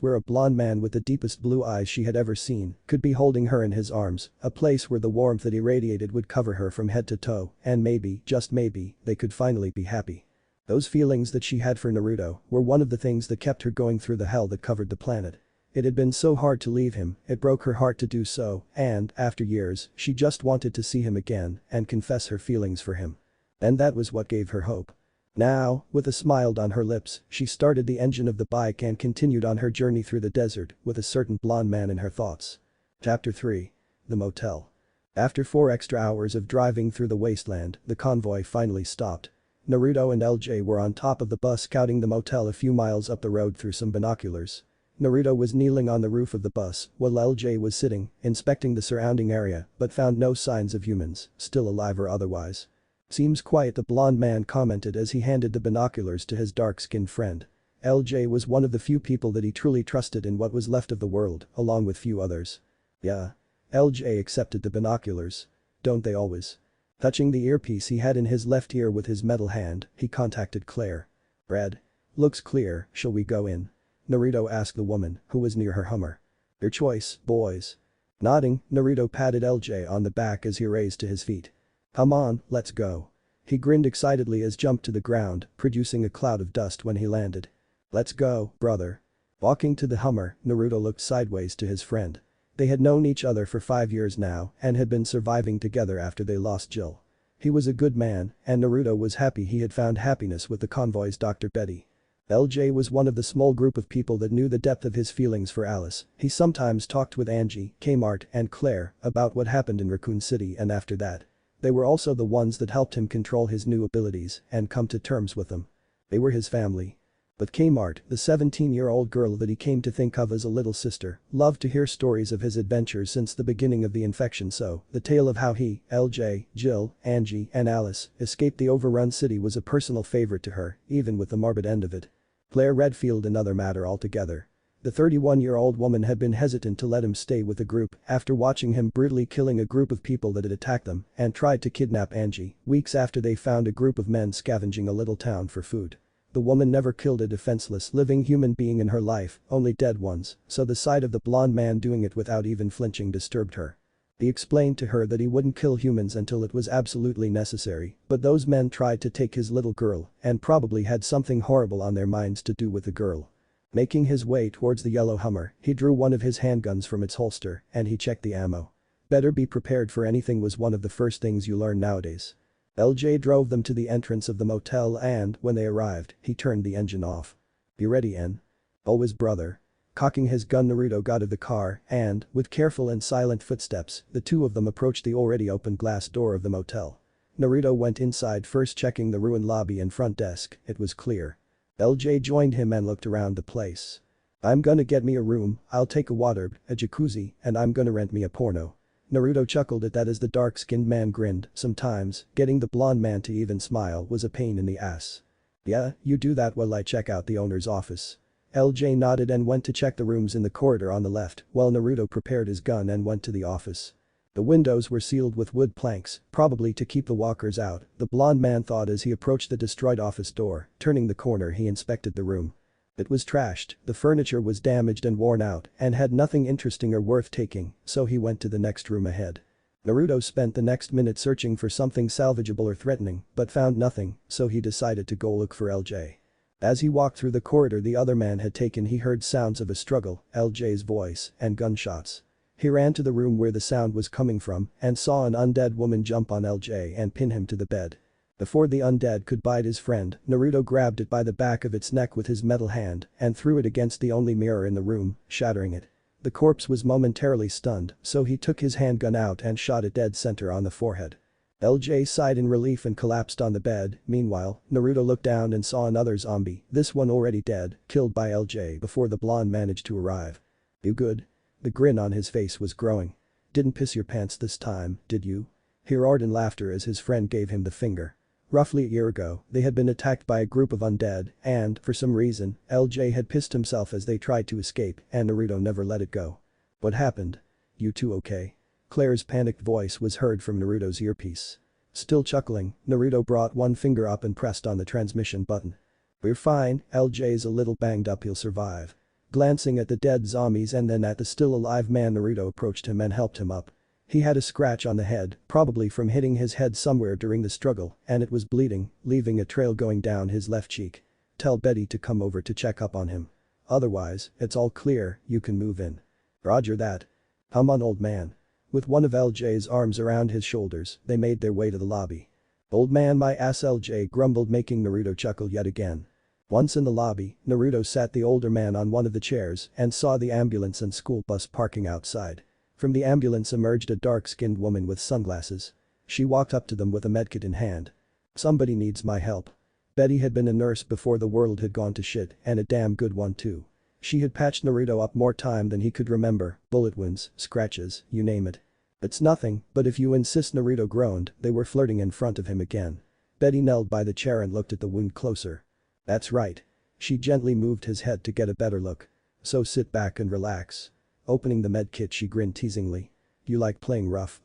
where a blond man with the deepest blue eyes she had ever seen could be holding her in his arms, a place where the warmth that irradiated would cover her from head to toe, and maybe, just maybe, they could finally be happy. Those feelings that she had for Naruto were one of the things that kept her going through the hell that covered the planet. It had been so hard to leave him, it broke her heart to do so, and, after years, she just wanted to see him again and confess her feelings for him. And that was what gave her hope. Now, with a smile on her lips, she started the engine of the bike and continued on her journey through the desert with a certain blonde man in her thoughts. Chapter 3. The Motel. After 4 extra hours of driving through the wasteland, the convoy finally stopped. Naruto and LJ were on top of the bus scouting the motel a few miles up the road through some binoculars. Naruto was kneeling on the roof of the bus, while LJ was sitting, inspecting the surrounding area, but found no signs of humans, still alive or otherwise. Seems quiet, the blond man commented as he handed the binoculars to his dark-skinned friend. LJ was one of the few people that he truly trusted in what was left of the world, along with few others. Yeah. LJ accepted the binoculars. Don't they always? Touching the earpiece he had in his left ear with his metal hand, he contacted Claire. "Red. Looks clear, shall we go in?" Naruto asked the woman, who was near her Hummer. "Your choice, boys." Nodding, Naruto patted LJ on the back as he raised to his feet. "Come on, let's go." He grinned excitedly as jumped to the ground, producing a cloud of dust when he landed. "Let's go, brother." Walking to the Hummer, Naruto looked sideways to his friend. They had known each other for 5 years now and had been surviving together after they lost Jill. He was a good man, and Naruto was happy he had found happiness with the convoy's Dr. Betty. LJ was one of the small group of people that knew the depth of his feelings for Alice. He sometimes talked with Angie, Kmart, and Claire about what happened in Raccoon City, and after that. They were also the ones that helped him control his new abilities and come to terms with them. They were his family. But Kmart, the 17-year-old girl that he came to think of as a little sister, loved to hear stories of his adventures since the beginning of the infection, so the tale of how he, LJ, Jill, Angie, and Alice escaped the overrun city was a personal favorite to her, even with the morbid end of it. Claire Redfield, another matter altogether. The 31-year-old woman had been hesitant to let him stay with the group after watching him brutally killing a group of people that had attacked them and tried to kidnap Angie weeks after they found a group of men scavenging a little town for food. The woman never killed a defenseless living human being in her life, only dead ones, so the sight of the blonde man doing it without even flinching disturbed her. He explained to her that he wouldn't kill humans until it was absolutely necessary, but those men tried to take his little girl and probably had something horrible on their minds to do with the girl. Making his way towards the yellow Hummer, he drew one of his handguns from its holster and he checked the ammo. Better be prepared for anything was one of the first things you learn nowadays. LJ drove them to the entrance of the motel and, when they arrived, he turned the engine off. "You ready, N?" "Always, brother." Cocking his gun, Naruto got out of the car and, with careful and silent footsteps, the two of them approached the already open glass door of the motel. Naruto went inside, first checking the ruined lobby and front desk. It was clear. LJ joined him and looked around the place. "I'm gonna get me a room, I'll take a water, a jacuzzi, and I'm gonna rent me a porno." Naruto chuckled at that as the dark-skinned man grinned. Sometimes, getting the blonde man to even smile was a pain in the ass. "Yeah, you do that while I check out the owner's office." LJ nodded and went to check the rooms in the corridor on the left while Naruto prepared his gun and went to the office. The windows were sealed with wood planks, probably to keep the walkers out, the blonde man thought as he approached the destroyed office door. Turning the corner, he inspected the room. It was trashed, the furniture was damaged and worn out and had nothing interesting or worth taking, so he went to the next room ahead. Naruto spent the next minute searching for something salvageable or threatening, but found nothing, so he decided to go look for LJ. As he walked through the corridor the other man had taken, he heard sounds of a struggle, LJ's voice, and gunshots. He ran to the room where the sound was coming from and saw an undead woman jump on LJ and pin him to the bed. Before the undead could bite his friend, Naruto grabbed it by the back of its neck with his metal hand and threw it against the only mirror in the room, shattering it. The corpse was momentarily stunned, so he took his handgun out and shot it dead center on the forehead. LJ sighed in relief and collapsed on the bed. Meanwhile, Naruto looked down and saw another zombie, this one already dead, killed by LJ before the blonde managed to arrive. "You good?" The grin on his face was growing. "Didn't piss your pants this time, did you?" He roared in laughter as his friend gave him the finger. Roughly a year ago, they had been attacked by a group of undead and, for some reason, LJ had pissed himself as they tried to escape and Naruto never let it go. "What happened? You two okay?" Claire's panicked voice was heard from Naruto's earpiece. Still chuckling, Naruto brought one finger up and pressed on the transmission button. "We're fine, LJ's a little banged up, he'll survive." Glancing at the dead zombies and then at the still alive man, Naruto approached him and helped him up. He had a scratch on the head, probably from hitting his head somewhere during the struggle, and it was bleeding, leaving a trail going down his left cheek. "Tell Betty to come over to check up on him. Otherwise, it's all clear, you can move in." "Roger that." "Come on, old man." With one of LJ's arms around his shoulders, they made their way to the lobby. "Old man my ass," LJ grumbled, making Naruto chuckle yet again. Once in the lobby, Naruto sat the older man on one of the chairs and saw the ambulance and school bus parking outside. From the ambulance emerged a dark-skinned woman with sunglasses. She walked up to them with a medkit in hand. "Somebody needs my help." Betty had been a nurse before the world had gone to shit, and a damn good one too. She had patched Naruto up more time than he could remember, bullet wounds, scratches, you name it. It's nothing, but if you insist, Naruto groaned. They were flirting in front of him again. Betty knelt by the chair and looked at the wound closer. That's right. She gently moved his head to get a better look. So sit back and relax. Opening the med kit, she grinned teasingly. You like playing rough,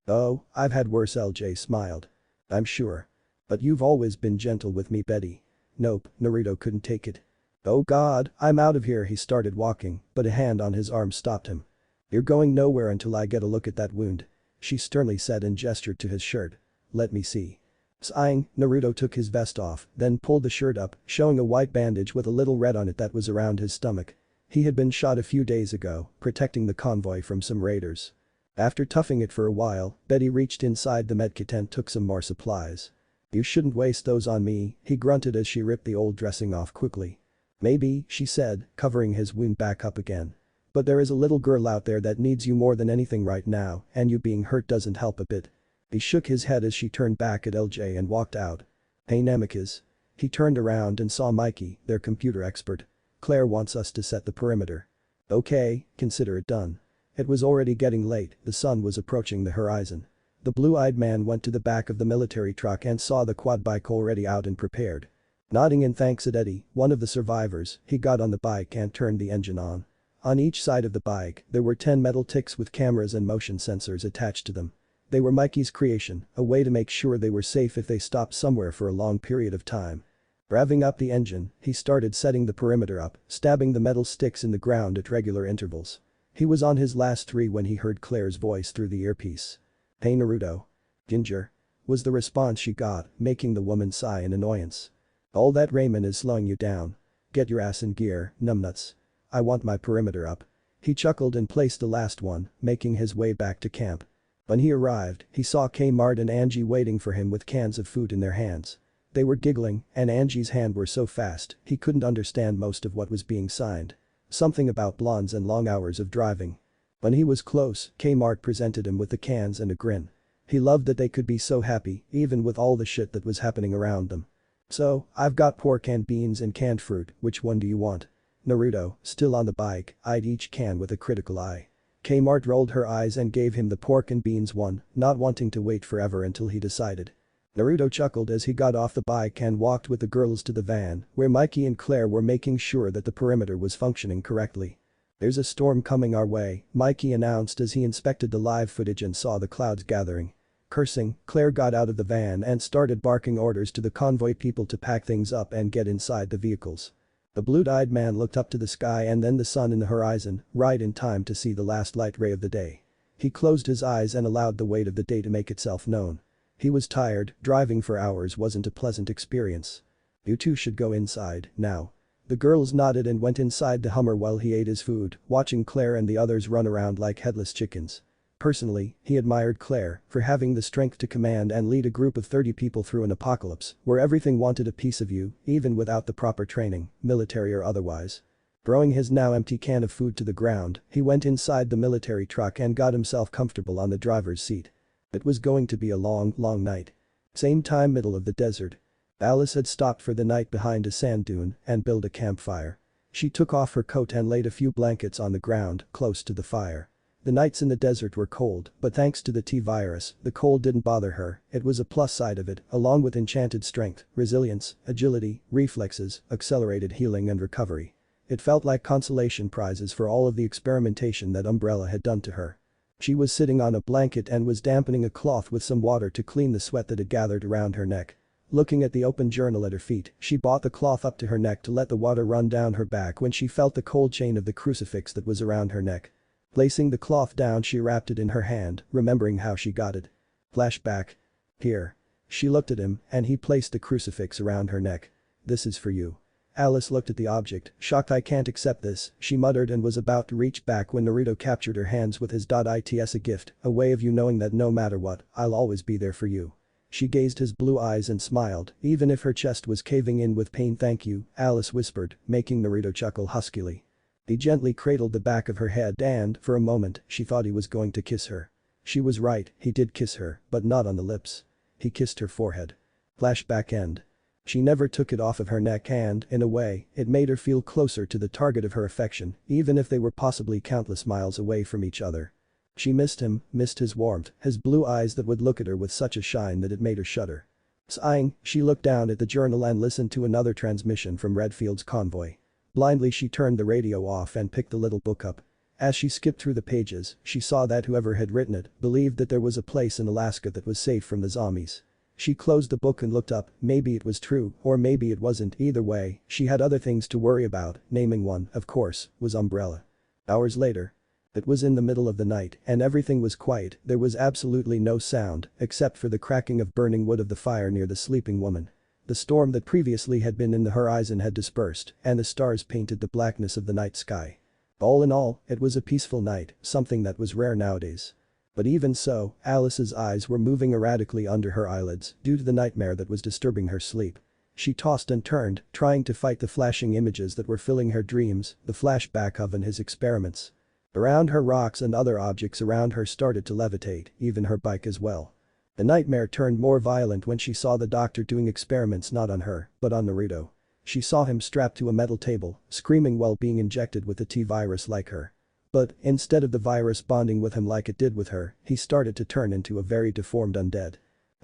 Oh, I've had worse, LJ smiled. I'm sure. But you've always been gentle with me, Betty. Nope, Naruto couldn't take it. Oh god, I'm out of here. He started walking, but a hand on his arm stopped him. You're going nowhere until I get a look at that wound, she sternly said and gestured to his shirt. Let me see. Sighing, Naruto took his vest off, then pulled the shirt up, showing a white bandage with a little red on it that was around his stomach. He had been shot a few days ago, protecting the convoy from some raiders. After toughing it for a while, Betty reached inside the medkit and took some more supplies. You shouldn't waste those on me, he grunted as she ripped the old dressing off quickly. Maybe, she said, covering his wound back up again. But there is a little girl out there that needs you more than anything right now, and you being hurt doesn't help a bit. He shook his head as she turned back at LJ and walked out. Hey Namikaze. He turned around and saw Mikey, their computer expert. Claire wants us to set the perimeter. Okay, consider it done. It was already getting late, the sun was approaching the horizon. The blue-eyed man went to the back of the military truck and saw the quad bike already out and prepared. Nodding in thanks at Eddie, one of the survivors, he got on the bike and turned the engine on. On each side of the bike, there were 10 metal ticks with cameras and motion sensors attached to them. They were Mikey's creation, a way to make sure they were safe if they stopped somewhere for a long period of time. Revving up the engine, he started setting the perimeter up, stabbing the metal sticks in the ground at regular intervals. He was on his last 3 when he heard Claire's voice through the earpiece. Hey Naruto. Ginger. Was the response she got, making the woman sigh in annoyance. All that ramen is slowing you down. Get your ass in gear, numbnuts. I want my perimeter up. He chuckled and placed the last one, making his way back to camp. When he arrived, he saw Kmart and Angie waiting for him with cans of food in their hands. They were giggling, and Angie's hand were so fast, he couldn't understand most of what was being signed. Something about blondes and long hours of driving. When he was close, Kmart presented him with the cans and a grin. He loved that they could be so happy, even with all the shit that was happening around them. So, I've got pork and beans and canned fruit, which one do you want? Naruto, still on the bike, eyed each can with a critical eye. Kmart rolled her eyes and gave him the pork and beans one, not wanting to wait forever until he decided. Naruto chuckled as he got off the bike and walked with the girls to the van, where Mikey and Claire were making sure that the perimeter was functioning correctly. There's a storm coming our way, Mikey announced as he inspected the live footage and saw the clouds gathering. Cursing, Claire got out of the van and started barking orders to the convoy people to pack things up and get inside the vehicles. The blue-eyed man looked up to the sky and then the sun in the horizon, right in time to see the last light ray of the day. He closed his eyes and allowed the weight of the day to make itself known. He was tired, driving for hours wasn't a pleasant experience. You two should go inside, now. The girls nodded and went inside the Hummer while he ate his food, watching Claire and the others run around like headless chickens. Personally, he admired Claire for having the strength to command and lead a group of 30 people through an apocalypse where everything wanted a piece of you, even without the proper training, military or otherwise. Throwing his now empty can of food to the ground, he went inside the military truck and got himself comfortable on the driver's seat. It was going to be a long, long night. Same time, middle of the desert. Alice had stopped for the night behind a sand dune and built a campfire. She took off her coat and laid a few blankets on the ground, close to the fire. The nights in the desert were cold, but thanks to the T-virus, the cold didn't bother her. It was a plus side of it, along with enchanted strength, resilience, agility, reflexes, accelerated healing and recovery. It felt like consolation prizes for all of the experimentation that Umbrella had done to her. She was sitting on a blanket and was dampening a cloth with some water to clean the sweat that had gathered around her neck. Looking at the open journal at her feet, she brought the cloth up to her neck to let the water run down her back when she felt the cold chain of the crucifix that was around her neck. Placing the cloth down, she wrapped it in her hand, remembering how she got it. Flashback. Here. She looked at him, and he placed the crucifix around her neck. This is for you. Alice looked at the object, shocked. I can't accept this, she muttered and was about to reach back when Naruto captured her hands with his "It's a gift, a way of you knowing that no matter what, I'll always be there for you." She gazed his blue eyes and smiled, even if her chest was caving in with pain. "Thank you," Alice whispered, making Naruto chuckle huskily. He gently cradled the back of her head and, for a moment, she thought he was going to kiss her. She was right, he did kiss her, but not on the lips. He kissed her forehead. Flashback end. She never took it off of her neck and, in a way, it made her feel closer to the target of her affection, even if they were possibly countless miles away from each other. She missed him, missed his warmth, his blue eyes that would look at her with such a shine that it made her shudder. Sighing, she looked down at the journal and listened to another transmission from Redfield's convoy. Blindly she turned the radio off and picked the little book up. As she skipped through the pages, she saw that whoever had written it believed that there was a place in Alaska that was safe from the zombies. She closed the book and looked up, maybe it was true, or maybe it wasn't, either way, she had other things to worry about, naming one, of course, was Umbrella. Hours later. It was in the middle of the night and everything was quiet, there was absolutely no sound except for the cracking of burning wood of the fire near the sleeping woman. The storm that previously had been in the horizon had dispersed and the stars painted the blackness of the night sky. All in all, it was a peaceful night, something that was rare nowadays. But even so, Alice's eyes were moving erratically under her eyelids due to the nightmare that was disturbing her sleep. She tossed and turned, trying to fight the flashing images that were filling her dreams, the flashback of his experiments. Around her, rocks and other objects around her started to levitate, even her bike as well. The nightmare turned more violent when she saw the doctor doing experiments not on her, but on Naruto. She saw him strapped to a metal table, screaming while being injected with the T-virus like her. But, instead of the virus bonding with him like it did with her, he started to turn into a very deformed undead.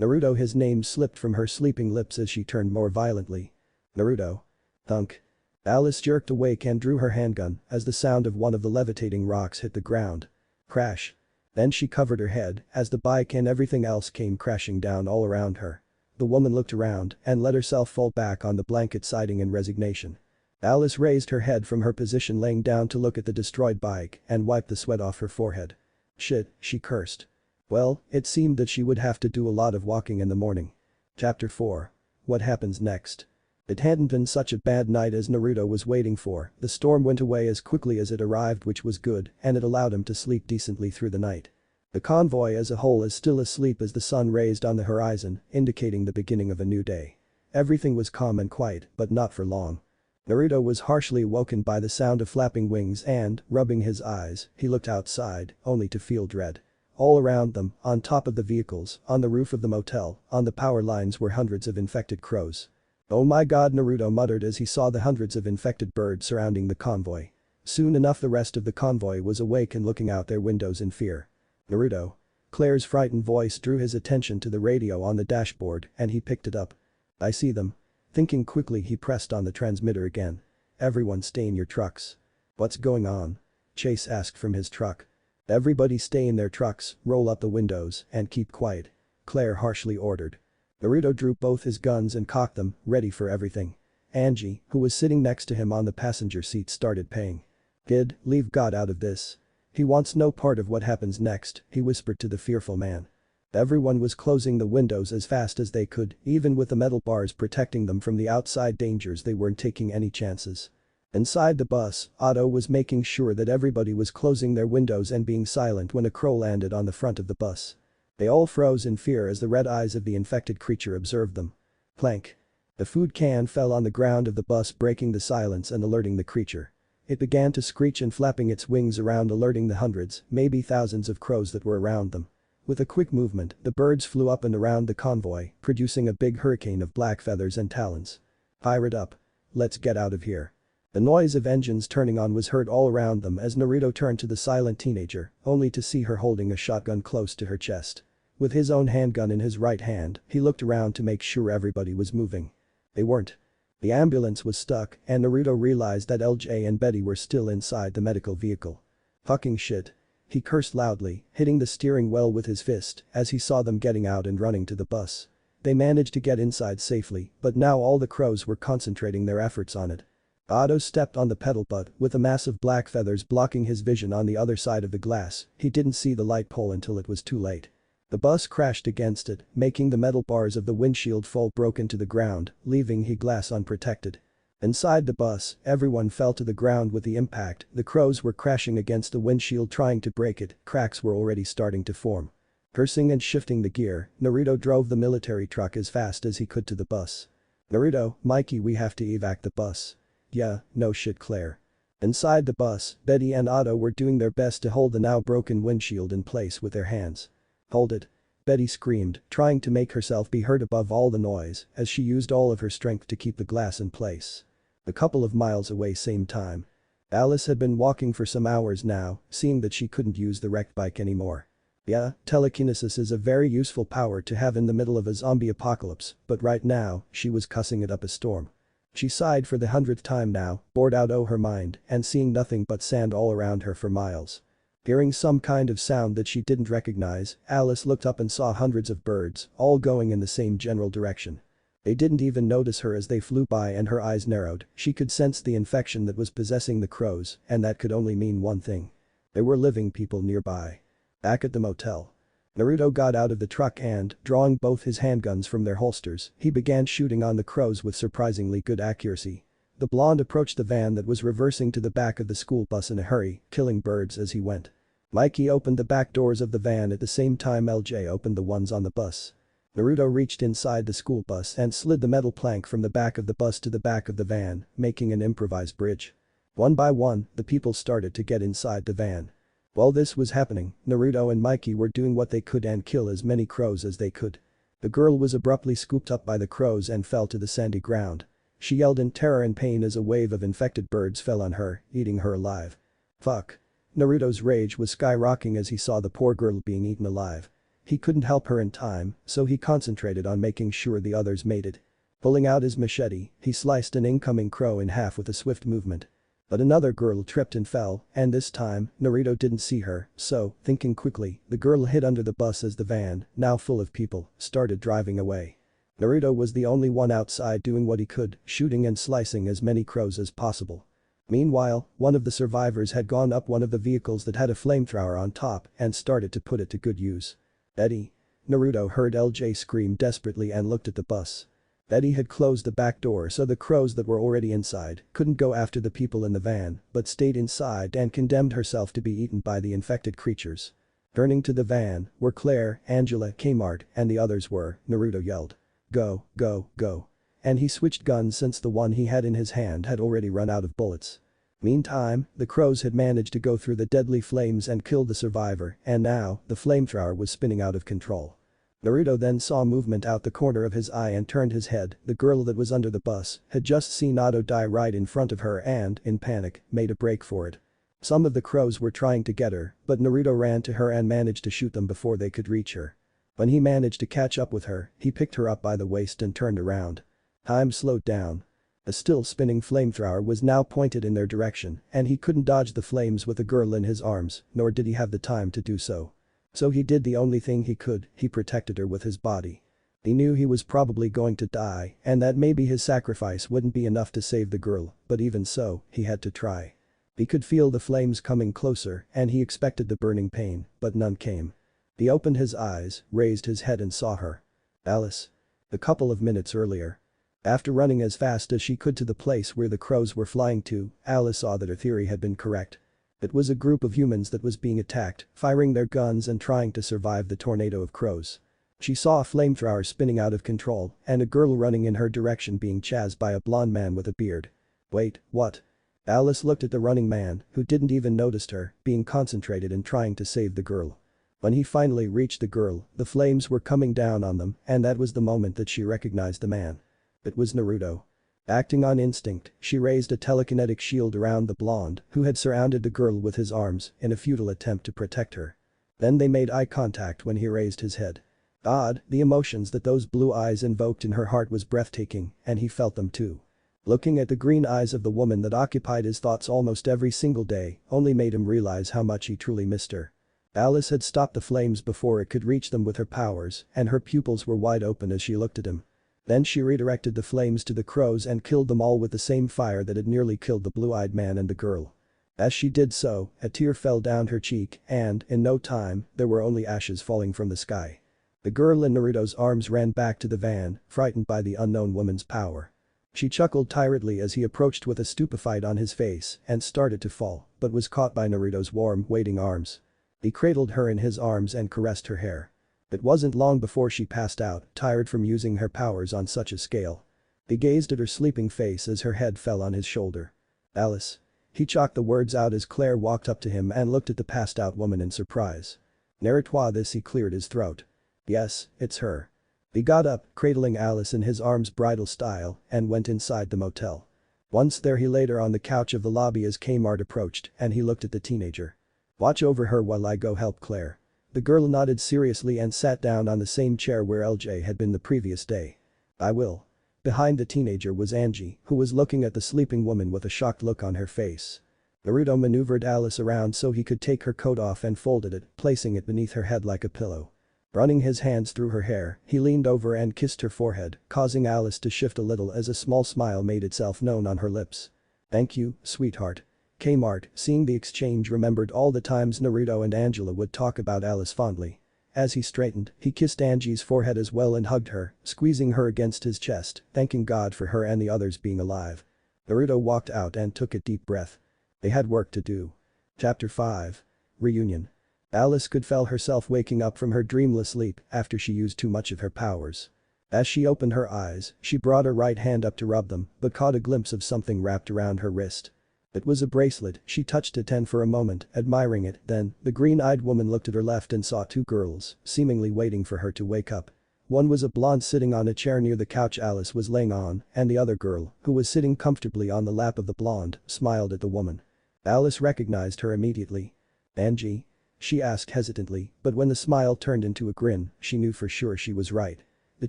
Naruto, his name slipped from her sleeping lips as she turned more violently. Naruto. Thunk. Alice jerked awake and drew her handgun as the sound of one of the levitating rocks hit the ground. Crash. Then she covered her head as the bike and everything else came crashing down all around her. The woman looked around and let herself fall back on the blanket siding in resignation. Alice raised her head from her position laying down to look at the destroyed bike and wiped the sweat off her forehead. Shit, she cursed. Well, it seemed that she would have to do a lot of walking in the morning. Chapter 4. What happens next? It hadn't been such a bad night as Naruto was waiting for, the storm went away as quickly as it arrived, which was good, and it allowed him to sleep decently through the night. The convoy as a whole is still asleep as the sun raised on the horizon, indicating the beginning of a new day. Everything was calm and quiet, but not for long. Naruto was harshly awoken by the sound of flapping wings and, rubbing his eyes, he looked outside, only to feel dread. All around them, on top of the vehicles, on the roof of the motel, on the power lines were hundreds of infected crows. Oh my god, Naruto muttered as he saw the hundreds of infected birds surrounding the convoy. Soon enough the rest of the convoy was awake and looking out their windows in fear. Naruto. Claire's frightened voice drew his attention to the radio on the dashboard and he picked it up. I see them. Thinking quickly he pressed on the transmitter again. Everyone stay in your trucks. What's going on? Chase asked from his truck. Everybody stay in their trucks, roll up the windows, and keep quiet. Claire harshly ordered. Naruto drew both his guns and cocked them, ready for everything. Angie, who was sitting next to him on the passenger seat, started paying. Kid, leave God out of this. He wants no part of what happens next, he whispered to the fearful man. Everyone was closing the windows as fast as they could, even with the metal bars protecting them from the outside dangers. They weren't taking any chances. Inside the bus, Otto was making sure that everybody was closing their windows and being silent when a crow landed on the front of the bus. They all froze in fear as the red eyes of the infected creature observed them. Clank. The food can fell on the ground of the bus, breaking the silence and alerting the creature. It began to screech and flapping its wings around, alerting the hundreds, maybe thousands of crows that were around them. With a quick movement, the birds flew up and around the convoy, producing a big hurricane of black feathers and talons. Fire it up. Let's get out of here. The noise of engines turning on was heard all around them as Naruto turned to the silent teenager, only to see her holding a shotgun close to her chest. With his own handgun in his right hand, he looked around to make sure everybody was moving. They weren't. The ambulance was stuck and Naruto realized that LJ and Betty were still inside the medical vehicle. Fucking shit. He cursed loudly, hitting the steering wheel with his fist as he saw them getting out and running to the bus. They managed to get inside safely, but now all the crows were concentrating their efforts on it. Otto stepped on the pedal, but with a mass of black feathers blocking his vision on the other side of the glass, he didn't see the light pole until it was too late. The bus crashed against it, making the metal bars of the windshield fall broken to the ground, leaving the glass unprotected. Inside the bus, everyone fell to the ground with the impact. The crows were crashing against the windshield trying to break it, cracks were already starting to form. Cursing and shifting the gear, Naruto drove the military truck as fast as he could to the bus. Naruto, Mikey, we have to evac the bus. Yeah, no shit, Claire. Inside the bus, Betty and Otto were doing their best to hold the now broken windshield in place with their hands. Hold it. Betty screamed, trying to make herself be heard above all the noise as she used all of her strength to keep the glass in place. A couple of miles away, same time. Alice had been walking for some hours now, seeing that she couldn't use the wrecked bike anymore. Yeah, telekinesis is a very useful power to have in the middle of a zombie apocalypse, but right now, she was cussing it up a storm. She sighed for the 100th time now, bored out of her mind, and seeing nothing but sand all around her for miles. Hearing some kind of sound that she didn't recognize, Alice looked up and saw hundreds of birds, all going in the same general direction. They didn't even notice her as they flew by and her eyes narrowed. She could sense the infection that was possessing the crows, and that could only mean one thing. There were living people nearby. Back at the motel. Naruto got out of the truck and, drawing both his handguns from their holsters, he began shooting on the crows with surprisingly good accuracy. The blonde approached the van that was reversing to the back of the school bus in a hurry, killing birds as he went. Mikey opened the back doors of the van at the same time LJ opened the ones on the bus. Naruto reached inside the school bus and slid the metal plank from the back of the bus to the back of the van, making an improvised bridge. One by one, the people started to get inside the van. While this was happening, Naruto and Mikey were doing what they could and kill as many crows as they could. The girl was abruptly scooped up by the crows and fell to the sandy ground. She yelled in terror and pain as a wave of infected birds fell on her, eating her alive. Fuck. Naruto's rage was skyrocketing as he saw the poor girl being eaten alive. He couldn't help her in time, so he concentrated on making sure the others made it. Pulling out his machete, he sliced an incoming crow in half with a swift movement. But another girl tripped and fell, and this time, Naruto didn't see her, so, thinking quickly, the girl hid under the bus as the van, now full of people, started driving away. Naruto was the only one outside doing what he could, shooting and slicing as many crows as possible. Meanwhile, one of the survivors had gone up one of the vehicles that had a flamethrower on top and started to put it to good use. Eddie. Naruto heard LJ scream desperately and looked at the bus. Eddie had closed the back door so the crows that were already inside couldn't go after the people in the van, but stayed inside and condemned herself to be eaten by the infected creatures. Turning to the van, where Claire, Angela, Kmart, and the others were, Naruto yelled. Go, go, go. And he switched guns since the one he had in his hand had already run out of bullets. Meantime, the crows had managed to go through the deadly flames and kill the survivor, and now, the flamethrower was spinning out of control. Naruto then saw movement out the corner of his eye and turned his head. The girl that was under the bus had just seen Otto die right in front of her and, in panic, made a break for it. Some of the crows were trying to get her, but Naruto ran to her and managed to shoot them before they could reach her. When he managed to catch up with her, he picked her up by the waist and turned around. Time slowed down. A still spinning flamethrower was now pointed in their direction, and he couldn't dodge the flames with the girl in his arms, nor did he have the time to do so. So he did the only thing he could, he protected her with his body. He knew he was probably going to die, and that maybe his sacrifice wouldn't be enough to save the girl, but even so, he had to try. He could feel the flames coming closer, and he expected the burning pain, but none came. He opened his eyes, raised his head and saw her. Alice. A couple of minutes earlier. After running as fast as she could to the place where the crows were flying to, Alice saw that her theory had been correct. It was a group of humans that was being attacked, firing their guns and trying to survive the tornado of crows. She saw a flamethrower spinning out of control and a girl running in her direction being chased by a blonde man with a beard. Wait, what? Alice looked at the running man, who didn't even notice her, being concentrated in trying to save the girl. When he finally reached the girl, the flames were coming down on them, and that was the moment that she recognized the man. It was Naruto. Acting on instinct, she raised a telekinetic shield around the blonde, who had surrounded the girl with his arms in a futile attempt to protect her. Then they made eye contact when he raised his head. Odd, the emotions that those blue eyes invoked in her heart was breathtaking, and he felt them too. Looking at the green eyes of the woman that occupied his thoughts almost every single day only made him realize how much he truly missed her. Alice had stopped the flames before it could reach them with her powers, and her pupils were wide open as she looked at him. Then she redirected the flames to the crows and killed them all with the same fire that had nearly killed the blue-eyed man and the girl. As she did so, a tear fell down her cheek and, in no time, there were only ashes falling from the sky. The girl in Naruto's arms ran back to the van, frightened by the unknown woman's power. She chuckled tiredly as he approached with a stupefied on his face and started to fall, but was caught by Naruto's warm, waiting arms. He cradled her in his arms and caressed her hair. It wasn't long before she passed out, tired from using her powers on such a scale. He gazed at her sleeping face as her head fell on his shoulder. Alice. He choked the words out as Claire walked up to him and looked at the passed out woman in surprise. Naruto this he cleared his throat. Yes, it's her. He got up, cradling Alice in his arms bridal style, and went inside the motel. Once there he laid her on the couch of the lobby as Kmart approached and he looked at the teenager. "Watch over her while I go help Claire." The girl nodded seriously and sat down on the same chair where LJ had been the previous day. "I will." Behind the teenager was Angie, who was looking at the sleeping woman with a shocked look on her face. Naruto maneuvered Alice around so he could take her coat off and folded it, placing it beneath her head like a pillow. Running his hands through her hair, he leaned over and kissed her forehead, causing Alice to shift a little as a small smile made itself known on her lips. "Thank you, sweetheart." Kmart, seeing the exchange, remembered all the times Naruto and Angela would talk about Alice fondly. As he straightened, he kissed Angie's forehead as well and hugged her, squeezing her against his chest, thanking God for her and the others being alive. Naruto walked out and took a deep breath. They had work to do. Chapter 5. Reunion. Alice could feel herself waking up from her dreamless sleep after she used too much of her powers. As she opened her eyes, she brought her right hand up to rub them, but caught a glimpse of something wrapped around her wrist. It was a bracelet. She touched it and for a moment, admiring it, then, the green-eyed woman looked at her left and saw two girls, seemingly waiting for her to wake up. One was a blonde sitting on a chair near the couch Alice was laying on, and the other girl, who was sitting comfortably on the lap of the blonde, smiled at the woman. Alice recognized her immediately. "Angie?" she asked hesitantly, but when the smile turned into a grin, she knew for sure she was right. The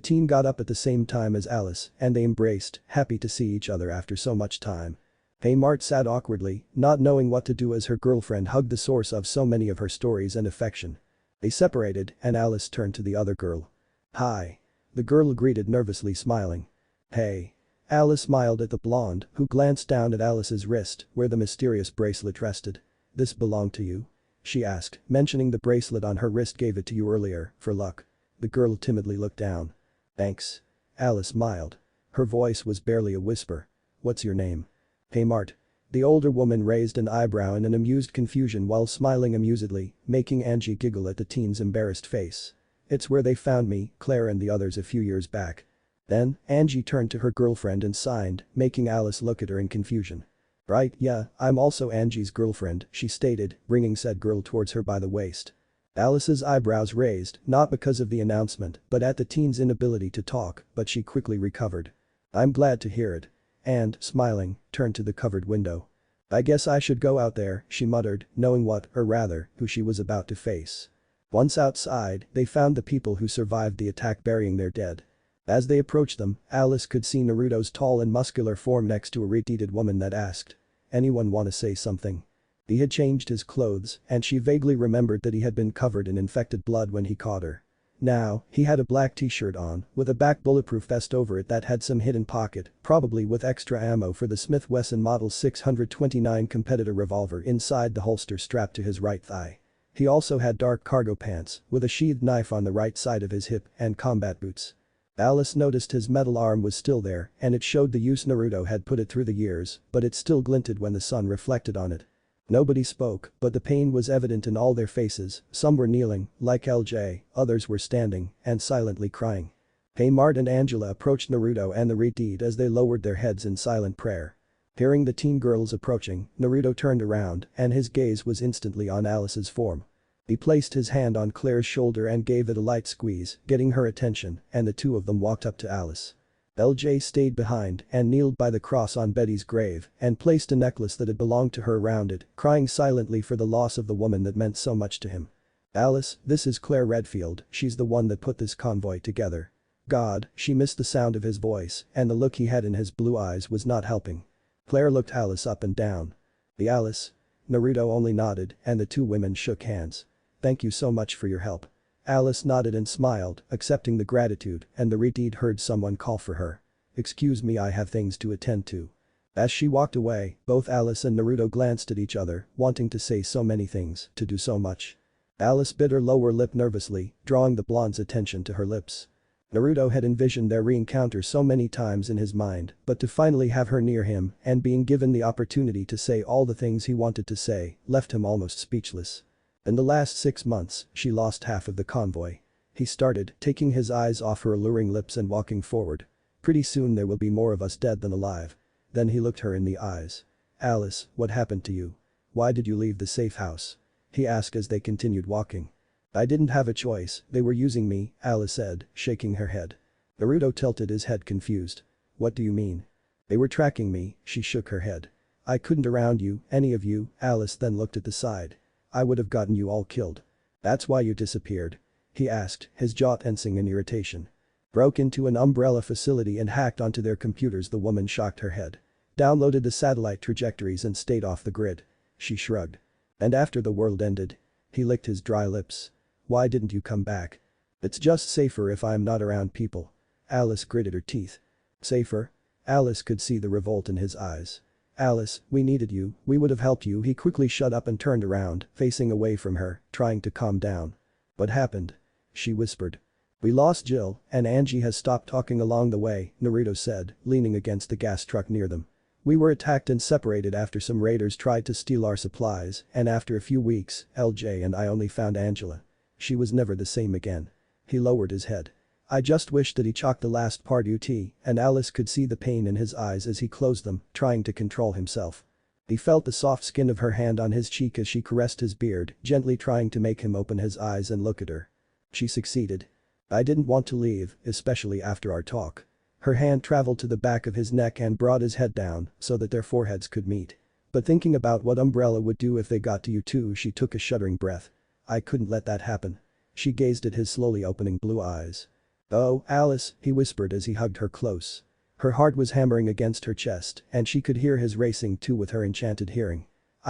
teen got up at the same time as Alice, and they embraced, happy to see each other after so much time. Kmart sat awkwardly, not knowing what to do as her girlfriend hugged the source of so many of her stories and affection. They separated, and Alice turned to the other girl. "Hi." The girl greeted nervously, smiling. "Hey." Alice smiled at the blonde, who glanced down at Alice's wrist, where the mysterious bracelet rested. "This belonged to you?" she asked, mentioning the bracelet on her wrist. "Gave it to you earlier, for luck." The girl timidly looked down. "Thanks." Alice smiled. Her voice was barely a whisper. "What's your name?" "Kmart." The older woman raised an eyebrow in an amused confusion while smiling amusedly, making Angie giggle at the teen's embarrassed face. "It's where they found me, Claire and the others a few years back." Then, Angie turned to her girlfriend and signed, making Alice look at her in confusion. "Right, yeah, I'm also Angie's girlfriend," she stated, bringing said girl towards her by the waist. Alice's eyebrows raised, not because of the announcement, but at the teen's inability to talk, but she quickly recovered. "I'm glad to hear it." And, smiling, turned to the covered window. "I guess I should go out there," she muttered, knowing what, or rather, who she was about to face. Once outside, they found the people who survived the attack burying their dead. As they approached them, Alice could see Naruto's tall and muscular form next to a retreated woman that asked, "Anyone wanna say something?" He had changed his clothes, and she vaguely remembered that he had been covered in infected blood when he caught her. Now, he had a black t-shirt on, with a back bulletproof vest over it that had some hidden pocket, probably with extra ammo for the Smith & Wesson Model 629 competitor revolver inside the holster strapped to his right thigh. He also had dark cargo pants, with a sheathed knife on the right side of his hip, and combat boots. Alice noticed his metal arm was still there, and it showed the use Naruto had put it through the years, but it still glinted when the sun reflected on it. Nobody spoke, but the pain was evident in all their faces. Some were kneeling, like LJ, others were standing, and silently crying. Kmart and Angela approached Naruto and the retreat as they lowered their heads in silent prayer. Hearing the teen girls approaching, Naruto turned around, and his gaze was instantly on Alice's form. He placed his hand on Claire's shoulder and gave it a light squeeze, getting her attention, and the two of them walked up to Alice. LJ stayed behind and kneeled by the cross on Betty's grave and placed a necklace that had belonged to her around it, crying silently for the loss of the woman that meant so much to him. "Alice, this is Claire Redfield, she's the one that put this convoy together." God, she missed the sound of his voice, and the look he had in his blue eyes was not helping. Claire looked Alice up and down. "The Alice?" Naruto only nodded, and the two women shook hands. "Thank you so much for your help." Alice nodded and smiled, accepting the gratitude, and the retreat heard someone call for her. "Excuse me, I have things to attend to." As she walked away, both Alice and Naruto glanced at each other, wanting to say so many things, to do so much. Alice bit her lower lip nervously, drawing the blonde's attention to her lips. Naruto had envisioned their re-encounter so many times in his mind, but to finally have her near him and being given the opportunity to say all the things he wanted to say left him almost speechless. In the last 6 months, she lost half of the convoy. He started, taking his eyes off her alluring lips and walking forward. "Pretty soon there will be more of us dead than alive." Then he looked her in the eyes. "Alice, what happened to you? Why did you leave the safe house?" he asked as they continued walking. "I didn't have a choice, they were using me," Alice said, shaking her head. Naruto tilted his head confused. "What do you mean?" They were tracking me, she shook her head. I couldn't around you, any of you, Alice then looked at the side. I would have gotten you all killed. That's why you disappeared? He asked, his jaw tensing in irritation. Broke into an umbrella facility and hacked onto their computers, the woman shocked her head. Downloaded the satellite trajectories and stayed off the grid. She shrugged. And after the world ended? He licked his dry lips. Why didn't you come back? It's just safer if I'm not around people. Alice gritted her teeth. Safer? Alice could see the revolt in his eyes. Alice, we needed you, we would have helped you. He quickly shut up and turned around, facing away from her, trying to calm down. What happened? She whispered. We lost Jill, and Angie has stopped talking along the way, Naruto said, leaning against the gas truck near them. We were attacked and separated after some raiders tried to steal our supplies, and after a few weeks, LJ and I only found Angela. She was never the same again. He lowered his head. I just wished that he chalked the last part ut, and Alice could see the pain in his eyes as he closed them, trying to control himself. He felt the soft skin of her hand on his cheek as she caressed his beard, gently trying to make him open his eyes and look at her. She succeeded. I didn't want to leave, especially after our talk. Her hand traveled to the back of his neck and brought his head down so that their foreheads could meet. But thinking about what Umbrella would do if they got to you too, she took a shuddering breath. I couldn't let that happen. She gazed at his slowly opening blue eyes. Oh, Alice, he whispered as he hugged her close. Her heart was hammering against her chest, and she could hear his racing too with her enchanted hearing.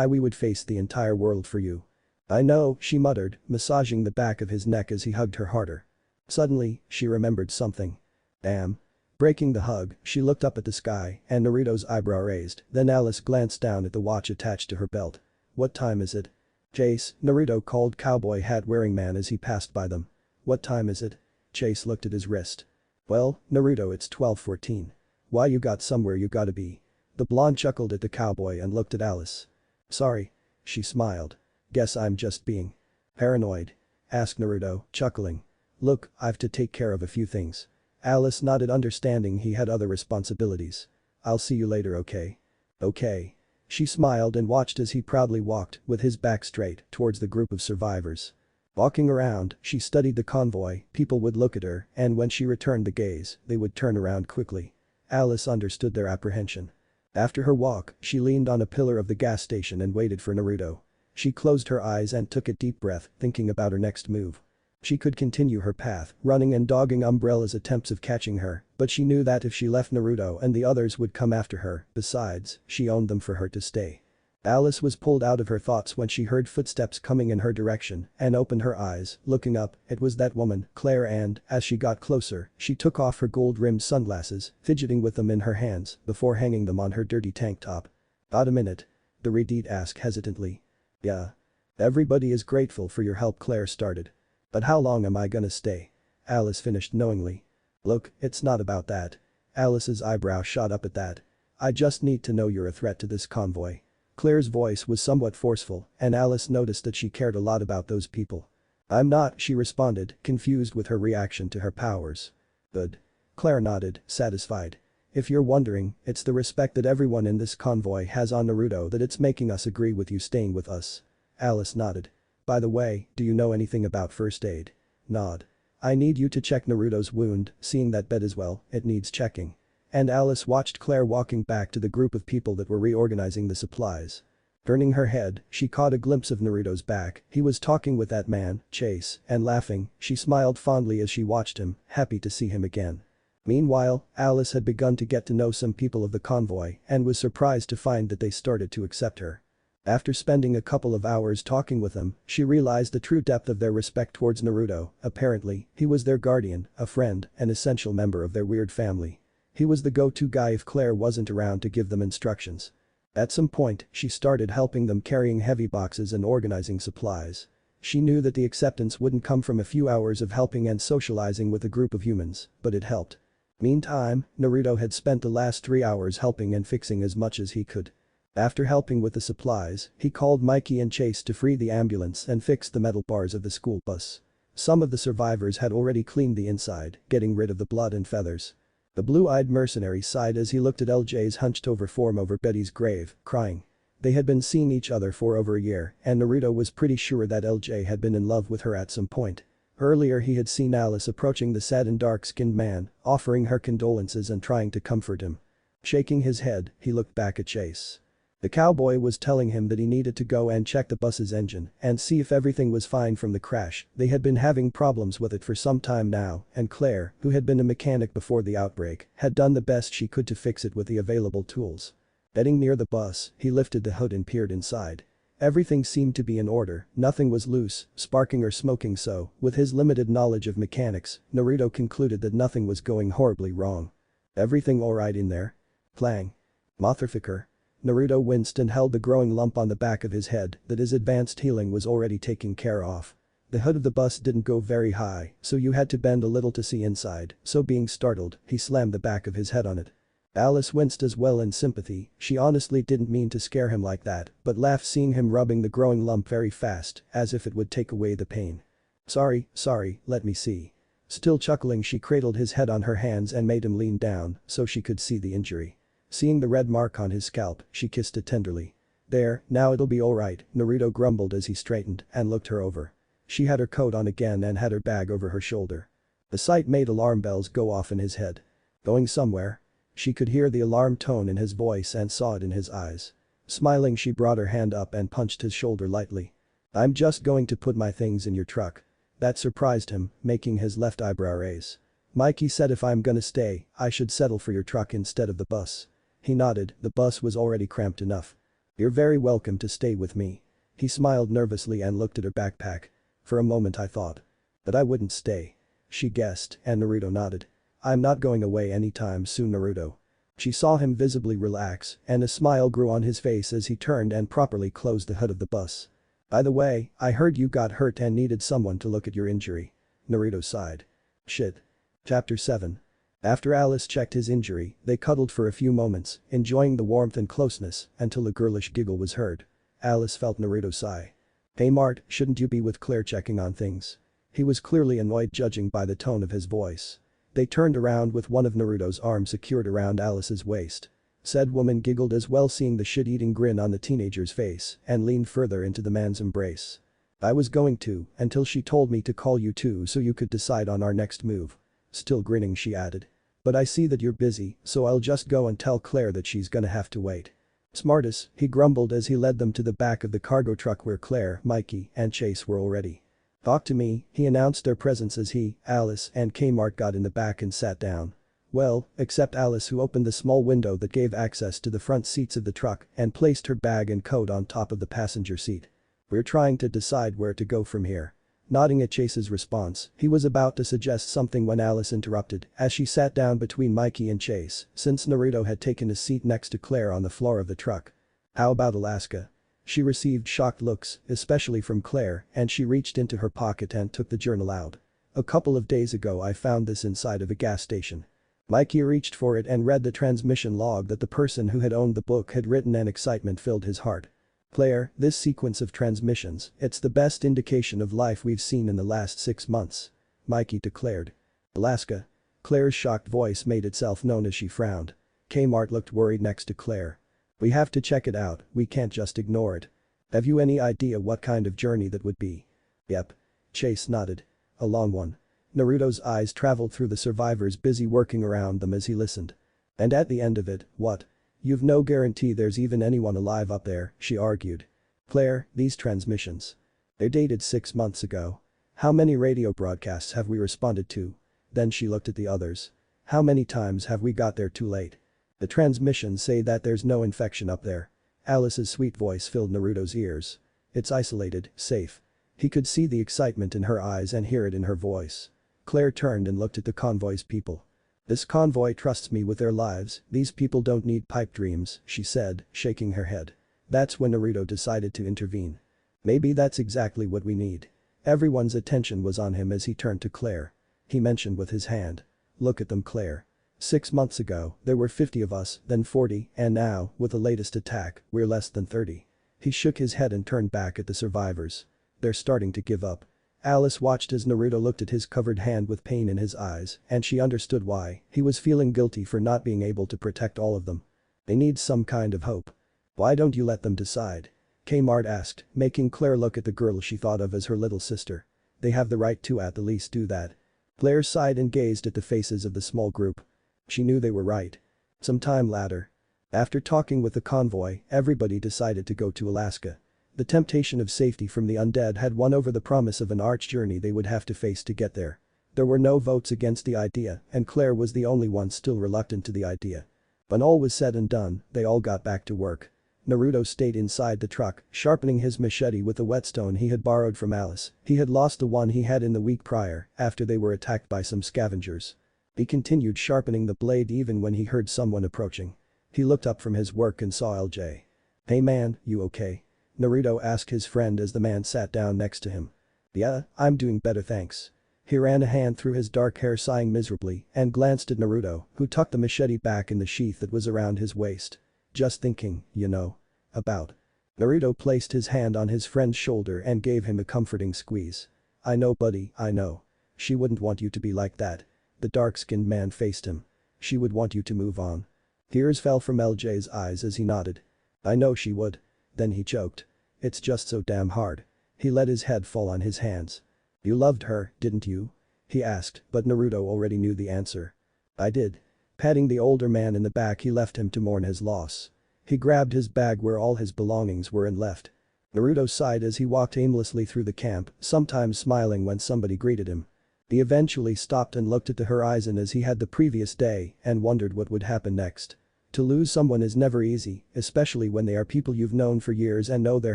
We would face the entire world for you. I know, she muttered, massaging the back of his neck as he hugged her harder. Suddenly, she remembered something. Damn. Breaking the hug, she looked up at the sky, and Naruto's eyebrow raised, then Alice glanced down at the watch attached to her belt. What time is it? Chase, Naruto called cowboy hat wearing man as he passed by them. What time is it? Chase looked at his wrist. Well, Naruto, it's 12:14. Why, you got somewhere you gotta be. The blonde chuckled at the cowboy and looked at Alice. Sorry. She smiled. Guess I'm just being paranoid? Asked Naruto, chuckling. Look, I've to take care of a few things. Alice nodded, understanding he had other responsibilities. I'll see you later, okay? Okay. She smiled and watched as he proudly walked, with his back straight, towards the group of survivors. Walking around, she studied the convoy, people would look at her, and when she returned the gaze, they would turn around quickly. Alice understood their apprehension. After her walk, she leaned on a pillar of the gas station and waited for Naruto. She closed her eyes and took a deep breath, thinking about her next move. She could continue her path, running and dogging Umbrella's attempts of catching her, but she knew that if she left Naruto and the others would come after her, besides, she owned them for her to stay. Alice was pulled out of her thoughts when she heard footsteps coming in her direction and opened her eyes, looking up, it was that woman, Claire, and, as she got closer, she took off her gold-rimmed sunglasses, fidgeting with them in her hands before hanging them on her dirty tank top. Got a minute? The redhead asked hesitantly. Yeah. Everybody is grateful for your help, Claire started. But how long am I gonna stay? Alice finished knowingly. Look, it's not about that. Alice's eyebrow shot up at that. I just need to know you're a threat to this convoy. Claire's voice was somewhat forceful, and Alice noticed that she cared a lot about those people. I'm not, she responded, confused with her reaction to her powers. Good. Claire nodded, satisfied. If you're wondering, it's the respect that everyone in this convoy has on Naruto that it's making us agree with you staying with us. Alice nodded. By the way, do you know anything about first aid? Nod. I need you to check Naruto's wound, seeing that bed as well, it needs checking. And Alice watched Claire walking back to the group of people that were reorganizing the supplies. Turning her head, she caught a glimpse of Naruto's back, he was talking with that man, Chase, and laughing, she smiled fondly as she watched him, happy to see him again. Meanwhile, Alice had begun to get to know some people of the convoy and was surprised to find that they started to accept her. After spending a couple of hours talking with them, she realized the true depth of their respect towards Naruto, apparently, he was their guardian, a friend, an essential member of their weird family. He was the go-to guy if Claire wasn't around to give them instructions. At some point, she started helping them carrying heavy boxes and organizing supplies. She knew that the acceptance wouldn't come from a few hours of helping and socializing with a group of humans, but it helped. Meantime, Naruto had spent the last 3 hours helping and fixing as much as he could. After helping with the supplies, he called Mikey and Chase to free the ambulance and fix the metal bars of the school bus. Some of the survivors had already cleaned the inside, getting rid of the blood and feathers. The blue-eyed mercenary sighed as he looked at LJ's hunched-over form over Betty's grave, crying. They had been seeing each other for over a year, and Naruto was pretty sure that LJ had been in love with her at some point. Earlier he had seen Alice approaching the sad and dark-skinned man, offering her condolences and trying to comfort him. Shaking his head, he looked back at Chase. The cowboy was telling him that he needed to go and check the bus's engine and see if everything was fine from the crash. They had been having problems with it for some time now, and Claire, who had been a mechanic before the outbreak, had done the best she could to fix it with the available tools. Getting near the bus, he lifted the hood and peered inside. Everything seemed to be in order, nothing was loose, sparking or smoking, so, with his limited knowledge of mechanics, Naruto concluded that nothing was going horribly wrong. Everything alright in there? Clang. Motherfucker. Naruto winced and held the growing lump on the back of his head that his advanced healing was already taking care of. The hood of the bus didn't go very high, so you had to bend a little to see inside, so being startled, he slammed the back of his head on it. Alice winced as well in sympathy. She honestly didn't mean to scare him like that, but laughed seeing him rubbing the growing lump very fast, as if it would take away the pain. Sorry, let me see. Still chuckling, she cradled his head on her hands and made him lean down so she could see the injury. Seeing the red mark on his scalp, she kissed it tenderly. There, now it'll be alright, Naruto grumbled as he straightened and looked her over. She had her coat on again and had her bag over her shoulder. The sight made alarm bells go off in his head. Going somewhere? She could hear the alarm tone in his voice and saw it in his eyes. Smiling, she brought her hand up and punched his shoulder lightly. I'm just going to put my things in your truck. That surprised him, making his left eyebrow raise. Mikey said if I'm gonna stay, I should settle for your truck instead of the bus. He nodded, the bus was already cramped enough. You're very welcome to stay with me. He smiled nervously and looked at her backpack. For a moment I thought that I wouldn't stay. She guessed, and Naruto nodded. I'm not going away anytime soon, Naruto. She saw him visibly relax, and a smile grew on his face as he turned and properly closed the hood of the bus. By the way, I heard you got hurt and needed someone to look at your injury. Naruto sighed. Shit. Chapter 7. After Alice checked his injury, they cuddled for a few moments, enjoying the warmth and closeness, until a girlish giggle was heard. Alice felt Naruto sigh. Hey Mart, shouldn't you be with Claire checking on things? He was clearly annoyed judging by the tone of his voice. They turned around with one of Naruto's arms secured around Alice's waist. Said woman giggled as well, seeing the shit-eating grin on the teenager's face, and leaned further into the man's embrace. I was going to, until she told me to call you two so you could decide on our next move. Still grinning, she added. But I see that you're busy, so I'll just go and tell Claire that she's gonna have to wait. Smartus, he grumbled as he led them to the back of the cargo truck where Claire, Mikey, and Chase were already. Talk to me, he announced their presence as he, Alice, and Kmart got in the back and sat down. Well, except Alice, who opened the small window that gave access to the front seats of the truck and placed her bag and coat on top of the passenger seat. We're trying to decide where to go from here. Nodding at Chase's response, he was about to suggest something when Alice interrupted as she sat down between Mikey and Chase, since Naruto had taken a seat next to Claire on the floor of the truck. How about Alaska? She received shocked looks, especially from Claire, and she reached into her pocket and took the journal out. A couple of days ago I found this inside of a gas station. Mikey reached for it and read the transmission log that the person who had owned the book had written, and excitement filled his heart. Claire, this sequence of transmissions, it's the best indication of life we've seen in the last 6 months. Mikey declared. Alaska? Claire's shocked voice made itself known as she frowned. Kmart looked worried next to Claire. We have to check it out, we can't just ignore it. Have you any idea what kind of journey that would be? Yep. Chase nodded. A long one. Naruto's eyes traveled through the survivors busy working around them as he listened. And at the end of it, what? You've no guarantee there's even anyone alive up there, she argued. Claire, these transmissions. They're dated 6 months ago. How many radio broadcasts have we responded to? Then she looked at the others. How many times have we got there too late? The transmissions say that there's no infection up there. Alice's sweet voice filled Naruto's ears. It's isolated, safe. He could see the excitement in her eyes and hear it in her voice. Claire turned and looked at the convoy's people. This convoy trusts me with their lives, these people don't need pipe dreams, she said, shaking her head. That's when Naruto decided to intervene. Maybe that's exactly what we need. Everyone's attention was on him as he turned to Claire. He mentioned with his hand. Look at them, Claire. 6 months ago, there were 50 of us, then 40, and now, with the latest attack, we're less than 30. He shook his head and turned back at the survivors. They're starting to give up. Alice watched as Naruto looked at his covered hand with pain in his eyes, and she understood why. He was feeling guilty for not being able to protect all of them. They need some kind of hope. Why don't you let them decide? Kmart asked, making Claire look at the girl she thought of as her little sister. They have the right to at the least do that. Claire sighed and gazed at the faces of the small group. She knew they were right. Some time later. After talking with the convoy, everybody decided to go to Alaska. The temptation of safety from the undead had won over the promise of an arch journey they would have to face to get there. There were no votes against the idea, and Claire was the only one still reluctant to the idea. When all was said and done, they all got back to work. Naruto stayed inside the truck, sharpening his machete with the whetstone he had borrowed from Alice. He had lost the one he had in the week prior, after they were attacked by some scavengers. He continued sharpening the blade even when he heard someone approaching. He looked up from his work and saw LJ. "Hey man, you okay?" Naruto asked his friend as the man sat down next to him. "Yeah, I'm doing better thanks." He ran a hand through his dark hair sighing miserably and glanced at Naruto, who tucked the machete back in the sheath that was around his waist. "Just thinking, you know. About." Naruto placed his hand on his friend's shoulder and gave him a comforting squeeze. "I know buddy, I know. She wouldn't want you to be like that." The dark-skinned man faced him. "She would want you to move on." Tears fell from LJ's eyes as he nodded. "I know she would." Then he choked. "It's just so damn hard." He let his head fall on his hands. "You loved her, didn't you?" he asked, but Naruto already knew the answer. "I did." Patting the older man in the back, he left him to mourn his loss. He grabbed his bag where all his belongings were and left. Naruto sighed as he walked aimlessly through the camp, sometimes smiling when somebody greeted him. He eventually stopped and looked at the horizon as he had the previous day and wondered what would happen next. To lose someone is never easy, especially when they are people you've known for years and know their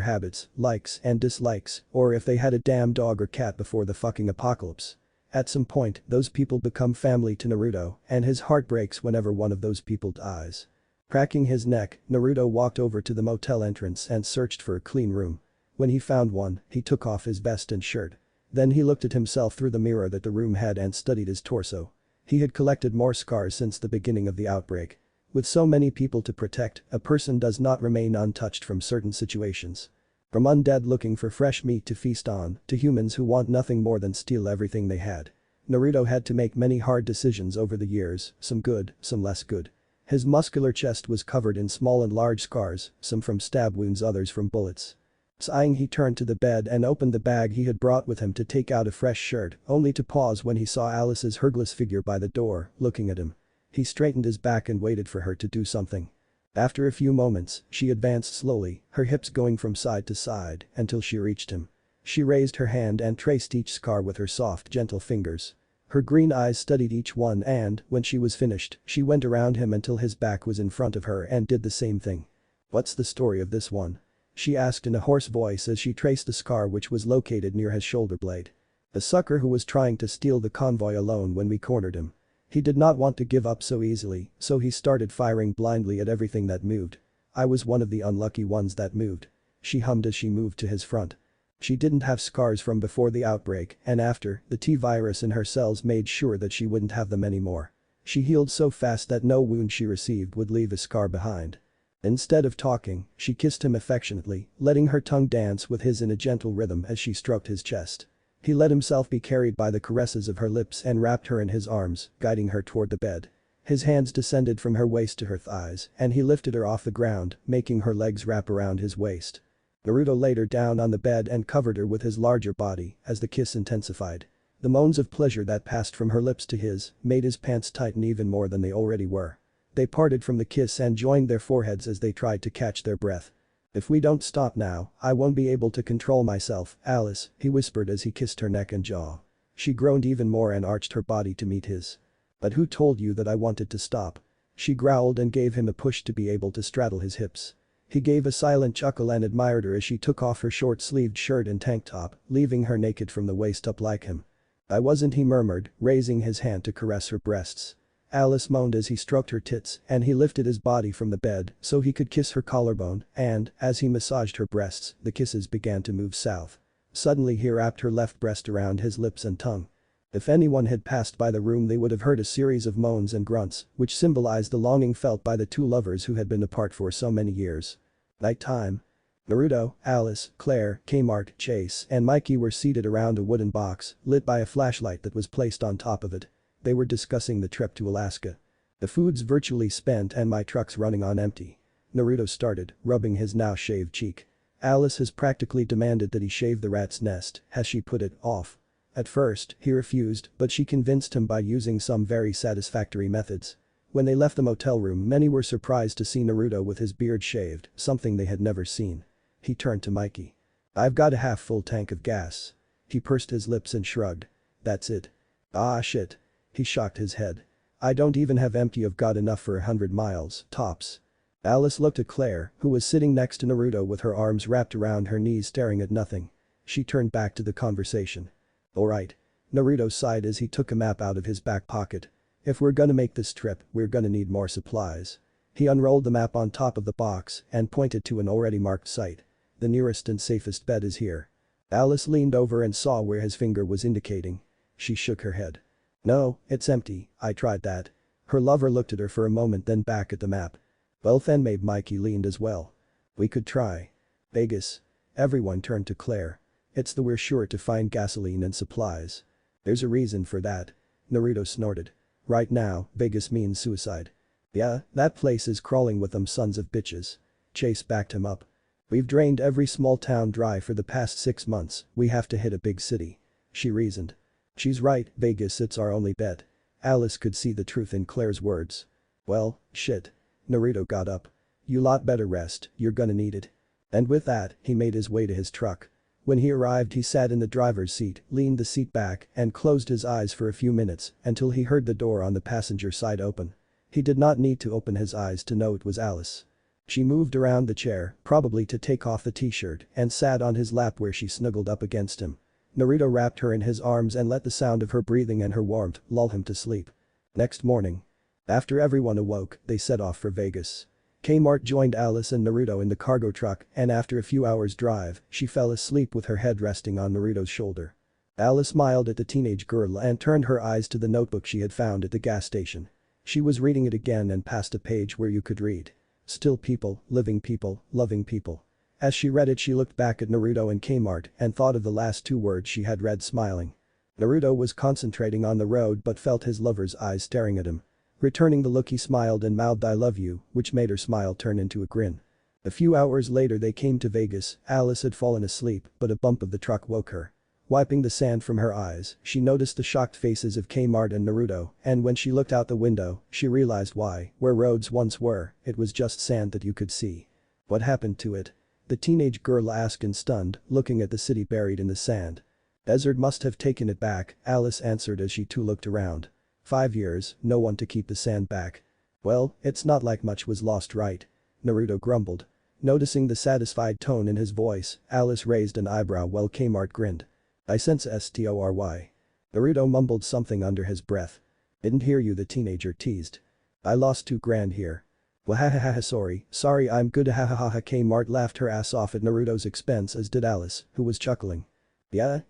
habits, likes and dislikes, or if they had a damn dog or cat before the fucking apocalypse. At some point, those people become family to Naruto, and his heart breaks whenever one of those people dies. Cracking his neck, Naruto walked over to the motel entrance and searched for a clean room. When he found one, he took off his vest and shirt. Then he looked at himself through the mirror that the room had and studied his torso. He had collected more scars since the beginning of the outbreak. With so many people to protect, a person does not remain untouched from certain situations. From undead looking for fresh meat to feast on, to humans who want nothing more than steal everything they had. Naruto had to make many hard decisions over the years, some good, some less good. His muscular chest was covered in small and large scars, some from stab wounds, others from bullets. Sighing, he turned to the bed and opened the bag he had brought with him to take out a fresh shirt, only to pause when he saw Alice's hergless figure by the door, looking at him. He straightened his back and waited for her to do something. After a few moments, she advanced slowly, her hips going from side to side, until she reached him. She raised her hand and traced each scar with her soft, gentle fingers. Her green eyes studied each one and, when she was finished, she went around him until his back was in front of her and did the same thing. "What's the story of this one?" she asked in a hoarse voice as she traced the scar which was located near his shoulder blade. "The sucker who was trying to steal the convoy alone when we cornered him. He did not want to give up so easily, so he started firing blindly at everything that moved. I was one of the unlucky ones that moved." She hummed as she moved to his front. She didn't have scars from before the outbreak, and after, the T-virus in her cells made sure that she wouldn't have them anymore. She healed so fast that no wound she received would leave a scar behind. Instead of talking, she kissed him affectionately, letting her tongue dance with his in a gentle rhythm as she stroked his chest. He let himself be carried by the caresses of her lips and wrapped her in his arms, guiding her toward the bed. His hands descended from her waist to her thighs, and he lifted her off the ground, making her legs wrap around his waist. Naruto laid her down on the bed and covered her with his larger body as the kiss intensified. The moans of pleasure that passed from her lips to his made his pants tighten even more than they already were. They parted from the kiss and joined their foreheads as they tried to catch their breath. "If we don't stop now, I won't be able to control myself, Alice," he whispered as he kissed her neck and jaw. She groaned even more and arched her body to meet his. "But who told you that I wanted to stop?" She growled and gave him a push to be able to straddle his hips. He gave a silent chuckle and admired her as she took off her short-sleeved shirt and tank top, leaving her naked from the waist up like him. "I wasn't," he murmured, raising his hand to caress her breasts. Alice moaned as he stroked her tits and he lifted his body from the bed so he could kiss her collarbone and, as he massaged her breasts, the kisses began to move south. Suddenly he wrapped her left breast around his lips and tongue. If anyone had passed by the room they would have heard a series of moans and grunts, which symbolized the longing felt by the two lovers who had been apart for so many years. Nighttime. Naruto, Alice, Claire, Kmart, Chase, and Mikey were seated around a wooden box, lit by a flashlight that was placed on top of it. They were discussing the trip to Alaska. "The food's virtually spent and my truck's running on empty," Naruto started, rubbing his now shaved cheek. "Alice has practically demanded that he shave the rat's nest, as she put it, off." At first, he refused, but she convinced him by using some very satisfactory methods. When they left the motel room, many were surprised to see Naruto with his beard shaved, something they had never seen. He turned to Mikey. "I've got a half-full tank of gas." He pursed his lips and shrugged. "That's it." "Ah shit." He shocked his head. "I don't even have empty. I've got enough for 100 miles, tops." Alice looked at Claire, who was sitting next to Naruto with her arms wrapped around her knees staring at nothing. She turned back to the conversation. "Alright." Naruto sighed as he took a map out of his back pocket. "If we're gonna make this trip, we're gonna need more supplies." He unrolled the map on top of the box and pointed to an already marked site. "The nearest and safest bet is here." Alice leaned over and saw where his finger was indicating. She shook her head. "No, it's empty, I tried that." Her lover looked at her for a moment then back at the map. "Well then," maybe Mikey leaned as well. "We could try." "Vegas." Everyone turned to Claire. "It's the we're sure to find gasoline and supplies." "There's a reason for that." Naruto snorted. "Right now, Vegas means suicide." "Yeah, that place is crawling with them sons of bitches." Chase backed him up. "We've drained every small town dry for the past 6 months, we have to hit a big city." She reasoned. "She's right, Vegas, it's our only bet." Alice could see the truth in Claire's words. "Well, shit." Naruto got up. "You lot better rest, you're gonna need it." And with that, he made his way to his truck. When he arrived, he sat in the driver's seat, leaned the seat back and closed his eyes for a few minutes until he heard the door on the passenger side open. He did not need to open his eyes to know it was Alice. She moved around the chair, probably to take off the t-shirt, and sat on his lap where she snuggled up against him. Naruto wrapped her in his arms and let the sound of her breathing and her warmth lull him to sleep. Next morning, after everyone awoke, they set off for Vegas. Kmart joined Alice and Naruto in the cargo truck and after a few hours' drive, she fell asleep with her head resting on Naruto's shoulder. Alice smiled at the teenage girl and turned her eyes to the notebook she had found at the gas station. She was reading it again and passed a page where you could read. "Still people, living people, loving people." As she read it, she looked back at Naruto and Kmart and thought of the last 2 words she had read, smiling. Naruto was concentrating on the road but felt his lover's eyes staring at him. Returning the look, he smiled and mouthed "I love you," which made her smile turn into a grin. A few hours later they came to Vegas. Alice had fallen asleep, but a bump of the truck woke her. Wiping the sand from her eyes, she noticed the shocked faces of Kmart and Naruto, and when she looked out the window, she realized why. Where roads once were, it was just sand that you could see. "What happened to it?" the teenage girl asked in stunned, looking at the city buried in the sand. "Desert must have taken it back," Alice answered as she too looked around. 5 years, no one to keep the sand back." "Well, it's not like much was lost, right?" Naruto grumbled. Noticing the satisfied tone in his voice, Alice raised an eyebrow while Kmart grinned. "I sense story." Naruto mumbled something under his breath. "Didn't hear you," the teenager teased. "I lost $2,000 here." "Wahahaha, sorry I'm good, hahaha." Kmart laughed her ass off at Naruto's expense, as did Alice, who was chuckling. Yeah,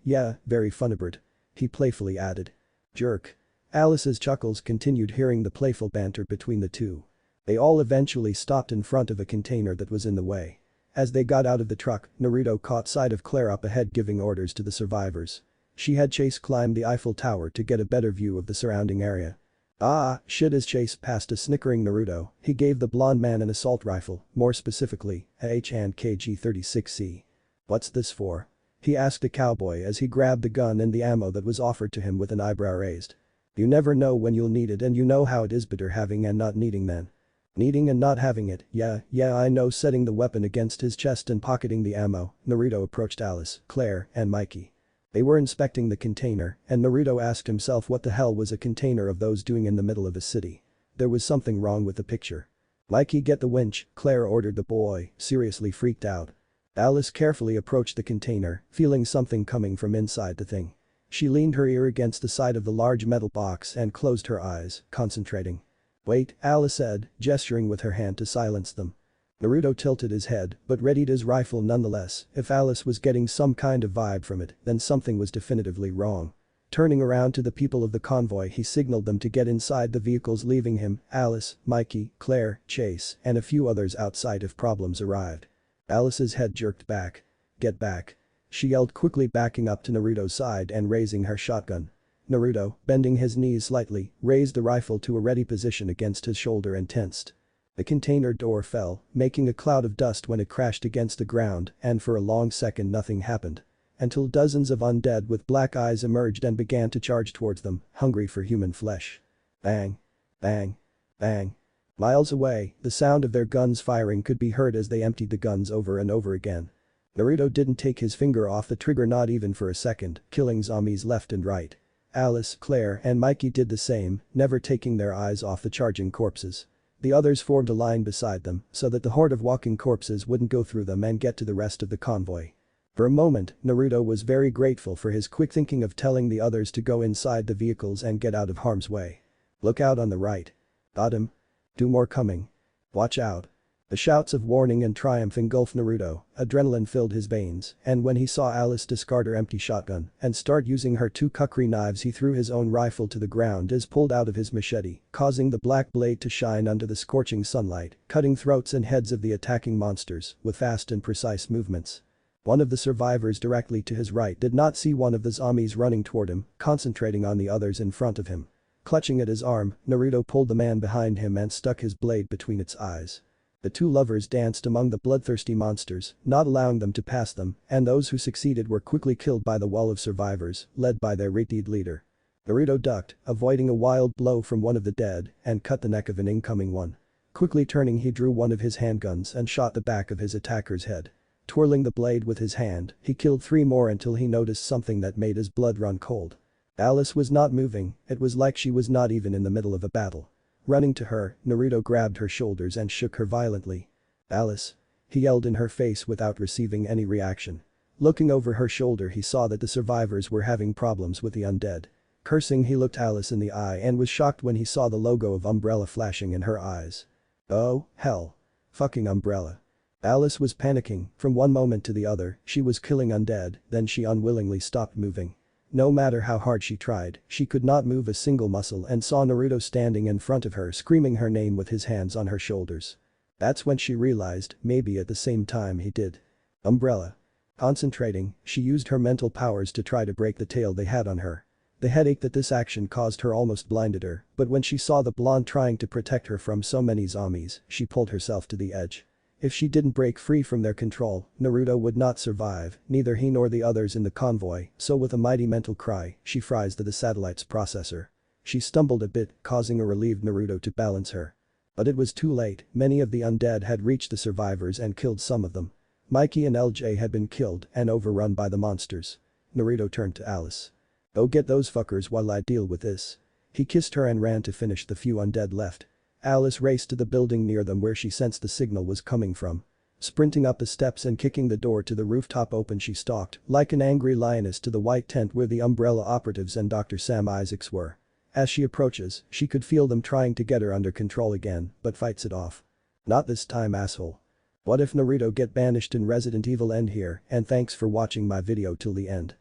very funnibert." he playfully added. "Jerk." Alice's chuckles continued, hearing the playful banter between the two. They all eventually stopped in front of a container that was in the way. As they got out of the truck, Naruto caught sight of Claire up ahead giving orders to the survivors. She had Chase climb the Eiffel Tower to get a better view of the surrounding area. "Ah, shit." As Chase passed a snickering Naruto, he gave the blonde man an assault rifle, more specifically, a HK-36C. "What's this for?" he asked a cowboy as he grabbed the gun and the ammo that was offered to him with an eyebrow raised. "You never know when you'll need it, and you know how it is, better having and not needing than needing and not having it." Yeah, I know." Setting the weapon against his chest and pocketing the ammo, Naruto approached Alice, Claire, and Mikey. They were inspecting the container, and Naruto asked himself what the hell was a container of those doing in the middle of a city. There was something wrong with the picture. "Mikey, get the winch," Claire ordered the boy, seriously freaked out. Alice carefully approached the container, feeling something coming from inside the thing. She leaned her ear against the side of the large metal box and closed her eyes, concentrating. "Wait," Alice said, gesturing with her hand to silence them. Naruto tilted his head but readied his rifle nonetheless. If Alice was getting some kind of vibe from it, then something was definitively wrong. Turning around to the people of the convoy, he signaled them to get inside the vehicles, leaving him, Alice, Mikey, Claire, Chase, and a few others outside if problems arrived. Alice's head jerked back. "Get back," she yelled, quickly backing up to Naruto's side and raising her shotgun. Naruto, bending his knees slightly, raised the rifle to a ready position against his shoulder and tensed. The container door fell, making a cloud of dust when it crashed against the ground, and for a long second nothing happened. Until dozens of undead with black eyes emerged and began to charge towards them, hungry for human flesh. Bang. Bang. Bang. Miles away, the sound of their guns firing could be heard as they emptied the guns over and over again. Naruto didn't take his finger off the trigger, not even for a second, killing zombies left and right. Alice, Claire, and Mikey did the same, never taking their eyes off the charging corpses. The others formed a line beside them so that the horde of walking corpses wouldn't go through them and get to the rest of the convoy. For a moment, Naruto was very grateful for his quick thinking of telling the others to go inside the vehicles and get out of harm's way. Look out on the right. Got him. 2 more coming. Watch out. The shouts of warning and triumph engulfed Naruto, adrenaline filled his veins, and when he saw Alice discard her empty shotgun and start using her 2 kukri knives, he threw his own rifle to the ground as pulled out of his machete, causing the black blade to shine under the scorching sunlight, cutting throats and heads of the attacking monsters with fast and precise movements. One of the survivors directly to his right did not see one of the zombies running toward him, concentrating on the others in front of him. Clutching at his arm, Naruto pulled the man behind him and stuck his blade between its eyes. The 2 lovers danced among the bloodthirsty monsters, not allowing them to pass them, and those who succeeded were quickly killed by the wall of survivors, led by their rated leader. Naruto ducked, avoiding a wild blow from one of the dead, and cut the neck of an incoming one. Quickly turning, he drew one of his handguns and shot the back of his attacker's head. Twirling the blade with his hand, he killed 3 more until he noticed something that made his blood run cold. Alice was not moving, it was like she was not even in the middle of a battle. Running to her, Naruto grabbed her shoulders and shook her violently. "Alice!" he yelled in her face without receiving any reaction. Looking over her shoulder, he saw that the survivors were having problems with the undead. Cursing, he looked Alice in the eye and was shocked when he saw the logo of Umbrella flashing in her eyes. "Oh, hell. Fucking Umbrella." Alice was panicking. From one moment to the other, she was killing undead, then she unwillingly stopped moving. No matter how hard she tried, she could not move a single muscle and saw Naruto standing in front of her screaming her name with his hands on her shoulders. That's when she realized, maybe at the same time he did. Umbrella. Concentrating, she used her mental powers to try to break the tail they had on her. The headache that this action caused her almost blinded her, but when she saw the blonde trying to protect her from so many zombies, she pulled herself to the edge. If she didn't break free from their control, Naruto would not survive, neither he nor the others in the convoy, so with a mighty mental cry, she fries the satellite's processor. She stumbled a bit, causing a relieved Naruto to balance her. But it was too late, many of the undead had reached the survivors and killed some of them. Mikey and LJ had been killed and overrun by the monsters. Naruto turned to Alice. "Go get those fuckers while I deal with this." He kissed her and ran to finish the few undead left. Alice raced to the building near them where she sensed the signal was coming from. Sprinting up the steps and kicking the door to the rooftop open, she stalked like an angry lioness to the white tent where the Umbrella operatives and Dr. Sam Isaacs were. As she approaches, she could feel them trying to get her under control again, but fights it off. "Not this time, asshole." What if Naruto get banished in Resident Evil? End here, and thanks for watching my video till the end.